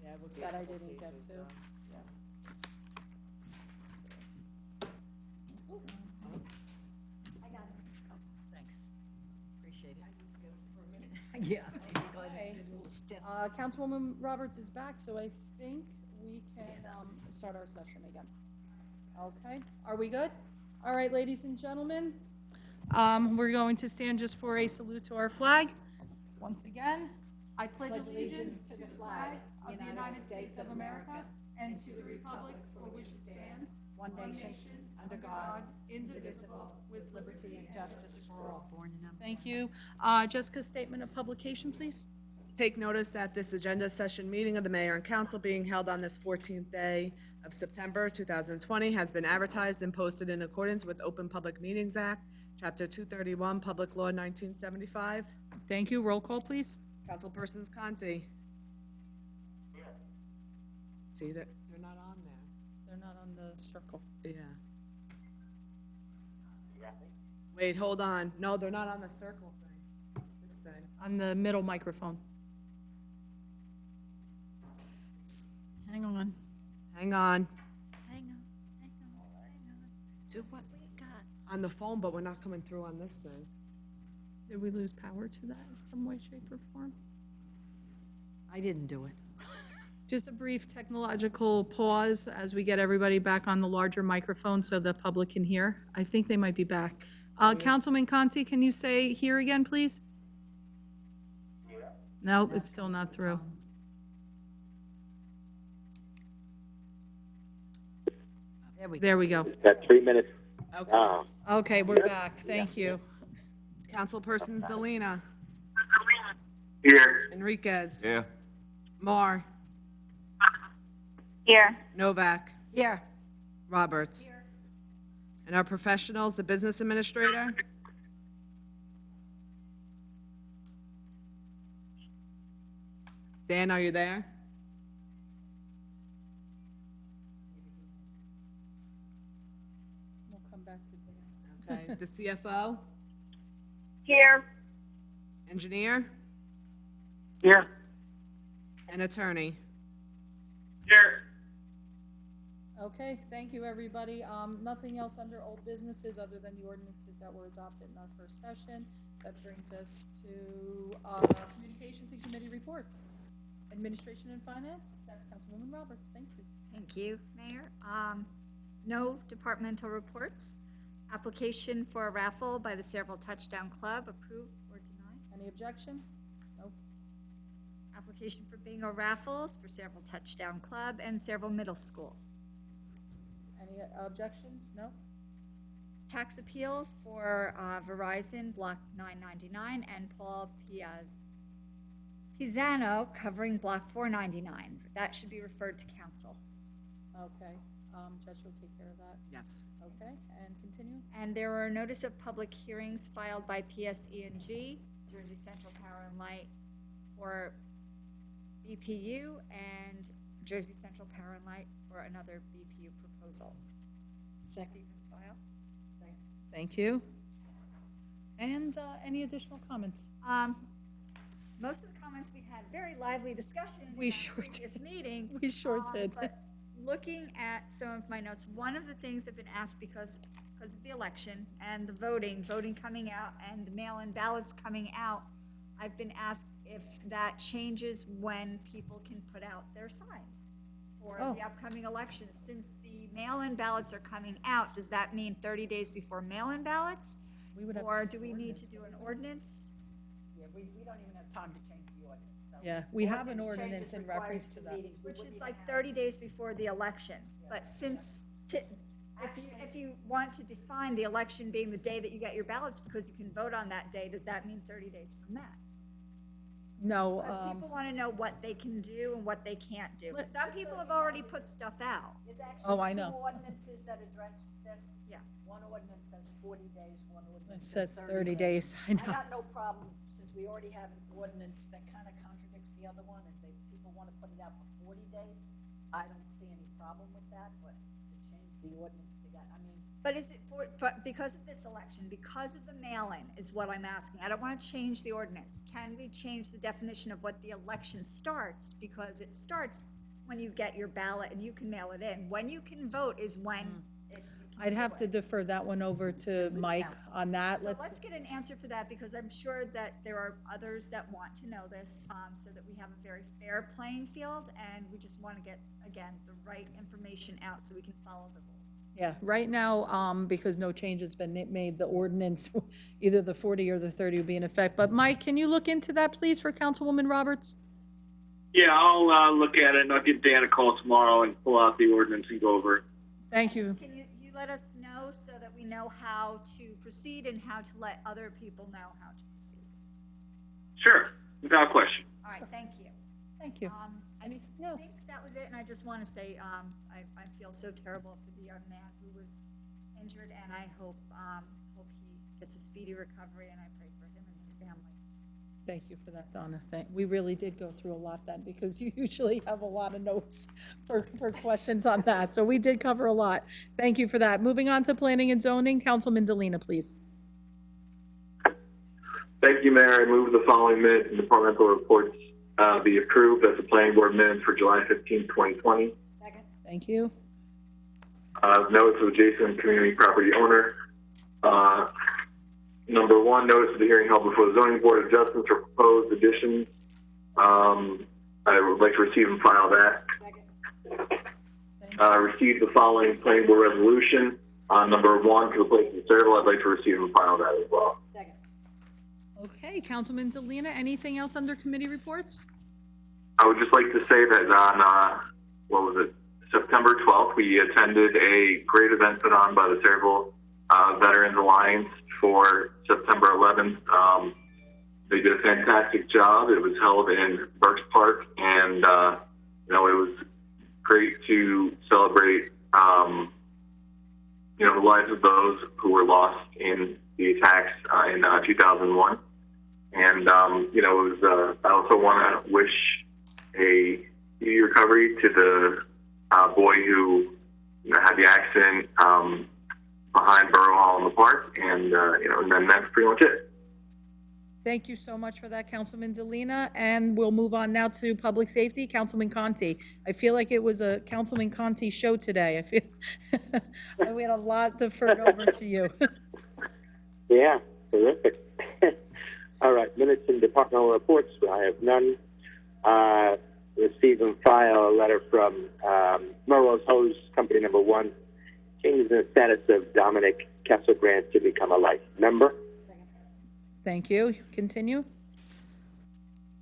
Yeah, we'll That I a couple didn't get pages, to. Yeah. Thanks. Appreciate it. Yeah. Okay. Councilwoman Roberts is back, so I think we can, start our session again. Okay, are we good? All right, ladies and gentlemen, we're going to stand just for a salute to our flag. Once again, I pledge allegiance to the flag of the United States of America and to the republic for which it stands, one nation, under God, indivisible, with liberty and justice for all. Born in them. Thank you. Jessica, statement of publication, please. Take notice that this agenda session meeting of the mayor and council being held on this 14th day of September 2020 has been advertised and posted in accordance with Open Public Meetings Act, Chapter 231, Public Law 1975. Thank you. Roll call, please. Councilpersons Conti. See that, they're not on there. They're not on the circle. Yeah. Wait, hold on. No, they're not on the circle thing. This thing. On the middle microphone. Hang on. Hang on. Hang on. Do what we got. On the phone, but we're not coming through on this thing. Did we lose power to that in some way, shape, or form? I didn't do it. Just a brief technological pause as we get everybody back on the larger microphone so the public can hear. I think they might be back. Councilman Conti, can you say here again, please? No, it's still not through. There we go. Got 3 minutes. Okay. Okay, we're back. Thank you. Councilpersons Delina. Here. Enriquez. Yeah. Marr. Here. Novak. Here. Roberts. And our professionals, the business administrator. Dan, are you there? We'll come back to Dan. Okay. The CFO, Here. engineer, Here. and attorney. Here. Okay, thank you, everybody. Nothing else under old businesses other than the ordinances that were adopted in our first session. That brings us to communications and committee reports. Administration and Finance, that's Councilwoman Roberts. Thank you. Thank you, Mayor. No departmental reports. Application for a raffle by the Sayreville Touchdown Club, approved or denied. Any objection? Nope. Application for bingo raffles for Sayreville Touchdown Club and Sayreville Middle School. Any objections? No? Tax appeals for Verizon, Block 999, and Paul Pisano covering Block 499. That should be referred to council. Okay. Judge will take care of that. Yes. Okay, and continue. And there are notice of public hearings filed by PSE&G, Jersey Central Power and Light, for BPU, and Jersey Central Power and Light for another BPU proposal. Receive and file. Thank you. And any additional comments? Most of the comments, we've had very lively discussion We in our sure previous meeting. We sure did. But looking at some of my notes, one of the things that have been asked because of the election and the voting coming out and the mail-in ballots coming out, I've been asked if that changes when people can put out their signs for the upcoming elections. Since the mail-in ballots are coming out, does that mean 30 days before mail-in ballots? We would have Or do we need to do an ordinance? Yeah, we don't even have time to change the ordinance. So Yeah, we have an ordinance in reference to that. Which is like 30 days before the election. But since, if you want to define the election being the day that you get your ballots because you can vote on that day, does that mean 30 days from that? No, Because people want to know what they can do and what they can't do. Some people have already put stuff out. There's actually Oh, I know. two ordinances that address this. Yeah. One ordinance says 40 days, one it ordinance says 30 days. I I know. got no problem, since we already have an ordinance that kind of contradicts the other one, and people want to put it out for 40 days. I don't see any problem with that, but to change the ordinance to that, I mean, But is it because of this election, because of the mail-in is what I'm asking. I don't want to change the ordinance. Can we change the definition of what the election starts? Because it starts when you get your ballot and you can mail it in. When you can vote is when you can I'd have do to it. defer that one over to Mike on that. So let's get an answer for that, because I'm sure that there are others that want to know this, so that we have a very fair playing field, and we just want to get, again, the right information out so we can follow the rules. Yeah, right now, because no change has been made, the ordinance, either the 40 or the 30 will be in effect. But Mike, can you look into that, please, for Councilwoman Roberts? Yeah, I'll look at it and I'll give Dan a call tomorrow and pull out the ordinance and go over it. Thank you. Can you let us know so that we know how to proceed and how to let other people know how to proceed? Sure. Without question. All right, thank you. Thank you. Anything I else? think that was it, and I just want to say, I feel so terrible for the young man who was injured, and I hope he gets a speedy recovery, and I pray for him and his family. Thank you for that, Donna. We really did go through a lot then, because you usually have a lot of notes for questions on that. So we did cover a lot. Thank you for that. Moving on to planning and zoning, Councilman Delina, please. Thank you, Mayor. I move the following minutes and departmental reports be approved as the planning board minutes for July 15, 2020. Second. Thank you. Notice of adjacent community property owner. Number one, notice of the hearing held before the zoning board of adjustments or proposed additions. I would like to receive and file that. Receive the following planning board resolution. Number one, for the place in Cedarville, I'd like to receive and file that as well. Second. Okay, Councilman Delina, anything else under committee reports? I would just like to say that on, September 12th, we attended a great event put on by the Cedarville Veterans Alliance for September 11th. They did a fantastic job. It was held in Burks Park, and, it was great to celebrate, the lives of those who were lost in the attacks in 2001. And, it was, I also want to wish a speedy recovery to the boy who had the accident behind Borough Hall in the park, and and then that's pretty much it. Thank you so much for that, Councilman Delina, and we'll move on now to public safety, Councilman Conti. I feel like it was a Councilman Conti show today. I feel we had a lot deferred over to you. Yeah, terrific. All right, minutes and departmental reports. I have none. Receive and file a letter from Melrose Hose Company Number 1, changes in the status of Dominic Kesselgrant to become a life member. Thank you. Continue.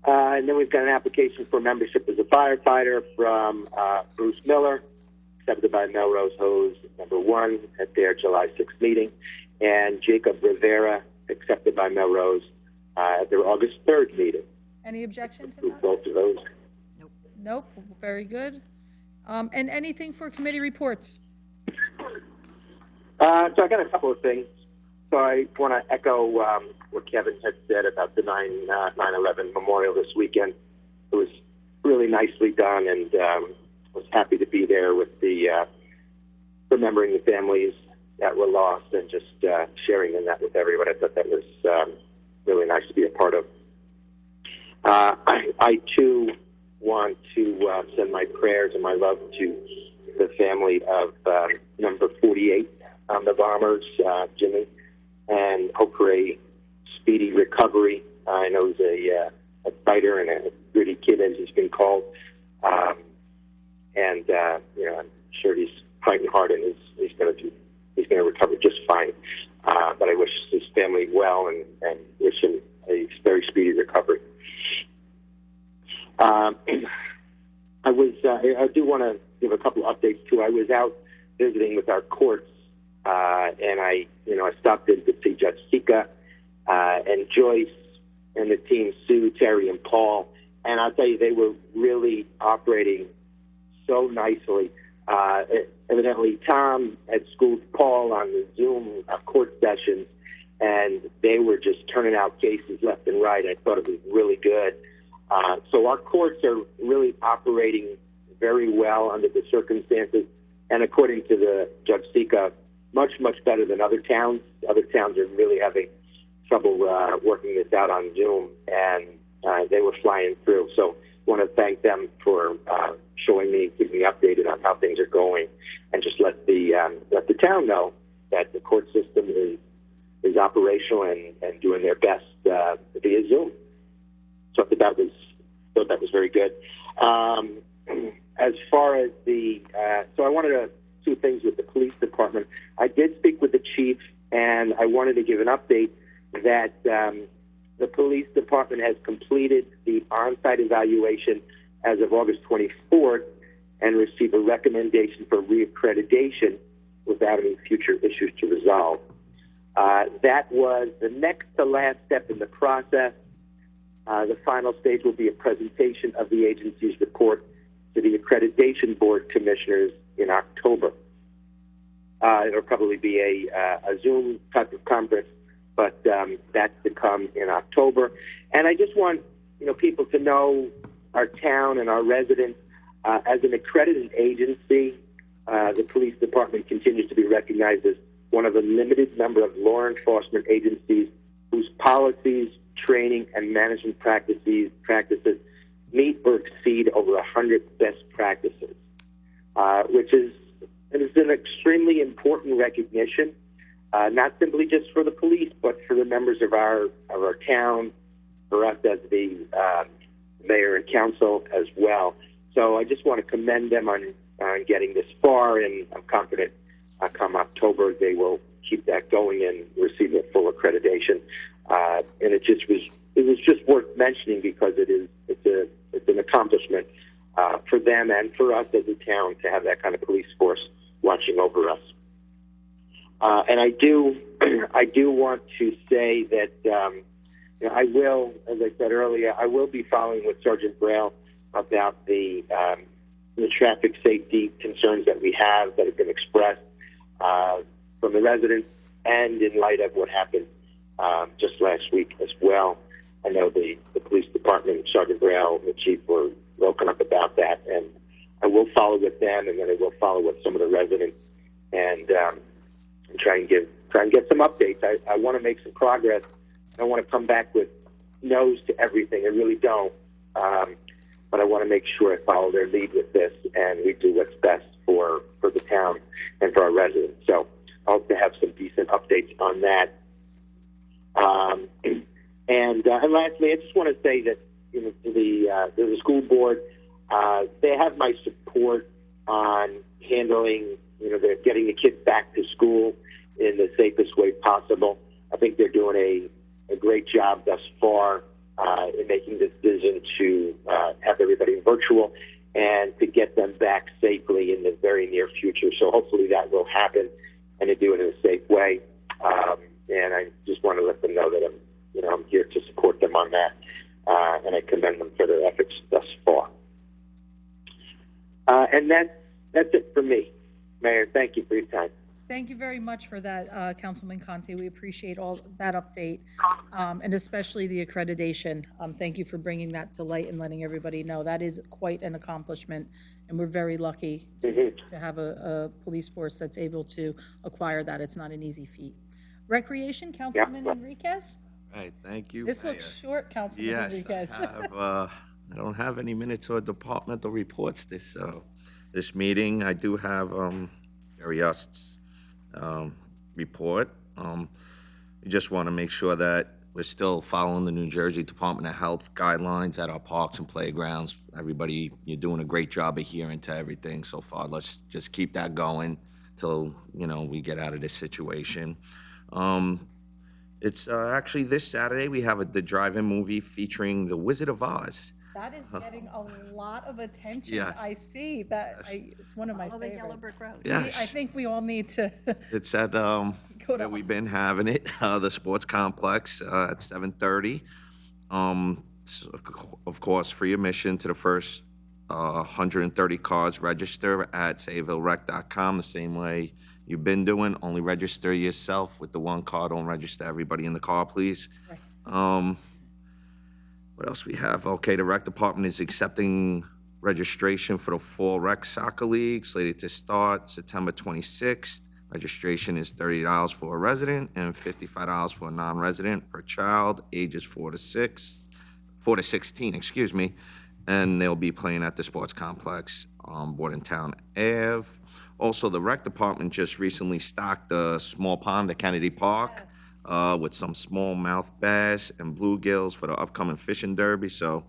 And then we've got an application for membership as a firefighter from Bruce Miller, accepted by Melrose Hose Number 1 at their July 6th meeting, and Jacob Rivera, accepted by Melrose at their August 3rd meeting. Any objection to that? Both of those. Nope. Very good. And anything for committee reports? So I got a couple of things. So I want to echo what Kevin had said about the 9/11 memorial this weekend. It was really nicely done, and was happy to be there with the remembering the families that were lost and just sharing in that with everyone. I thought that was really nice to be a part of. I too want to send my prayers and my love to the family of number 48, the bombers, Jimmy, and hope for a speedy recovery. I know he's a fighter and a gritty kid, as he's been called, and I'm sure he's fighting hard, and he's going to recover just fine. But I wish his family well and wish him a very speedy recovery. I do want to give a couple of updates too. I was out visiting with our courts, and I stopped in to see Judge Sika and Joyce and the team, Sue, Terry, and Paul. And I'll tell you, they were really operating so nicely. Evidently, Tom had schooled Paul on the Zoom court sessions, and they were just turning out cases left and right. I thought it was really good. So our courts are really operating very well under the circumstances, and according to the Judge Sika, much, much better than other towns. Other towns are really having trouble working this out on Zoom, and they were flying through. So I want to thank them for showing me, keeping me updated on how things are going, and just let the town know that the court system is operational and doing their best via Zoom. So I thought that was very good. As far as so I wanted to two things with the police department. I did speak with the chief, and I wanted to give an update that the police department has completed the on-site evaluation as of August 24th and received a recommendation for reaccreditation without any future issues to resolve. That was the next to last step in the process. The final stage will be a presentation of the agency's report to the Accreditation Board Commissioners in October. It'll probably be a Zoom type of conference, but that's to come in October. And I just want people to know our town and our residents as an accredited agency. The police department continues to be recognized as one of a limited number of law enforcement agencies whose policies, training, and management practices meet or exceed over 100 best practices, which is an extremely important recognition, not simply just for the police, but for the members of our town, for us as the mayor and council as well. So I just want to commend them on getting this far, and I'm confident come October they will keep that going and receive their full accreditation. And it was just worth mentioning because it's an accomplishment for them and for us as a town to have that kind of police force watching over us. And I do want to say that I will, as I said earlier, I will be following with Sergeant Braille about the traffic safety concerns that we have that have been expressed from the residents, and in light of what happened just last week as well. I know the police department, Sergeant Braille, and the chief were woken up about that, and I will follow with them, and then I will follow with some of the residents and try and get some updates. I want to make some progress. I don't want to come back with no's to everything. I really don't. But I want to make sure I follow their lead with this, and we do what's best for the town and for our residents. So I hope to have some decent updates on that. And lastly, I just want to say that the school board, they have my support on handling, getting the kids back to school in the safest way possible. I think they're doing a great job thus far in making the decision to have everybody virtual and to get them back safely in the very near future. So hopefully that will happen and to do it in a safe way. And I just want to let them know that I'm here to support them on that, and I commend them for their efforts thus far. And that's it for me, Mayor. Thank you for your time. Thank you very much for that, Councilman Conte. We appreciate all that update, and especially the accreditation. Thank you for bringing that to light and letting everybody know. That is quite an accomplishment, and we're very lucky to have a police force that's able to acquire that. It's not an easy feat. Recreation, Councilman Enriquez? Right, thank you. This looks short, Councilman Enriquez. I don't have any minutes or departmental reports this meeting. I do have Gary Yost's report. We just want to make sure that we're still following the New Jersey Department of Health guidelines at our parks and playgrounds. Everybody, you're doing a great job adhering to everything so far. Let's just keep that going till we get out of this situation. It's actually this Saturday we have the drive-in movie featuring The Wizard of Oz. That is getting a lot of attention. Yes. I see that. It's one of my favorites. Yellow Brick Road. Yes. I think we all need to. It's at where we've been having it, the sports complex at 7:30. Of course, free admission to the first 130 cars. Register at SaveVilleRec.com the same way you've been doing. Only register yourself with the one car. Don't register everybody in the car, please. Right. What else we have? Okay, the rec department is accepting registration for the Fall Rec Soccer League, slated to start September 26th. Registration is $30 for a resident and $55 for a non-resident per child, ages 4 to 16, excuse me. And they'll be playing at the sports complex on Bordentown Ave. Also, the rec department just recently stocked a small pond at Kennedy Park. With some smallmouth bass and bluegills for the upcoming fishing derby. So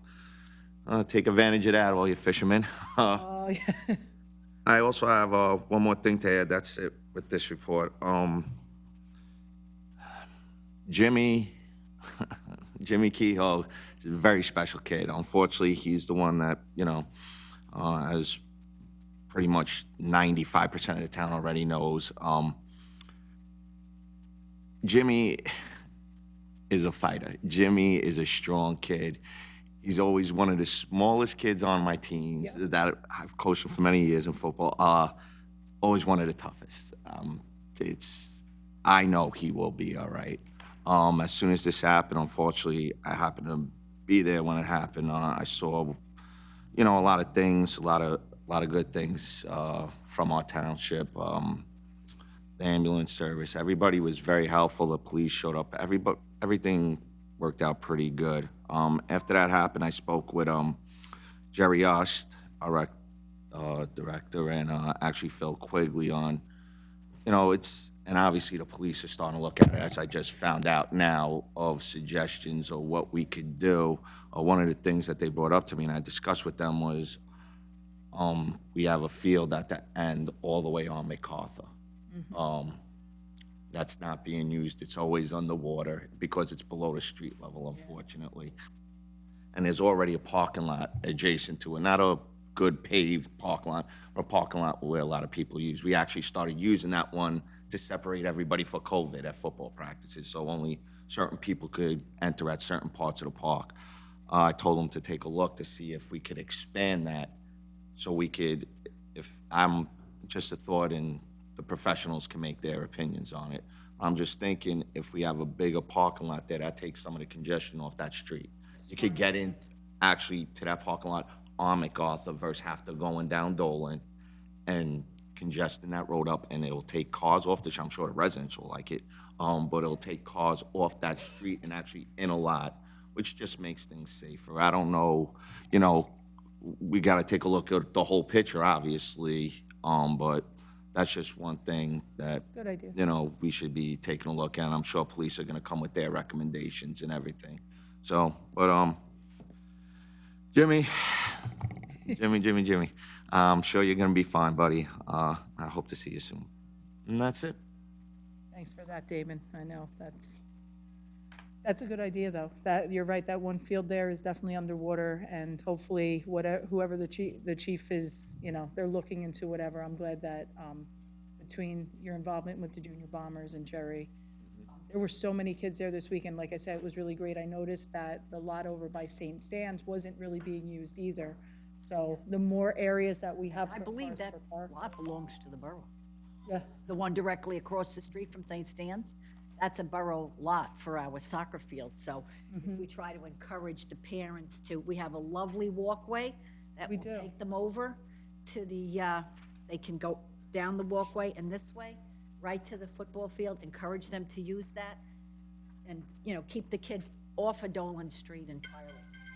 take advantage of that, all you fishermen. Yeah. I also have one more thing to add. That's it with this report. Jimmy Kehoe is a very special kid. Unfortunately, he's the one that, as pretty much 95% of the town already knows. Jimmy is a fighter. Jimmy is a strong kid. He's always one of the smallest kids on my teams that I've coached for many years in football. Always one of the toughest. I know he will be all right. As soon as this happened, unfortunately, I happened to be there when it happened. I saw, a lot of things, a lot of good things from our township. The ambulance service, everybody was very helpful. The police showed up. Everything worked out pretty good. After that happened, I spoke with Jerry Ost, our rec director, and actually Phil Quigley on, and obviously the police are starting to look at it, as I just found out now, of suggestions of what we could do. One of the things that they brought up to me and I discussed with them was we have a field at the end all the way on MacArthur. That's not being used. It's always underwater because it's below the street level, unfortunately. And there's already a parking lot adjacent to it, not a good paved parking lot, but a parking lot where a lot of people use. We actually started using that one to separate everybody for COVID at football practices, so only certain people could enter at certain parts of the park. I told them to take a look to see if we could expand that so we could, if I'm just a thought and the professionals can make their opinions on it. I'm just thinking if we have a bigger parking lot there, that takes some of the congestion off that street. You could get in actually to that parking lot on MacArthur versus have to going down Dolan and congesting that road up, and it'll take cars off the, I'm sure the residents will like it, but it'll take cars off that street and actually in a lot, which just makes things safer. I don't know, we got to take a look at the whole picture, obviously, but that's just one thing that, Good idea. we should be taking a look at. I'm sure police are going to come with their recommendations and everything. So, but, Jimmy, I'm sure you're going to be fine, buddy. I hope to see you soon. And that's it. Thanks for that, Damon. I know that's a good idea, though. That you're right. That one field there is definitely underwater, and hopefully, whoever the chief is, they're looking into whatever. I'm glad that between your involvement with the Junior Bombers and Jerry, there were so many kids there this weekend. Like I said, it was really great. I noticed that the lot over by St. Stan's wasn't really being used either. So the more areas that we have, I believe that lot belongs to the borough. Yeah. The one directly across the street from St. Stan's, that's a borough lot for our soccer field. So if we try to encourage the parents to, we have a lovely walkway that will take them over to the, they can go down the walkway and this way, right to the football field, encourage them to use that, and, keep the kids off of Dolan Street entirely.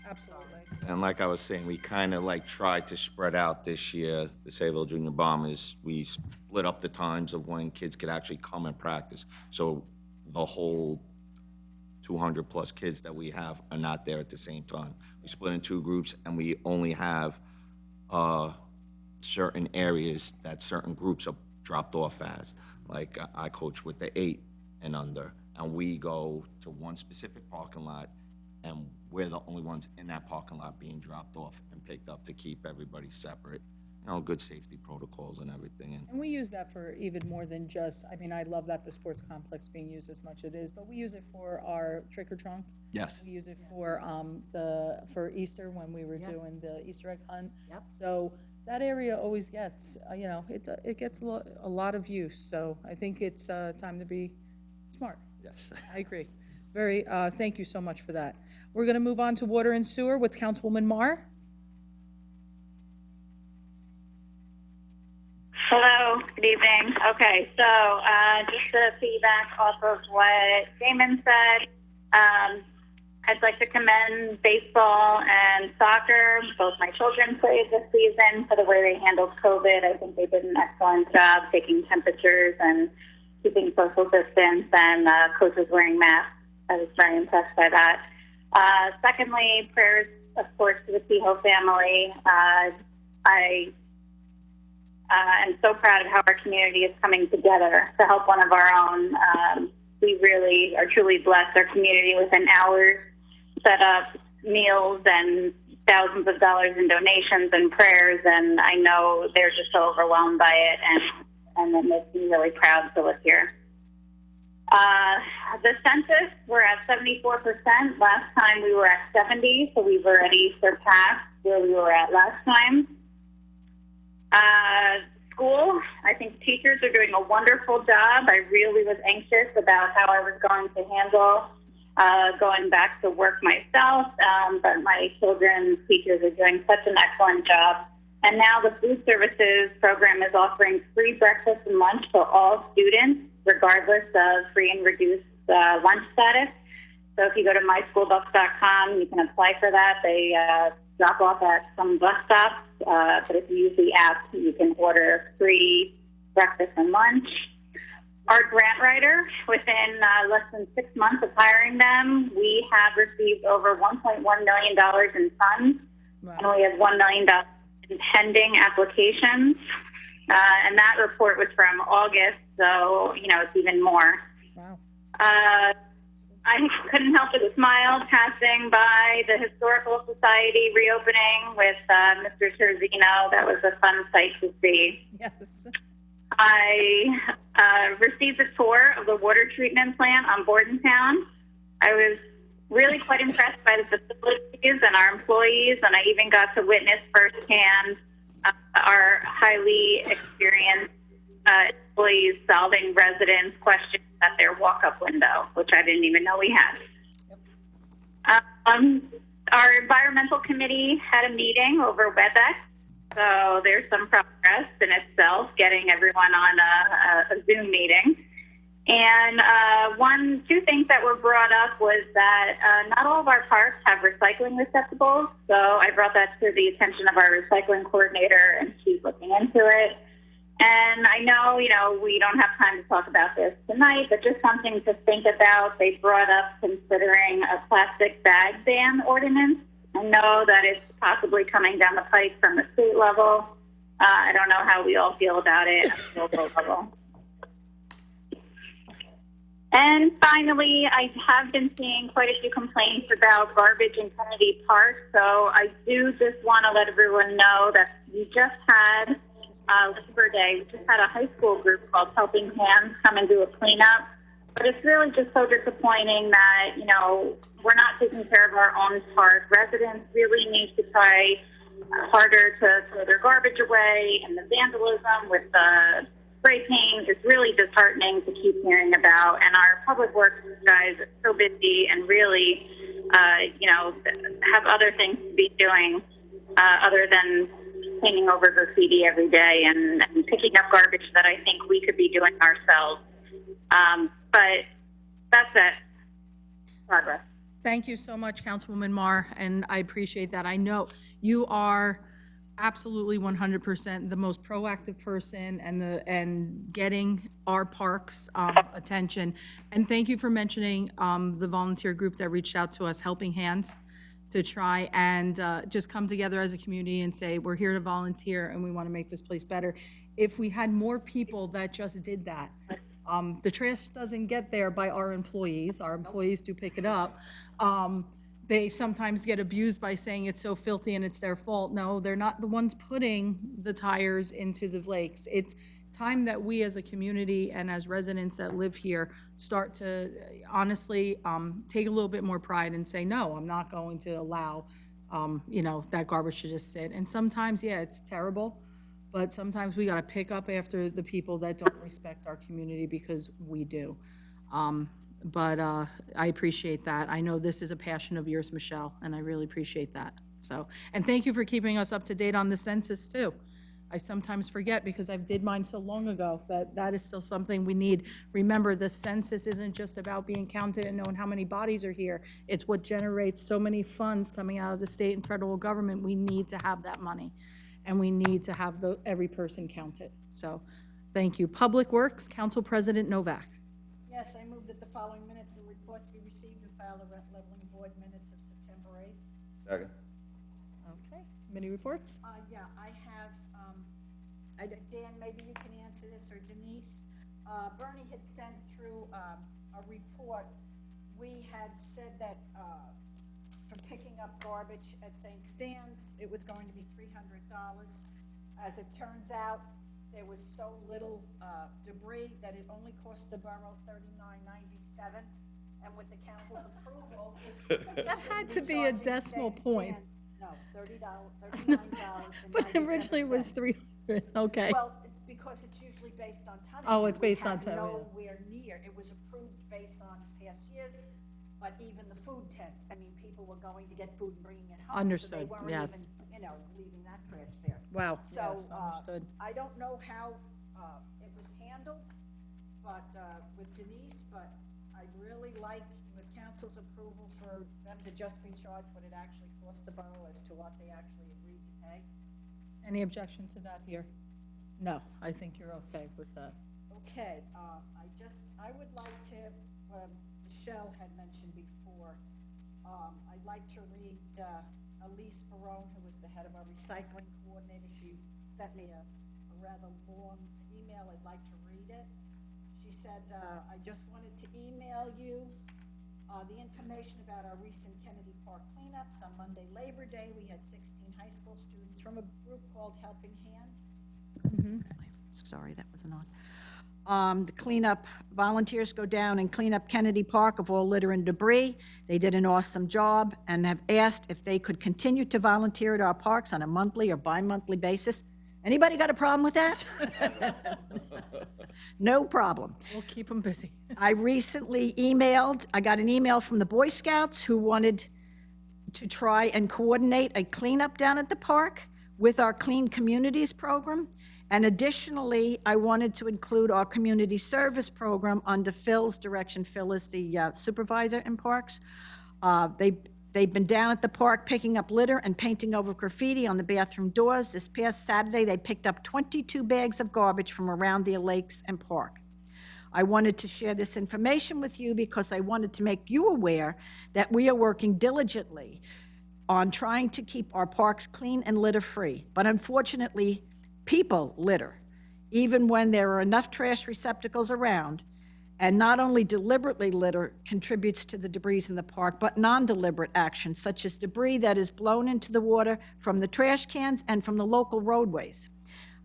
Absolutely. And like I was saying, we kind of tried to spread out this year, the Sayville Junior Bombers. We split up the times of when kids could actually come and practice. So the whole 200 plus kids that we have are not there at the same time. We split in two groups, and we only have certain areas that certain groups are dropped off as. Like I coach with the 8 and under, and we go to one specific parking lot, and we're the only ones in that parking lot being dropped off and picked up to keep everybody separate. Good safety protocols and everything. And we use that for even more than just, I love that the sports complex being used as much as it is, but we use it for our trick or trunk. Yes. We use it for for Easter when we were doing the Easter egg hunt. Yep. So that area always gets, it gets a lot of use. So I think it's time to be smart. Yes. I agree. Thank you so much for that. We're going to move on to water and sewer with Councilwoman Marr. Hello, good evening. Okay, so just to piggyback off of what Damon said, I'd like to commend baseball and soccer. Both my children played this season for the way they handled COVID. I think they did an excellent job taking temperatures and keeping social distance, and coaches wearing masks. I was very impressed by that. Secondly, prayers, of course, to the Kehoe family. I am so proud of how our community is coming together to help one of our own. We really are truly blessed. Our community within hours set up meals and thousands of dollars in donations and prayers, and I know they're just so overwhelmed by it, and it makes me really proud to live here. The census, we're at 74%. Last time we were at 70, so we've already surpassed where we were at last time. School, I think teachers are doing a wonderful job. I really was anxious about how I was going to handle going back to work myself, but my children's teachers are doing such an excellent job. And now the food services program is offering free breakfast and lunch for all students, regardless of free and reduced lunch status. So if you go to myschoolbus.com, you can apply for that. They drop off at some bus stops, but if you use the app, you can order free breakfast and lunch. Our grant writer, within less than 6 months of hiring them, we have received over $1.1 million in funds, and we have $1 million in pending applications. And that report was from August, so, you know, it's even more. Wow. I couldn't help but smile passing by the Historical Society reopening with Mr. Terzino. That was a fun sight to see. Yes. I received a tour of the water treatment plant on Bordentown. I was really quite impressed by the facilities and our employees, and I even got to witness firsthand our highly experienced employees solving residents' questions at their walk-up window, which I didn't even know we had. Our environmental committee had a meeting over WebEx, so there's some progress in itself, getting everyone on a Zoom meeting. And two things that were brought up was that not all of our parks have recycling receptacles, so I brought that to the attention of our recycling coordinator, and she's looking into it. And I know, you know, we don't have time to talk about this tonight, but just something to think about. They brought up considering a plastic bag ban ordinance. I know that it's possibly coming down the pike from the state level. I don't know how we all feel about it at the local level. And finally, I have been seeing quite a few complaints about garbage in Kennedy Park. So I do just want to let everyone know that we just had Labor Day. We just had a high school group called Helping Hands come and do a cleanup. But it's really just so disappointing that, you know, we're not taking care of our own park. Residents really need to try harder to throw their garbage away, and the vandalism with the spray paint is really disheartening to keep hearing about. And our public works guys are so busy and really, you know, have other things to be doing other than painting over graffiti every day and picking up garbage that I think we could be doing ourselves. But that's it. Progress. Thank you so much, Councilwoman Marr, and I appreciate that. I know you are absolutely 100% the most proactive person and getting our parks attention. And thank you for mentioning the volunteer group that reached out to us, Helping Hands, to try and just come together as a community and say, we're here to volunteer and we want to make this place better. If we had more people that just did that, the trash doesn't get there by our employees. Our employees do pick it up. They sometimes get abused by saying it's so filthy and it's their fault. No, they're not the ones putting the tires into the lakes. It's time that we as a community and as residents that live here start to honestly take a little bit more pride and say, no, I'm not going to allow, you know, that garbage to just sit. And sometimes, yeah, it's terrible, but sometimes we got to pick up after the people that don't respect our community, because we do. But I appreciate that. I know this is a passion of yours, Michelle, and I really appreciate that. So, and thank you for keeping us up to date on the census too. I sometimes forget because I did mine so long ago that is still something we need. Remember, the census isn't just about being counted and knowing how many bodies are here. It's what generates so many funds coming out of the state and federal government. We need to have that money, and we need to have every person counted. So, thank you. Public Works, Council President Novak. Yes, I move that the following minutes and reports be received and filed the leveling board minutes of September 8th. Second. Okay, committee reports? Yeah, I have, Dan, maybe you can answer this, or Denise. Bernie had sent through a report. We had said that for picking up garbage at St. Stan's, it was going to be $300. As it turns out, there was so little debris that it only cost the borough $39.97. 37, and with the council's approval. That had to be a Charging decimal state point. stands- No, $39. But originally it was 300, okay. Well, it's because it's usually based on tonnage. Oh, it's and we based on have tonnage, yeah. Nowhere near, it was approved based on past years, but even the food tent, I mean, people were going to get food and bringing it home. Understood, So they weren't yes. even, leaving that trash there. Wow, So, yes, understood. I don't know how, it was handled, but, with Denise, but I'd really like, with council's approval, for them to just be charged what it actually cost the borough as to what they actually agreed to pay. Any objection to that here? No, I think you're okay with that. Okay, I would like to, Michelle had mentioned before, I'd like to read, Elise Barone, who was the head of our recycling coordinator. She sent me a rather long email. I'd like to read it. She said, I just wanted to email you, the information about our recent Kennedy Park cleanups. On Monday, Labor Day, we had 16 high school students from a group called Helping Hands. Sorry, that wasn't on. The cleanup, volunteers go down and clean up Kennedy Park of all litter and debris. They did an awesome job and have asked if they could continue to volunteer at our parks on a monthly or bi-monthly basis. Anybody got a problem with that? No problem. We'll keep them busy. I got an email from the Boy Scouts who wanted to try and coordinate a cleanup down at the park with our Clean Communities program. And additionally, I wanted to include our community service program under Phil's direction. Phil is the supervisor in parks. They've been down at the park picking up litter and painting over graffiti on the bathroom doors. This past Saturday, they picked up 22 bags of garbage from around the lakes and park. I wanted to share this information with you because I wanted to make you aware that we are working diligently on trying to keep our parks clean and litter-free. But unfortunately, people litter, even when there are enough trash receptacles around. And not only deliberately litter contributes to the debris in the park, but non-deliberate actions, such as debris that is blown into the water from the trash cans and from the local roadways.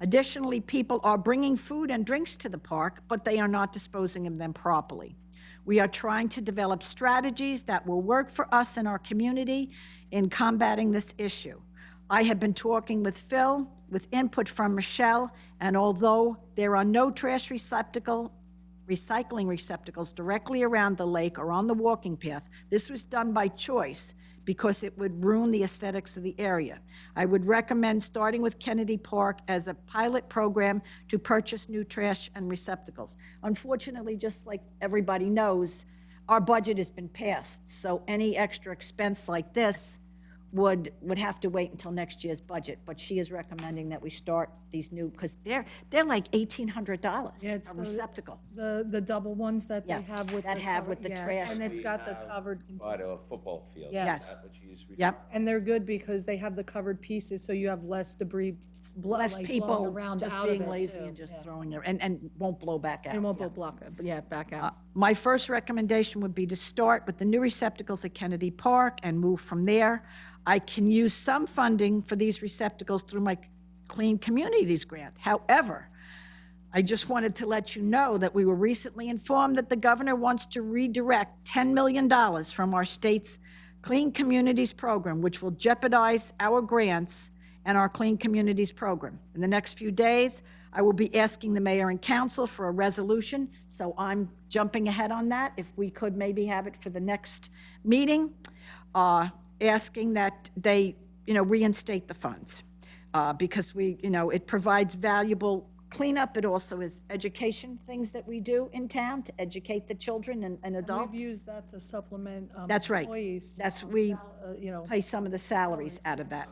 Additionally, people are bringing food and drinks to the park, but they are not disposing of them properly. We are trying to develop strategies that will work for us and our community in combating this issue. I have been talking with Phil, with input from Michelle, and although there are no trash recycling receptacles directly around the lake or on the walking path, this was done by choice because it would ruin the aesthetics of the area. I would recommend starting with Kennedy Park as a pilot program to purchase new trash and receptacles. Unfortunately, just like everybody knows, our budget has been passed, so any extra expense like this would have to wait until next year's budget, but she is recommending that we start these new, because they're like $1,800 Yeah, it's a the- receptacle. The double ones that Yeah, they have with that the have cover- with the yeah, trash. And it's We got the have covered By container. the football field. Yes. Is that what she's referring Yep. And they're good because they have the covered pieces, so you have less debris Less like people blowing around just out of being it, lazy too. and just Yeah. throwing it, and won't blow back out. It won't yeah. block it, but yeah, back out. My first recommendation would be to start with the new receptacles at Kennedy Park and move from there. I can use some funding for these receptacles through my Clean Communities grant. However, I just wanted to let you know that we were recently informed that the governor wants to redirect $10 million from our state's Clean Communities program, which will jeopardize our grants and our Clean Communities program. In the next few days, I will be asking the mayor and council for a resolution, so I'm jumping ahead on that. If we could maybe have it for the next meeting, asking that they, reinstate the funds. Because it provides valuable cleanup. It also is education things that we do in town to educate the children and And adults. we've used that to supplement That's right. employees. That's, we You know, pay some of the salaries out of that.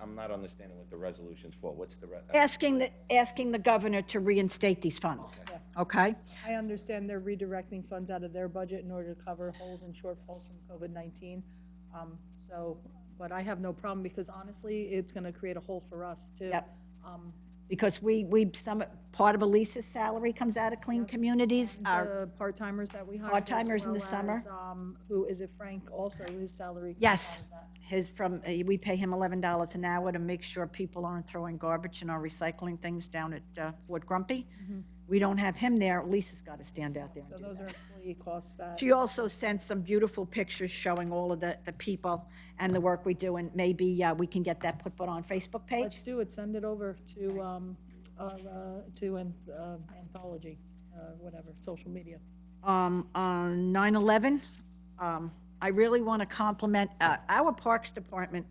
I'm not understanding what the resolution's for. What's the, Asking the governor to reinstate these funds, okay? I understand they're redirecting funds out of their budget in order to cover holes and shortfalls from COVID-19. But I have no problem because honestly, it's gonna create a hole for us too. Yep. Because part of Elisa's salary comes out of Clean Communities. Our The part-timers that we hire. Part-timers in the summer. Who is it, Frank, also, his salary? comes Yes, out of that. we pay him $11 an hour to make sure people aren't throwing garbage in our recycling things down at Fort Grumpy. we don't have him there, Lisa's got to stand out there and So do those are that. employee costs that. She also sent some beautiful pictures showing all of the people and the work we do, and maybe we can get that put on Facebook page. Let's do it, send it over to Anthology, whatever, social media. On 9/11, I really want to compliment our Parks Department.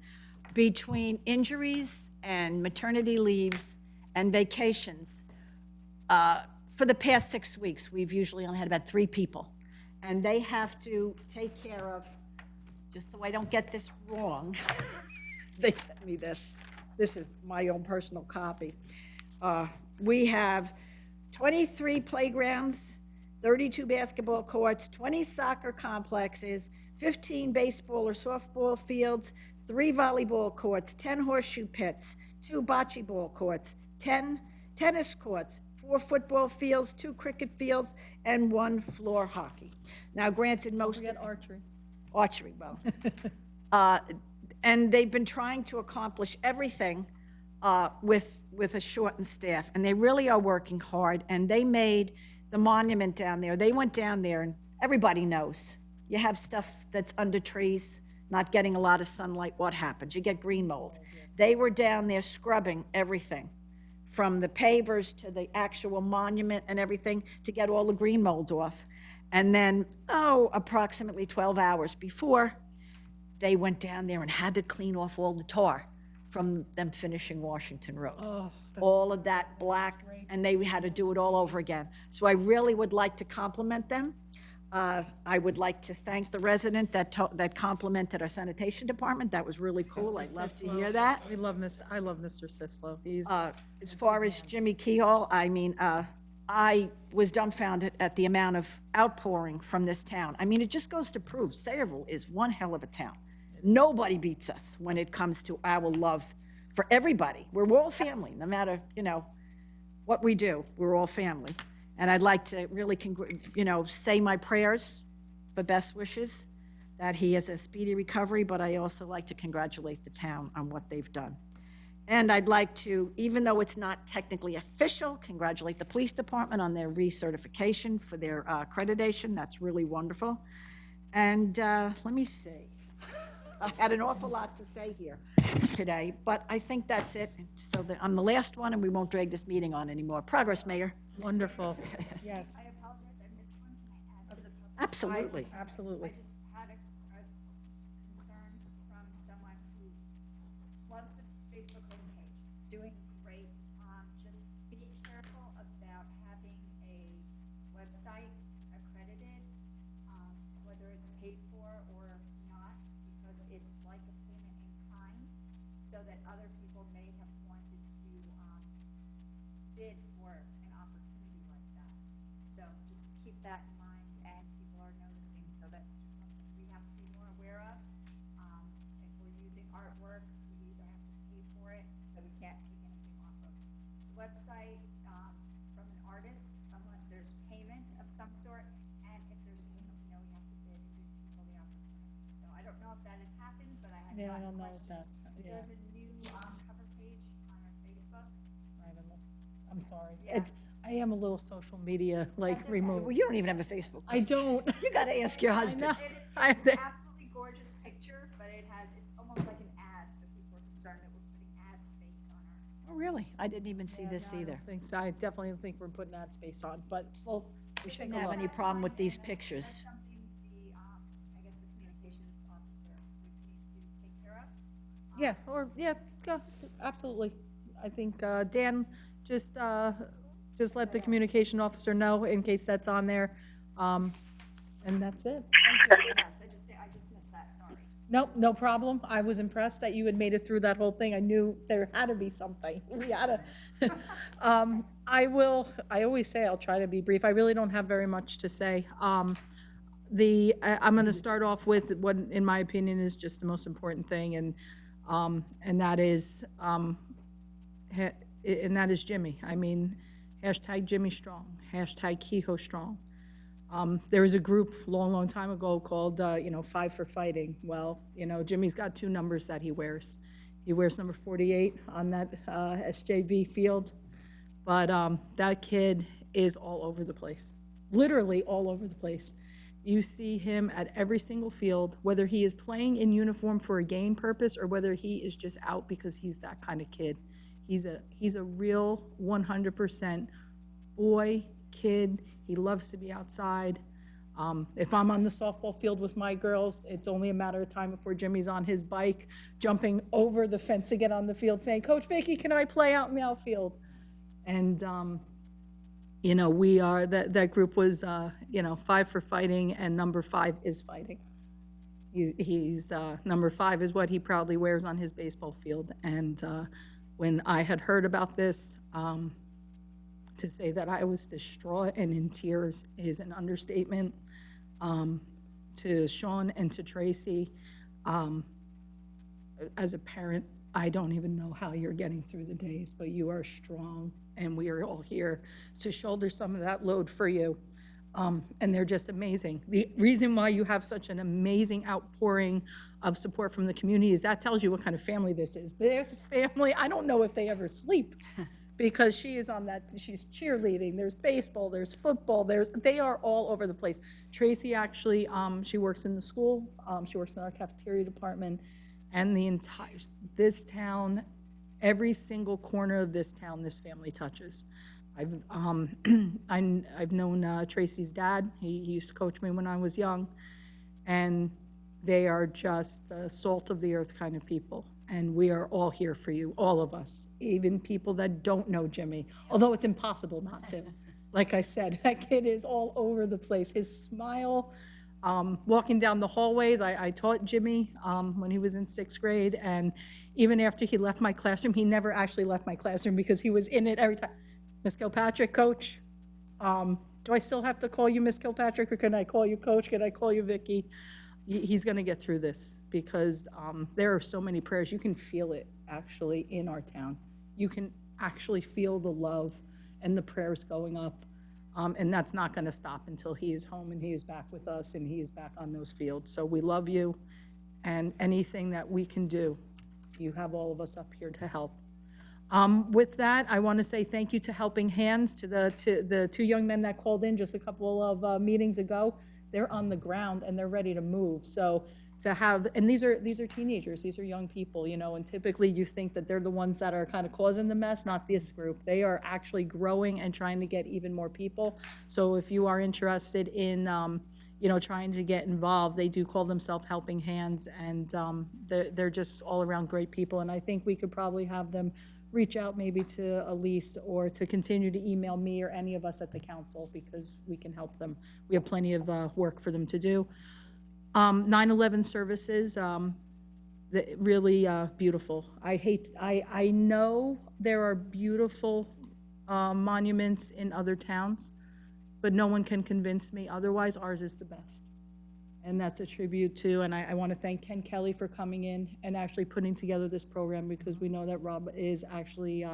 Between injuries and maternity leaves and vacations, for the past 6 weeks, we've usually only had about 3 people. And they have to take care of, just so I don't get this wrong, they sent me this. This is my own personal copy. We have 23 playgrounds, 32 basketball courts, 20 soccer complexes, 15 baseball or softball fields, 3 volleyball courts, 10 horseshoe pits, 2 bocce ball courts, 10 tennis courts, 4 football fields, 2 cricket fields, and 1 floor hockey. Now, granted, most Forget archery. archery, well, and they've been trying to accomplish everything with a shortened staff, and they really are working hard. And they made the monument down there. They went down there, and everybody knows you have stuff that's under trees, not getting a lot of sunlight. What happens? You get green mold. They were down there scrubbing everything, from the pavers to the actual monument and everything, to get all the green mold off. And then, approximately 12 hours before, they went down there and had to clean off all the tar from them finishing Washington Road. Oh, All of that black, and they had to do it all over again. So I really would like to compliment them. I would like to thank the resident that complimented our sanitation department. That was really cool. I'd love to hear that. I love Mr. Sislo. He's, As far as Jimmy Keyhole, I mean, I was dumbfounded at the amount of outpouring from this town. I mean, it just goes to prove Sayreville is one hell of a town. Nobody beats us when it comes to our love for everybody. We're all family, no matter, what we do, we're all family. And I'd like to really, say my prayers, the best wishes, that he has a speedy recovery, but I also like to congratulate the town on what they've done. And I'd like to, even though it's not technically official, congratulate the police department on their recertification for their accreditation. That's really wonderful. And let me see. I had an awful lot to say here today, but I think that's it. So I'm the last one, and we won't drag this meeting on anymore. Progress, Mayor. wonderful. Yes, I apologize, I missed one. Can I add to the public? Absolutely. absolutely. I just had a concern from someone who loves the Facebook homepage. It's doing great. Just be careful about having a website accredited, whether it's paid for or not, because it's like a payment in kind, so that other people may have wanted to bid for an opportunity like that. So just keep that in mind, and people are noticing, so that's just something we have to be more aware of. If we're using artwork, we either have to pay for it, so we can't take anything off of the website from an artist unless there's payment of some sort, and if there's payment, we know we have to bid and give people the opportunity. So I don't know if that had happened, but I had Yeah, I gotten don't know if questions. that's, yeah, There's a new cover page on our Facebook. I don't know. I'm sorry. Yeah. I am a little social media, That's okay. removed. Well, you don't even have a Facebook I page. don't. You got to ask your husband. know. It's an absolutely gorgeous picture, but it's almost like an ad, so people are concerned that we're putting ad space on our. Oh, really? I didn't even see this I either. don't think so. I definitely don't think we're putting ad space on, but we'll We take shouldn't a have look. any problem with these That's pictures. something the, I guess the communications officer would need to take care of. Yeah, go, absolutely. I think, Dan, just let the communication officer know in case that's on there. And that's it. Yes, I just missed that, sorry. Nope, no problem. I was impressed that you had made it through that whole thing. I knew there had to be something. We had to. I always say I'll try to be brief. I really don't have very much to say. I'm going to start off with what, in my opinion, is just the most important thing, and that is Jimmy. I mean, hashtag Jimmy Strong, hashtag Kehoe Strong. There was a group long time ago called, Five for Fighting. Well, Jimmy's got 2 numbers that he wears. He wears number 48 on that SJV field. But that kid is all over the place, literally all over the place. You see him at every single field, whether he is playing in uniform for a game purpose or whether he is just out because he's that kind of kid. He's a real 100% boy, kid. He loves to be outside. If I'm on the softball field with my girls, it's only a matter of time before Jimmy's on his bike, jumping over the fence to get on the field, saying, Coach Vicky, can I play out in the outfield? And, you know, we are, that group was, you know, 5 for fighting, and number 5 is fighting. He's, number 5 is what he proudly wears on his baseball field. And when I had heard about this, to say that I was distraught and in tears is an understatement. To Sean and to Tracy, as a parent, I don't even know how you're getting through the days, but you are strong, and we are all here to shoulder some of that load for you. And they're just amazing. The reason why you have such an amazing outpouring of support from the community is that tells you what kind of family this is. This family, I don't know if they ever sleep. Because she is on that, she's cheerleading, there's baseball, there's football, they are all over the place. Tracy actually, she works in the school, she works in our cafeteria department, and this town, every single corner of this town, this family touches. I've known Tracy's dad. He used to coach me when I was young, and they are just the salt of the earth kind of people. And we are all here for you, all of us, even people that don't know Jimmy, although it's impossible not to. Like I said, that kid is all over the place. His smile, walking down the hallways, I taught Jimmy when he was in 6th grade, and even after he left my classroom, he never actually left my classroom because he was in it every time. Miss Kilpatrick, Coach, do I still have to call you Miss Kilpatrick, or can I call you Coach? Can I call you Vicky? He's going to get through this because there are so many prayers. You can feel it actually in our town. You can actually feel the love and the prayers going up. And that's not going to stop until he is home and he is back with us and he is back on those fields. So we love you, and anything that we can do, you have all of us up here to help. With that, I want to say thank you to Helping Hands, to the 2 young men that called in just a couple of meetings ago. They're on the ground and they're ready to move. So to have, and these are teenagers, these are young people, you know, and typically you think that they're the ones that are kind of causing the mess, not this group. They are actually growing and trying to get even more people. So if you are interested in, you know, trying to get involved, they do call themselves Helping Hands, and they're just all around great people. And I think we could probably have them reach out maybe to Elise or to continue to email me or any of us at the council, because we can help them. We have plenty of work for them to do. 9/11 services, really beautiful. I know there are beautiful monuments in other towns, but no one can convince me otherwise. Ours is the best. And that's a tribute to, and I want to thank Ken Kelly for coming in and actually putting together this program, because we know that Rob is actually,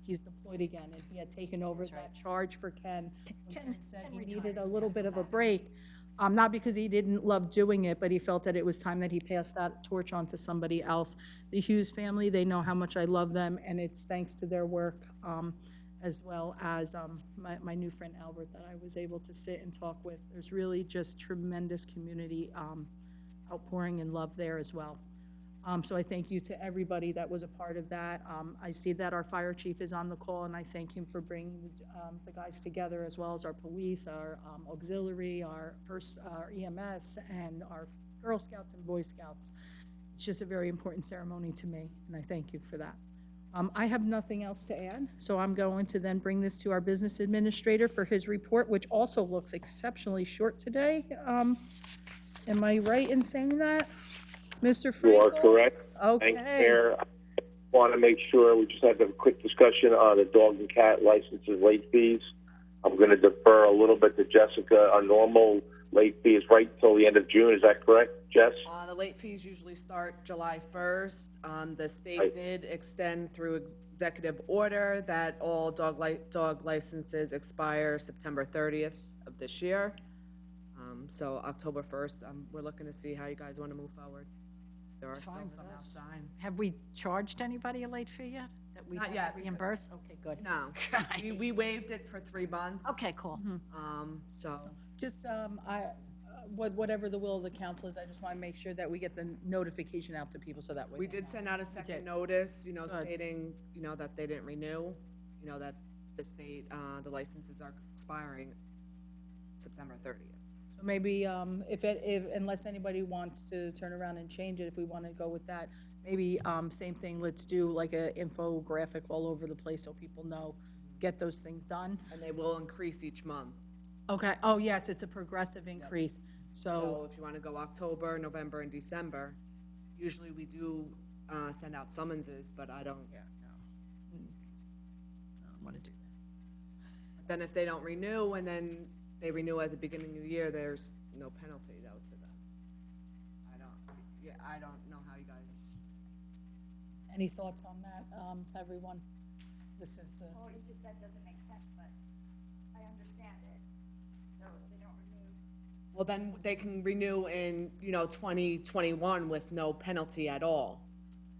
he's deployed again, and he had taken over that charge for Ken. Ken said he needed a little bit of a break, not because he didn't love doing it, but he felt that it was time that he passed that torch on to somebody else. The Hughes family, they know how much I love them, and it's thanks to their work, as well as my new friend Albert that I was able to sit and talk with. There's really just tremendous community outpouring and love there as well. So I thank you to everybody that was a part of that. I see that our fire chief is on the call, and I thank him for bringing the guys together, as well as our police, our auxiliary, our EMS, and our Girl Scouts and Boy Scouts. It's just a very important ceremony to me, and I thank you for that. I have nothing else to add, so I'm going to then bring this to our business administrator for his report, which also looks exceptionally short today. Am I right in saying that, Mr. Frankel? You are correct. Okay. Thanks, Mayor. I want to make sure we just have a quick discussion on the dog and cat licenses late fees. I'm going to defer a little bit to Jessica. Our normal late fee is right till the end of June. Is that correct, Jess? The late fees usually start July 1st. The state did extend through executive order that all dog licenses expire September 30th of this year. So October 1st, we're looking to see how you guys want to move forward. There are still some outstanding. Have we charged anybody a late fee yet? that we Not have yet, to reimburse? Okay, good. No, we waived it for 3 months. Okay, cool. So, Just, whatever the will of the council is, I just want to make sure that we get the notification out to people so that way. we they did know. send out a second notice, Good. stating, that they didn't renew, that the state, the licenses are expiring September 30th. So maybe, if unless anybody wants to turn around and change it, if we want to go with that, maybe, same thing, let's do like a infographic all over the place so people know, get those things done. And they will increase each month. Okay, oh, yes, it's a progressive increase, So if you want to go October, November, and December, usually we do send out summonses, but I don't. I don't want to do that. Then if they don't renew and then they renew at the beginning of the year, there's no penalty though to them. I don't know how you guys. any thoughts on that, everyone? This is the, Well, you just said doesn't make sense, but I understand it. So if they don't renew, Well, then they can renew in, 2021 with no penalty at all.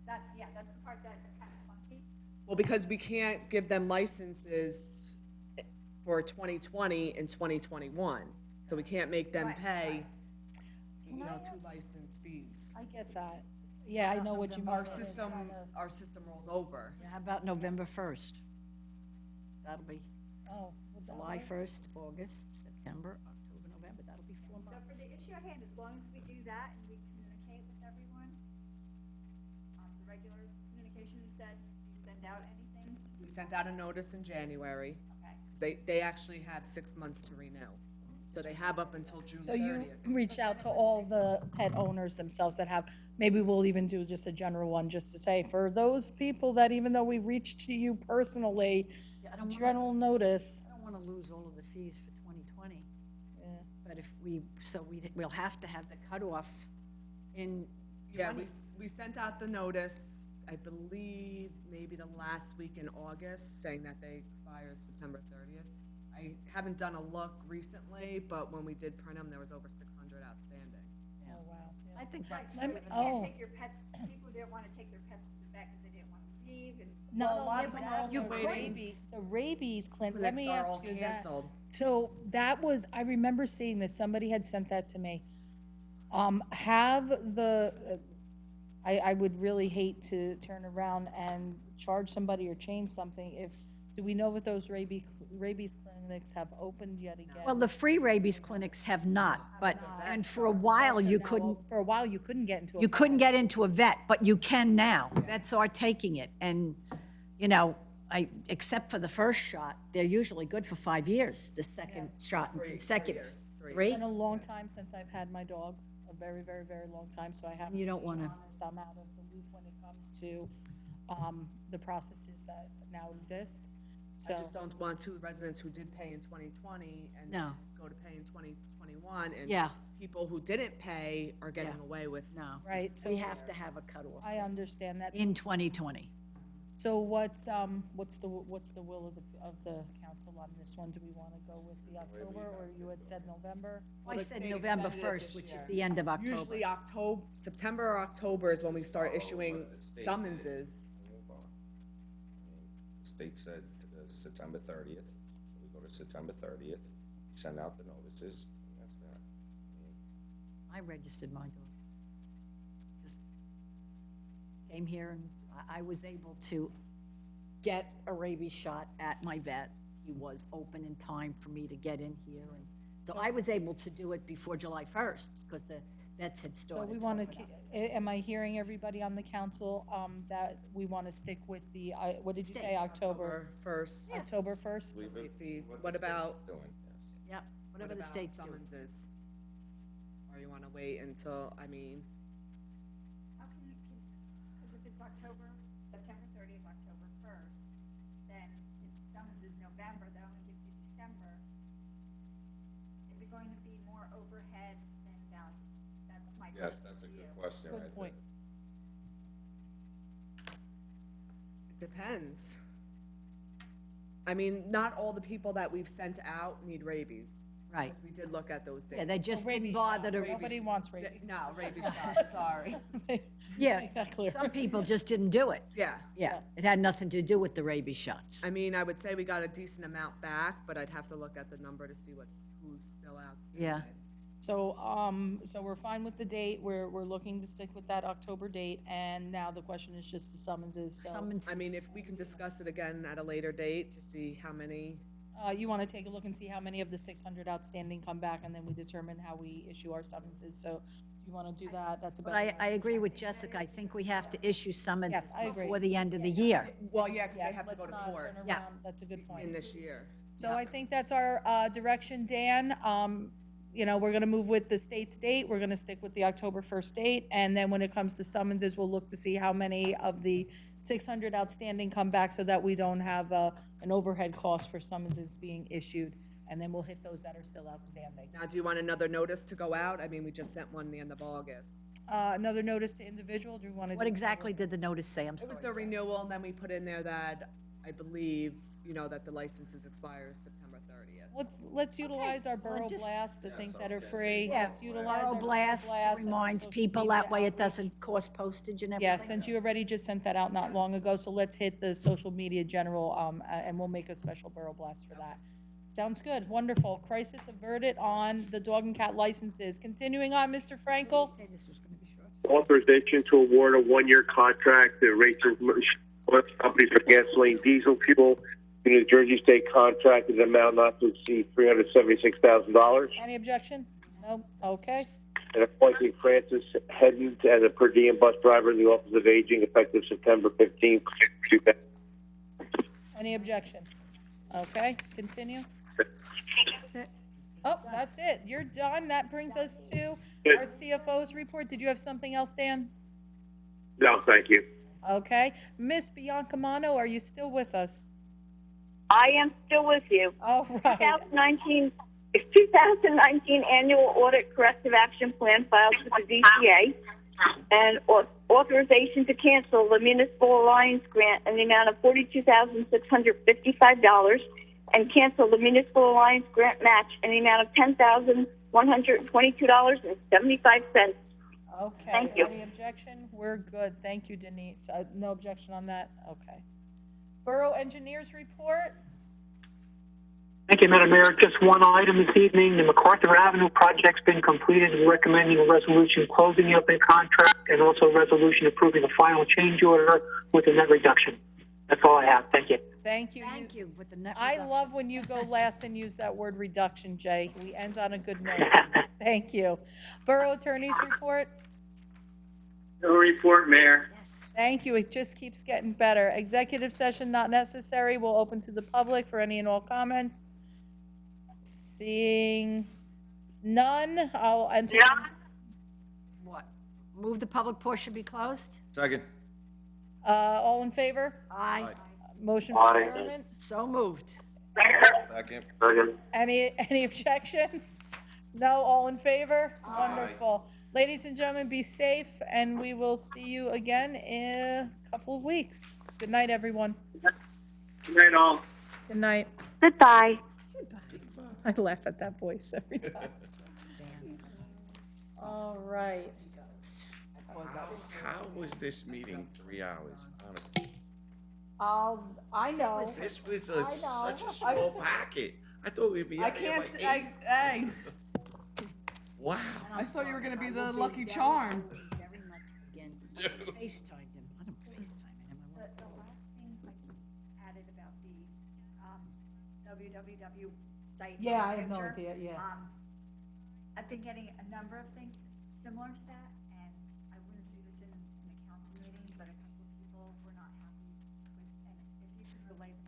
that's the part that's kind of funky. Well, because we can't give them licenses for 2020 and 2021, so we can't make them pay, Can I two ask- license fees. I get that. Yeah, I know what you mean. Our It's system, kinda- our system rolls over. Yeah, how about November 1st? That'll be Oh, would that July work? 1st, August, September, October, November. That'll be 4 So months. for the issue at hand, as long as we do that and we communicate with everyone, the regular communication you said, you send out anything? We sent out a notice in January. Okay. They actually have 6 months to renew. So they have up until June So you 30th. reach out to all the pet owners themselves that have, maybe we'll even do just a general one, just to say, for those people that even though we reached to you personally, Yeah, I don't wanna- general notice. I don't want to lose all of the fees for 2020. Yeah. But if we'll have to have the cutoff in Yeah, 20. we sent out the notice, I believe, maybe the last week in August, saying that they expired September 30th. I haven't done a look recently, but when we did print them, there was over 600 outstanding. Oh, wow. Yeah. I think Right, that's, so Let if me- you can't oh. take your pets, people didn't want to take their pets to the vet because they didn't want to leave and. Not Well, a lot only of them that, are also the waiting. rabies clinic, let Clinics me are ask all you that. canceled. So that was, I remember seeing this, somebody had sent that to me. I would really hate to turn around and charge somebody or change something do we know if those rabies clinics have opened yet again? well, the free rabies clinics have not, but, and for a while you Now, couldn't, for a while, you couldn't get into a. you couldn't vet. get into a vet, but you can now. Vets are taking it. And, except for the first shot, they're usually good for 5 years, the second shot in 3 consecutive. years, 3. Three? It's been a long time since I've had my dog, a very, very, very long time, so I have to You be don't wanna- honest, I'm out of the loop when it comes to, the processes that now exist. I So, just don't want 2 residents who did pay in 2020 and No. go to pay in 2021. And Yeah. people who didn't pay are getting Yeah. away with. No. right, so We have to have a cutoff I understand that. in 2020. So what's the will of the council on this one? Do we want to go with the October, or you had said November? I the said state November extended it 1st, this which is year. the end of October. Usually September or October is when we start issuing but the state- summonses. The state said September 30th, so we go to September 30th, send out the notices, and that's that. I registered my dog. Just came here and I was able to get a rabies shot at my vet. He was open in time for me to get in here, and so I was able to do it before July 1st because the vets had So started. we want to to, open up. am I hearing everybody on the council, that we want to stick with the, what did you say, October? 1st. October 1st? Leave it Late fees. what What the state's about- doing, yes. Yeah, whatever the about state's doing. summonses? Or you want to wait until, How can, because if it's September 30th, October 1st, then if the summons is November, that only gives you December. Is it going to be more overhead than value? That's my question. Yes, that's a to good you. question Good right point. it depends. I mean, not all the people that we've sent out need rabies. Right. We did look at those dates. Yeah, they just didn't Rabies bother shots. to. Nobody wants rabies. No, rabies shots, sorry. Yeah, Make that clear. some people just didn't do it. Yeah. Yeah, it had nothing to do with the rabies shots. I mean, I would say we got a decent amount back, but I'd have to look at the number to see who's still out. Yeah. So, so we're fine with the date, we're looking to stick with that October date, and now the question is just the summonses, so. Summons. I mean, if we can discuss it again at a later date to see how many, You wanna take a look and see how many of the 600 outstanding come back, and then we determine how we issue our summonses, so you wanna do that, that's a But better. I agree with Jessica. I think we have to issue summonses Yes, I agree. before the end of the year. well, yeah, because Yeah, they have to let's go to not court turn Yeah. around. That's a good point. in this year. So I think that's our direction, Dan. You know, we're gonna move with the state's date, we're gonna stick with the October 1st date, and then when it comes to summonses, we'll look to see how many of the 600 outstanding come back so that we don't have an overhead cost for summonses being issued, and then we'll hit those that are still outstanding. Now, do you want another notice to go out? I mean, we just sent one the end of August. Another notice to individual, do we wanna do? What exactly did the notice say? I'm It was sorry. the renewal, and then we put in there that, I believe, you know, that the licenses expire September 30th. Let's utilize our Borough just- Blast, the things that are free. Yeah, Let's utilize our Borough Blast and reminds social people media that way it outreach. doesn't cost postage and everything. Yeah, since you already just sent that out not long ago, so let's hit the social media general, and we'll make a special Borough Blast for that. Sounds good, wonderful. Crisis averted on the dog and cat licenses. Continuing on, Mr. Frankel? Authorization to award a one-year contract to Rachel companies for gasoline diesel fuel. The New Jersey State contract is amount not to exceed $376,000. Any objection? No, okay. And appointing Francis Hedden as a per diem bus driver in the Office of Aging effective September 15th, 2000. Any objection? Okay, continue. Oh, that's it. You're done. That brings us to our CFO's report. Did you have something else, Dan? No, thank you. Okay. Miss Biancamano, are you still with us? I am still with you. All right. 2019 annual audit corrective action plan filed with the DCA and authorization to cancel the Municipal Alliance grant in the amount of $42,655 and cancel the Municipal Alliance grant match in the amount of $10,122.75. Okay. Thank you. Any objection? We're good. Thank you, Denise. No objection on that? Okay. Borough Engineers Report? Thank you, Madam Mayor. Just one item this evening. The MacArthur Avenue project's been completed. We're recommending a resolution closing the open contract and also a resolution approving the final change order with a net reduction. That's all I have. Thank you. Thank you. Thank you with the net I reduction. love when you go last and use that word reduction, Jay. We end on a good note. Thank you. Borough Attorney's Report? No report, Mayor. Thank you. It just keeps getting better. Executive session not necessary. We'll open to the public for any and all comments. Seeing none, I'll enter. What? Move the public portion be closed? Second. All in favor? Aye. Motion for Aye. adjournment? So moved. Second. Any objection? No, all in favor? Wonderful. Ladies and gentlemen, be safe, and we will see you again in a couple of weeks. Good night, everyone. Good night, all. Good night. Goodbye. I laugh at that voice every time. All right. How was this meeting 3 hours? Honestly. I know. This was I know. such a small packet. I thought we'd be I out here can't, by s- 8. hey, Wow. I thought you were gonna be the lucky charm. Very much against. I FaceTimed him. I don't FaceTime him. The last thing I added about the www site. Yeah, I have no picture, idea, yeah. I've been getting a number of things similar to that, and I wouldn't do this in the council meeting, but a couple of people were not happy with, and if you could relay the